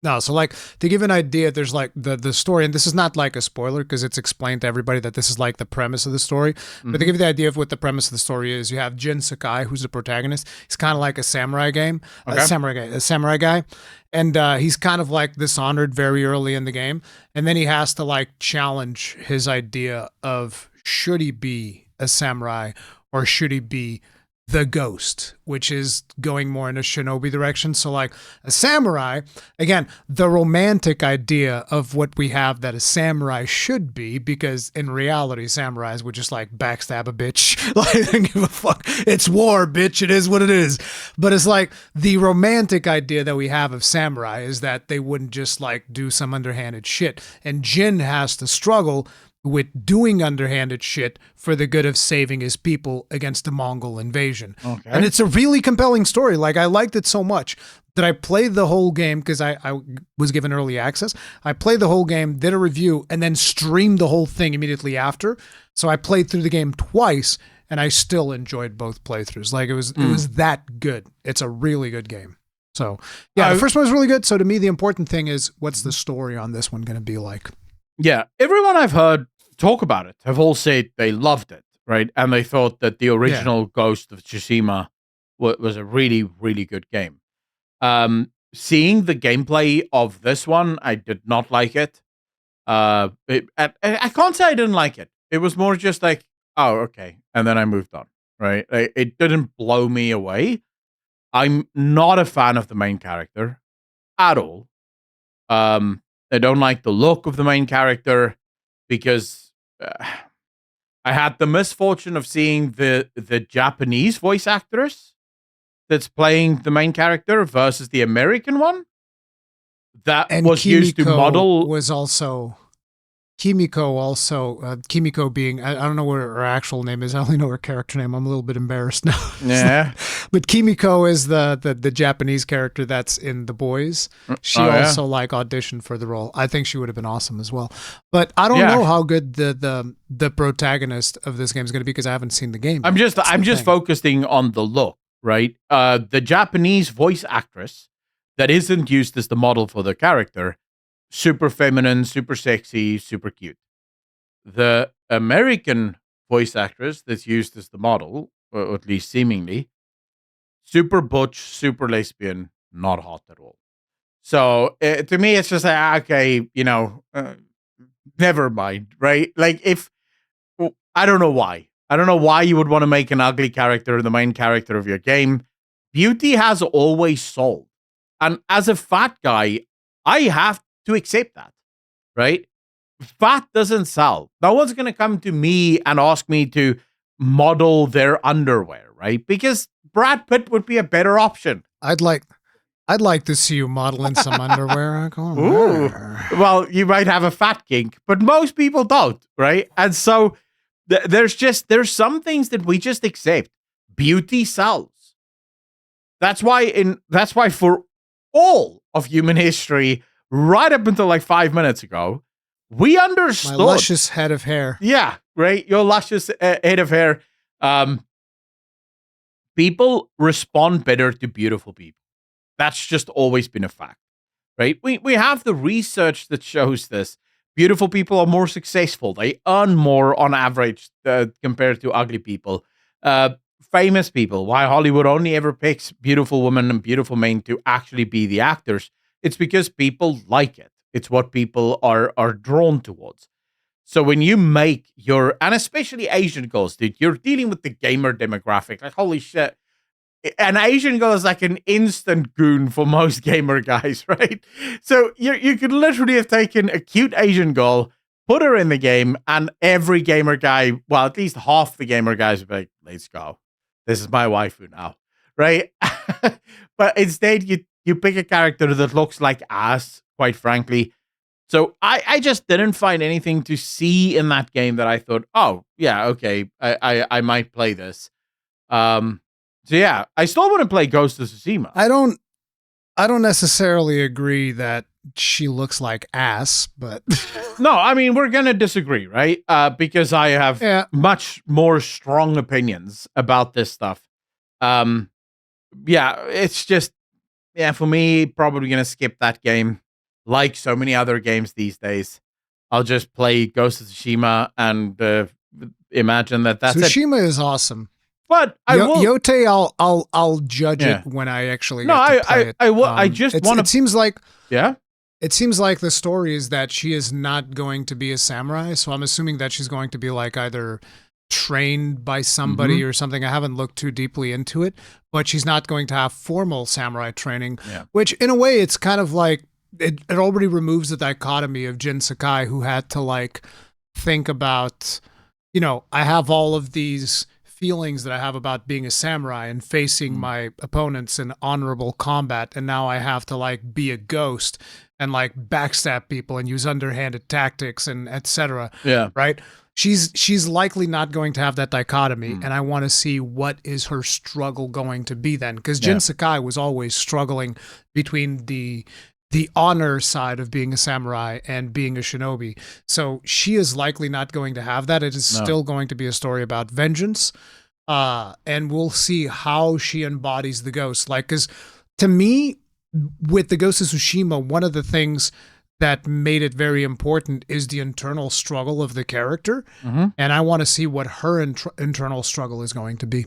No, so like to give an idea, there's like the story, and this is not like a spoiler because it's explained to everybody that this is like the premise of the story. But to give you the idea of what the premise of the story is, you have Jin Sakai, who's the protagonist. He's kind of like a samurai guy, and he's kind of like dishonored very early in the game, and then he has to like challenge his idea of should he be a samurai or should he be the ghost, which is going more in a shinobi direction. So like a samurai, again, the romantic idea of what we have that a samurai should be, because in reality, samurais would just like backstab a bitch. Like, they don't give a fuck. It's war, bitch. It is what it is. But it's like the romantic idea that we have of samurai is that they wouldn't just like do some underhanded shit. And Jin has to struggle with doing underhanded shit for the good of saving his people against the Mongol invasion. Okay. And it's a really compelling story. Like, I liked it so much that I played the whole game because I was given early access. I played the whole game, did a review, and then streamed the whole thing immediately after. So I played through the game twice, and I still enjoyed both playthroughs. Like, it was that good. It's a really good game. So, yeah, the first one was really good. So to me, the important thing is, what's the story on this one going to be like? Yeah, everyone I've heard talk about it have all said they loved it, right? And they thought that the original Ghost of Tsushima was a really, really good game. Seeing the gameplay of this one, I did not like it. I can't say I didn't like it. It was more just like, oh, okay. And then I moved on, right? It didn't blow me away. I'm not a fan of the main character at all. I don't like the look of the main character because I had the misfortune of seeing the Japanese voice actress that's playing the main character versus the American one that was Kimiko used to model. Was also Kimiko being, I don't know what her actual name is. I only know her character name. I'm a little bit embarrassed now. Yeah. But Kimiko is the Japanese character that's in The Boys. She also like auditioned for the role. I think she would have been awesome as well. But I don't know how good the protagonist of this game is going to be because I haven't seen the game. I'm just focusing on the look, right? The Japanese voice actress that isn't used as the model for the character, super feminine, super sexy, super cute. The American voice actress that's used as the model, or at least seemingly, super butch, super lesbian, not hot at all. So to me, it's just like, okay, never mind, right? Like, I don't know why. I don't know why you would want to make an ugly character the main character of your game. Beauty has always sold. And as a fat guy, I have to accept that, right? Fat doesn't sell. No one's going to come to me and ask me to model their underwear, right? Because Brad Pitt would be a better option. I'd like to see you modeling some underwear. Ooh. Well, you might have a fat kink, but most people don't, right? And so there's some things that we just accept. Beauty sells. That's why for all of human history, right up until like 5 minutes ago, we understood. My luscious head of hair. Yeah, right. Your luscious head of hair. People respond better to beautiful people. That's just always been a fact, right? We have the research that shows this. Beautiful people are more successful. They earn more on average compared to ugly people. Famous people. Why Hollywood only ever picks beautiful women and beautiful men to actually be the actors. It's because people like it. It's what people are drawn towards. So when you make and especially Asian girls, dude, you're dealing with the gamer demographic. Like, holy shit. An Asian girl is like an instant goon for most gamer guys, right? So you could literally have taken a cute Asian girl, put her in the game, and every gamer guy, well, at least half the gamer guys would be like, let's go. This is my waifu now. Right? But instead, you pick a character that looks like ass, quite frankly. So I just didn't find anything to see in that game that I thought, oh, yeah, okay, I might play this. So yeah, I still want to play Ghost of Tsushima. I don't necessarily agree that she looks like ass, but no, I mean, we're going to disagree, right? Because I have much more strong opinions about this stuff. Yeah, it's just, for me, probably going to skip that game. Like so many other games these days, I'll just play Ghost of Tsushima and imagine that's Tsushima is awesome. But I will Yotei. I'll judge it when I actually get to play it. I will. I just want to. It seems like yeah. It seems like the story is that she is not going to be a samurai, so I'm assuming that she's going to be like either trained by somebody or something. I haven't looked too deeply into it, but she's not going to have formal samurai training. Yeah. Which, in a way, it's kind of like. It already removes the dichotomy of Jin Sakai, who had to like think about, I have all of these feelings that I have about being a samurai and facing my opponents in honorable combat, and now I have to like be a ghost and like backstab people and use underhanded tactics and etc. Yeah. Right? She's likely not going to have that dichotomy, and I want to see what is her struggle going to be then, because Jin Sakai was always struggling between the honor side of being a samurai and being a shinobi. So she is likely not going to have that. It is still going to be a story about vengeance. And we'll see how she embodies the ghost. Like, because to me, with the Ghost of Tsushima, one of the things that made it very important is the internal struggle of the character. And I want to see what her internal struggle is going to be.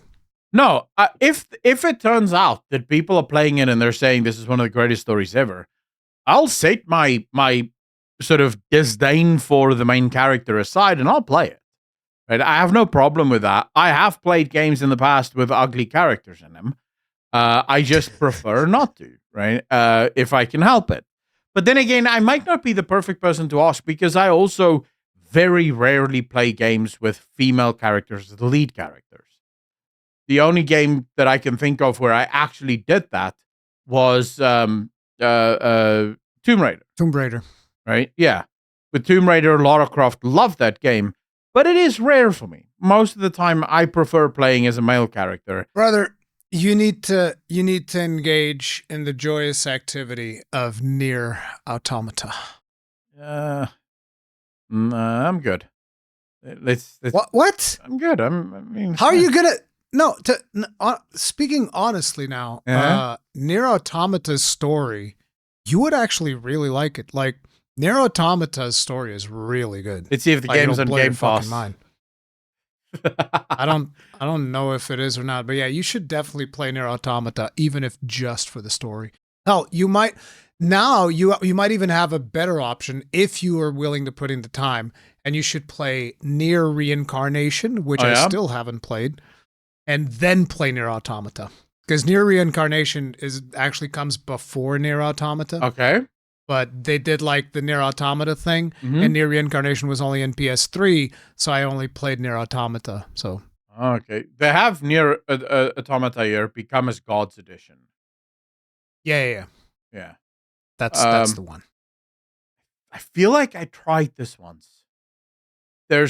No, if it turns out that people are playing it and they're saying this is one of the greatest stories ever, I'll set my sort of disdain for the main character aside, and I'll play it. Right? I have no problem with that. I have played games in the past with ugly characters in them. I just prefer not to, right? If I can help it. But then again, I might not be the perfect person to ask, because I also very rarely play games with female characters as the lead characters. The only game that I can think of where I actually did that was Tomb Raider. Right? Yeah. With Tomb Raider, Lara Croft, loved that game, but it is rare for me. Most of the time, I prefer playing as a male character. Brother, you need to engage in the joyous activity of Nier Automata. I'm good. Let's what? I'm good. How are you gonna? No, speaking honestly now, Nier Automata's story, you would actually really like it. Like, Nier Automata's story is really good. Let's see if the game's on GamePass. I don't know if it is or not, but yeah, you should definitely play Nier Automata, even if just for the story. Hell, you might even have a better option if you are willing to put in the time, and you should play Nier Reincarnation, which I still haven't played. And then play Nier Automata, because Nier Reincarnation actually comes before Nier Automata. Okay, but they did like the Nier Automata thing, and Nier Reincarnation was only in PS3, so I only played Nier Automata. So okay, they have Nier Automata here, Become as Gods edition. Yeah. That's the one. I feel like I tried this once. You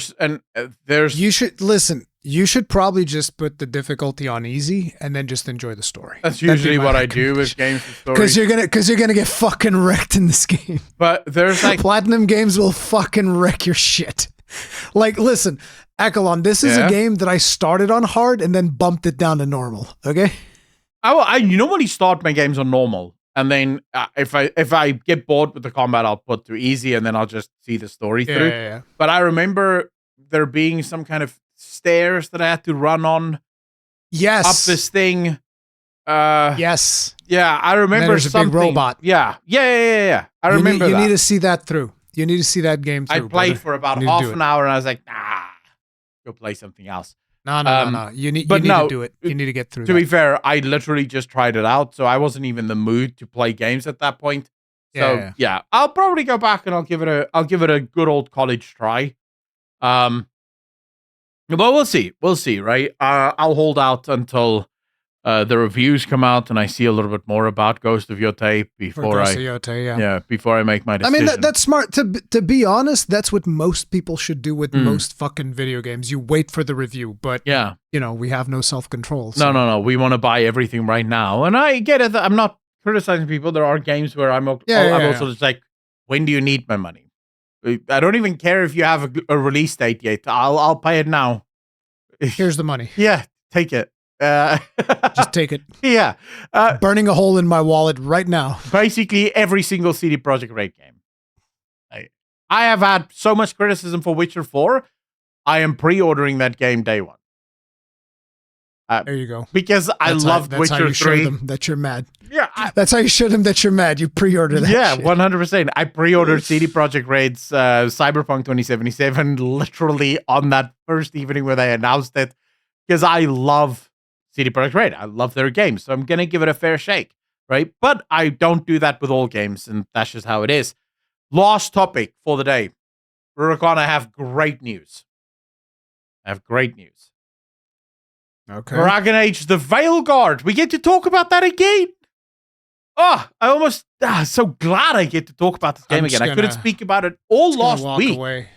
should listen. You should probably just put the difficulty on easy and then just enjoy the story. That's usually what I do with games with stories. Because you're gonna get fucking wrecked in this game. But there's like Platinum Games will fucking wreck your shit. Like, listen, Accolonn, this is a game that I started on hard and then bumped it down to normal. Okay. I normally start my games on normal, and then if I get bored with the combat, I'll put to easy, and then I'll just see the story through. Yeah. But I remember there being some kind of stairs that I had to run on. Yes. Up this thing. Yes. Yeah, I remember there's something. a big robot. Yeah. I remember that. You need to see that through. You need to see that game through. I played for about half an hour, and I was like, go play something else. No. You need to do it. You need to get through To be fair, I literally just tried it out, so I wasn't even in the mood to play games at that point. So yeah, I'll probably go back and I'll give it a good old college try. But we'll see. We'll see, right? I'll hold out until the reviews come out and I see a little bit more about Ghost of Yotei before before I make my decision. I mean, that's smart. To be honest, that's what most people should do with most fucking video games. You wait for the review, but we have no self-control. So. No. We want to buy everything right now, and I get it. I'm not criticizing people. There are games where I'm also just like, when do you need my money? I don't even care if you have a release date yet. I'll pay it now. Here's the money. Yeah, take it. Just take it. Yeah. Burning a hole in my wallet right now. Basically, every single CD Projekt Red game. I have had so much criticism for Witcher 4. I am pre-ordering that game day one. There you go. Because I loved Witcher 3. That's how you show them that you're mad. Yeah. That's how you show them that you're mad. You pre-order that shit. 100%. I pre-ordered CD Projekt Red's Cyberpunk 2077 literally on that first evening where they announced it. Because I love CD Projekt Red. I love their games. So I'm going to give it a fair shake. Right? But I don't do that with all games. And that's just how it is. Last topic for the day. Rurikhan, I have great news. Okay. Dragon Age, the Veilguard. We get to talk about that again. Oh, I almost so glad I get to talk about this game again. I couldn't speak about it all last week.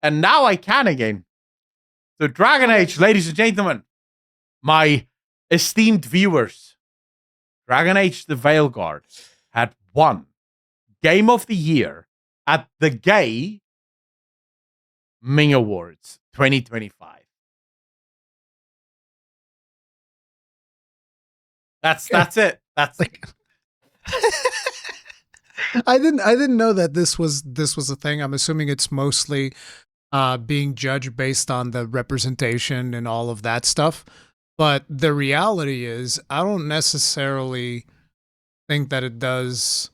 And now I can again. So Dragon Age, ladies and gentlemen, my esteemed viewers, Dragon Age, the Veilguard had won Game of the Year at the Gaymer Awards 2025. That's it. That's like I didn't know that this was a thing. I'm assuming it's mostly being judged based on the representation and all of that stuff. But the reality is, I don't necessarily think that it does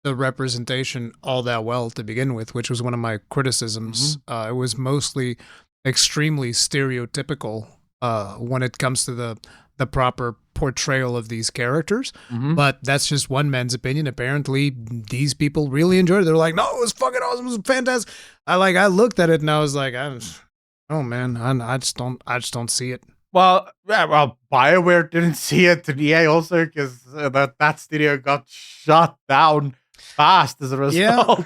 the representation all that well to begin with, which was one of my criticisms. It was mostly extremely stereotypical when it comes to the proper portrayal of these characters. But that's just one man's opinion. Apparently these people really enjoyed it. They're like, no, it was fucking awesome, it was fantastic. I looked at it and I was like, I just don't see it. Well, BioWare didn't see it, and EA also, because that studio got shut down fast as a result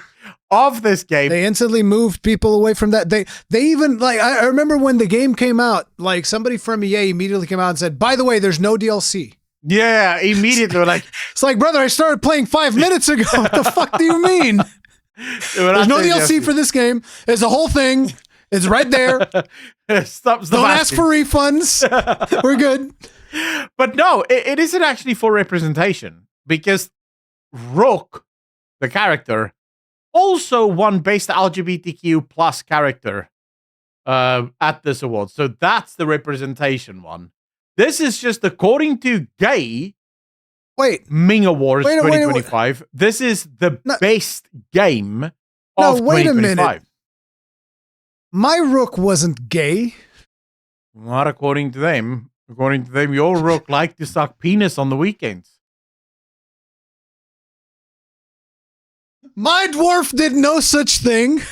of this game. They instantly moved people away from that. They even, like, I remember when the game came out, like, somebody from EA immediately came out and said, by the way, there's no DLC. Yeah, immediately. Like, it's like, brother, I started playing 5 minutes ago. What the fuck do you mean? There's no DLC for this game. It's a whole thing. It's right there. Don't ask for refunds. We're good. But no, it isn't actually for representation, because Rook, the character, also won Best LGBTQ plus character at this award. So that's the representation one. This is just according to Ming Awards 2025. This is the best game of 2025. Wait a minute. My Rook wasn't gay. Not according to them. According to them, your Rook liked to suck penis on the weekends. My dwarf did no such thing.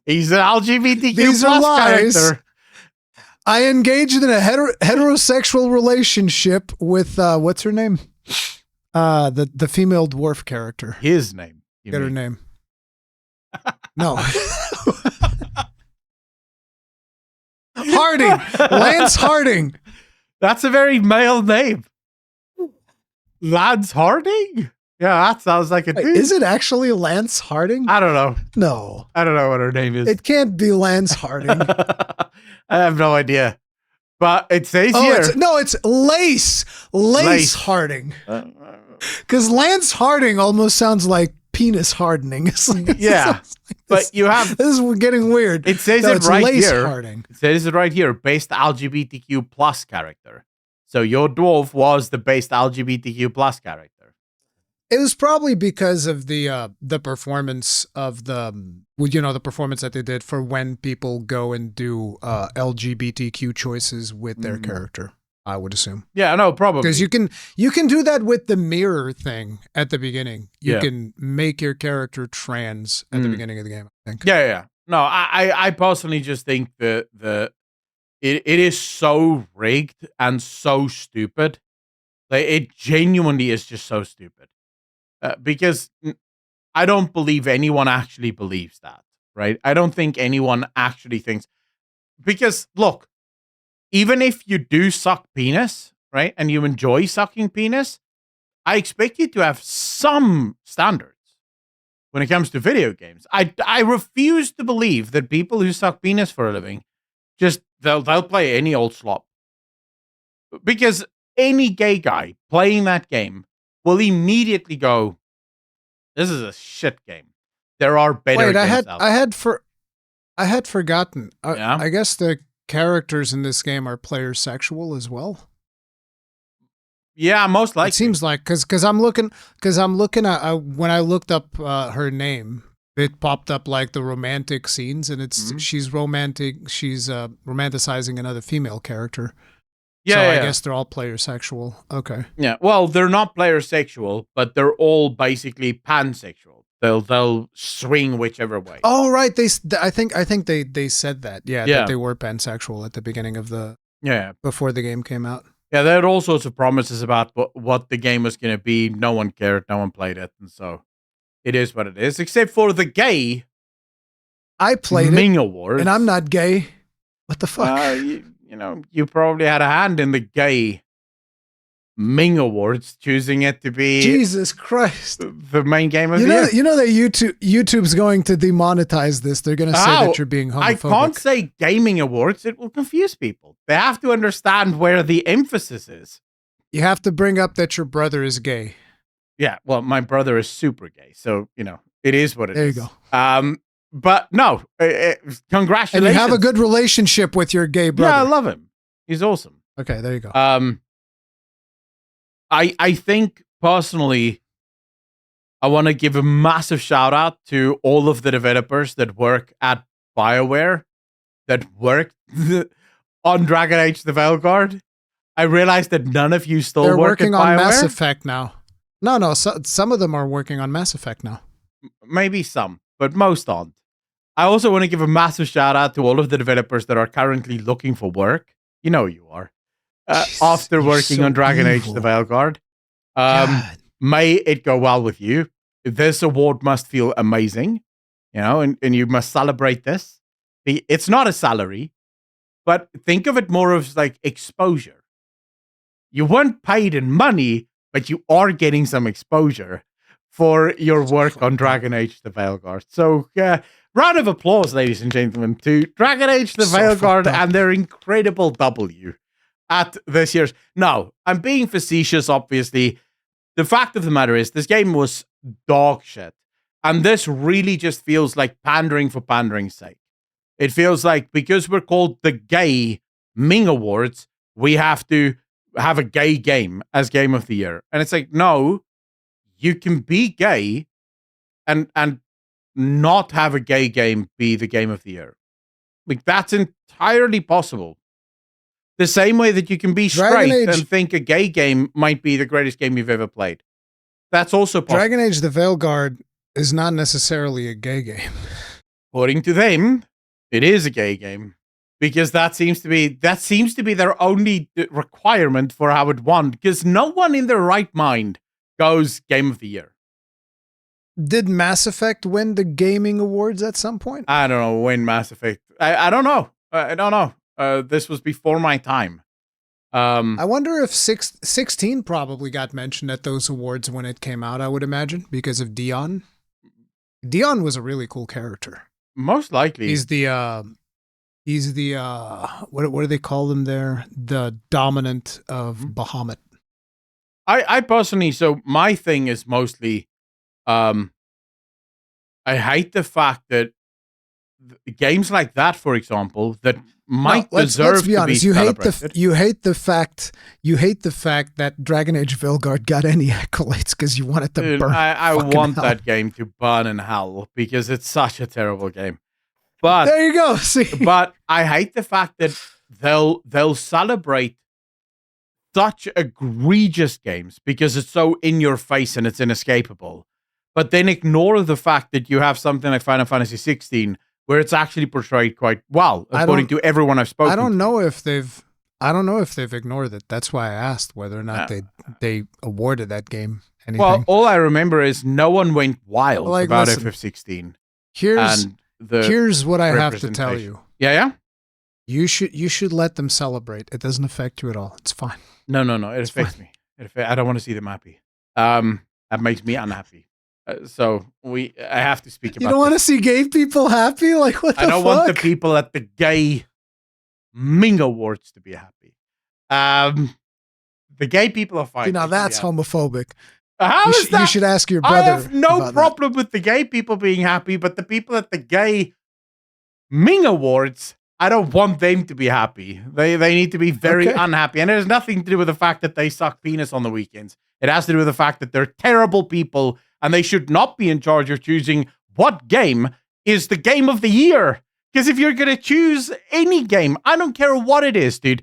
He's an LGBTQ plus character. I engaged in a heterosexual relationship with what's her name? The female dwarf character. His name. Get her name. No. Harding. Lance Harding. That's a very male name. Lance Harding? Yeah, that sounds like a dude. Is it actually Lance Harding? I don't know. No. I don't know what her name is. It can't be Lance Harding. I have no idea. But it says here. It's Lace Harding. Because Lance Harding almost sounds like penis hardening. Yeah. But you have. This is getting weird. It says it right here. It says it right here. Based LGBTQ plus character. So your dwarf was the based LGBTQ plus character. It was probably because of the performance of the performance that they did for when people go and do LGBTQ choices with their character. I would assume. Yeah, no, probably. Because you can do that with the mirror thing at the beginning. You Yeah. can make your character trans at the beginning of the game, I think. Yeah. No, I personally just think that it is so rigged and so stupid. Like, it genuinely is just so stupid. Because I don't believe anyone actually believes that, right? I don't think anyone actually thinks. Because, look, even if you do suck penis, right, and you enjoy sucking penis, I expect you to have some standards when it comes to video games. I refuse to believe that people who suck penis for a living just they'll play any old slop. Because any gay guy playing that game will immediately go, "This is a shit game. There are better games out there." I had forgotten. Yeah? I guess the characters in this game are player sexual as well. Yeah, most likely. It seems like because I'm looking at when I looked up her name, it popped up like the romantic scenes, and it's she's romanticizing another female character. Yeah, so yeah, I yeah. guess they're all player sexual. Okay. Yeah, well, they're not player sexual, but they're all basically pansexual. They'll swing whichever way. Oh right, I think they said that. Yeah, Yeah. that they were pansexual at the beginning of Yeah. before the game came out. Yeah, there had all sorts of promises about what the game was going to be. No one cared. No one played it. And so it is what it is, except for the gay I played Ming it, Awards. and I'm not gay. What the fuck? You probably had a hand in the gay Ming Awards, choosing it to be Jesus Christ. the main game of the year. You know that YouTube's going to demonetize this. They're going to say that you're being homophobic. I can't say gaming awards. It will confuse people. They have to understand where the emphasis is. You have to bring up that your brother is gay. Yeah, well, my brother is super gay, so it is what it is. There you go. But no, congratulations. And you have a good relationship with your gay brother. Yeah, I love him. He's awesome. Okay, there you go. I think personally, I want to give a massive shout out to all of the developers that work at BioWare that worked on Dragon Age the Veilguard. I realized that none of you still They're work working at on BioWare. Mass Effect now. No, some of them are working on Mass Effect now. Maybe some, but most aren't. I also want to give a massive shout out to all of the developers that are currently looking for work. You know you are. After working on Dragon Age the Veilguard. May it go well with you. This award must feel amazing, and you must celebrate this. It's not a salary, but think of it more as like exposure. You weren't paid in money, but you are getting some exposure for your work on Dragon Age the Veilguard. So, round of applause, ladies and gentlemen, to Dragon Age the Veilguard and their incredible W at this year's. No, I'm being facetious, obviously. The fact of the matter is, this game was dog shit. And this really just feels like pandering for pandering's sake. It feels like because we're called the Gay Ming Awards, we have to have a gay game as Game of the Year. And it's like, no, you can be gay and not have a gay game be the Game of the Year. Like, that's entirely possible. The same way that you can be straight and think a gay game might be the greatest game you've ever played. That's also possible. Dragon Age the Veilguard is not necessarily a gay game. According to them, it is a gay game. Because that seems to be their only requirement for how it won. Because no one in their right mind goes Game of the Year. Did Mass Effect win the gaming awards at some point? I don't know when Mass Effect. I don't know. I don't know. This was before my time. I wonder if 16 probably got mentioned at those awards when it came out, I would imagine, because of Dion. Dion was a really cool character. Most likely. He's the what do they call them there? The dominant of Bahamut. I personally, so my thing is mostly, I hate the fact that games like that, for example, that might deserve let's be honest. To be celebrated. You hate the fact that Dragon Age Veilguard got any accolades because you want it to burn. I want hell. that game to burn in hell because it's such a terrible game. But there you go. See, but I hate the fact that they'll celebrate such egregious games because it's so in your face and it's inescapable. But then ignore the fact that you have something like Final Fantasy 16 where it's actually portrayed quite well, according to everyone I've spoken to. I don't know if they've ignored it. That's why I asked whether or not they awarded that game anything. Well, all I remember is no one went wild about FF16. Here's what I have to tell you. Yeah? You should let them celebrate. It doesn't affect you at all. It's fine. No. It affects me. I don't want to see them happy. That makes me unhappy. So I have to speak about. You don't want to see gay people happy? Like what? I don't want the people at the Gay Ming Awards to be happy. The gay people are fine. Now that's homophobic. How is that? You should ask your brother. I have no problem with the gay people being happy, but the people at the Gay Ming Awards, I don't want them to be happy. They need to be very unhappy. And it has nothing to do with the fact that they suck penis on the weekends. It has to do with the fact that they're terrible people and they should not be in charge of choosing what game is the game of the year. Because if you're going to choose any game, I don't care what it is, dude,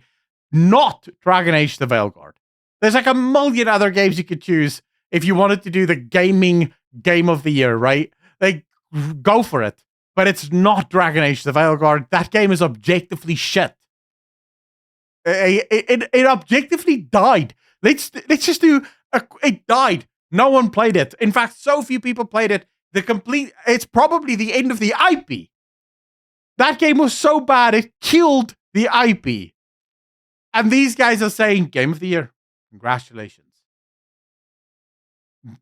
not Dragon Age the Veilguard. There's like a million other games you could choose if you wanted to do the gaming game of the year, right? Like, go for it. But it's not Dragon Age the Veilguard. That game is objectively shit. It objectively died. Let's just do it died. No one played it. In fact, so few people played it. It's probably the end of the IP. That game was so bad it killed the IP. And these guys are saying game of the year. Congratulations.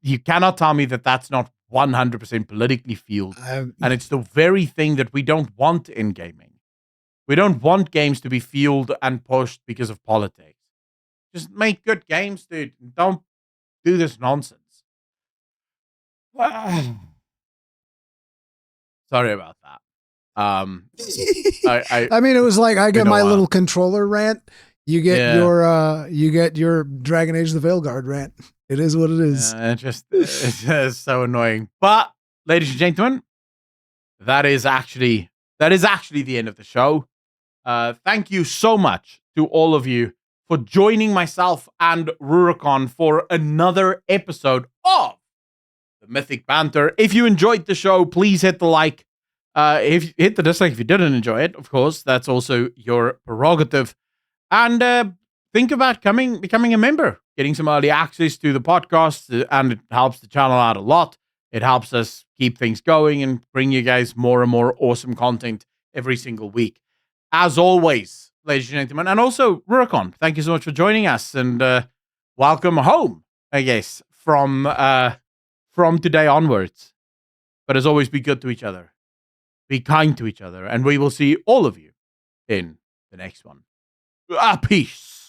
You cannot tell me that that's not 100% politically fueled. And it's the very thing that we don't want in gaming. We don't want games to be fueled and pushed because of politics. Just make good games, dude. Don't do this nonsense. Sorry about that. I mean, it was like I get my little controller rant. You get your Dragon Age the Veilguard rant. It is what it is. It's just so annoying. But, ladies and gentlemen, that is actually the end of the show. Thank you so much to all of you for joining myself and Rurikhan for another episode of the Mythic Banter. If you enjoyed the show, please hit the like. If hit the dislike if you didn't enjoy it, of course, that's also your prerogative. And think about becoming a member, getting some early access to the podcast, and it helps the channel out a lot. It helps us keep things going and bring you guys more and more awesome content every single week. As always, ladies and gentlemen, and also Rurikhan, thank you so much for joining us, and welcome home, I guess, from today onwards. But as always, be good to each other, be kind to each other, and we will see all of you in the next one. Peace.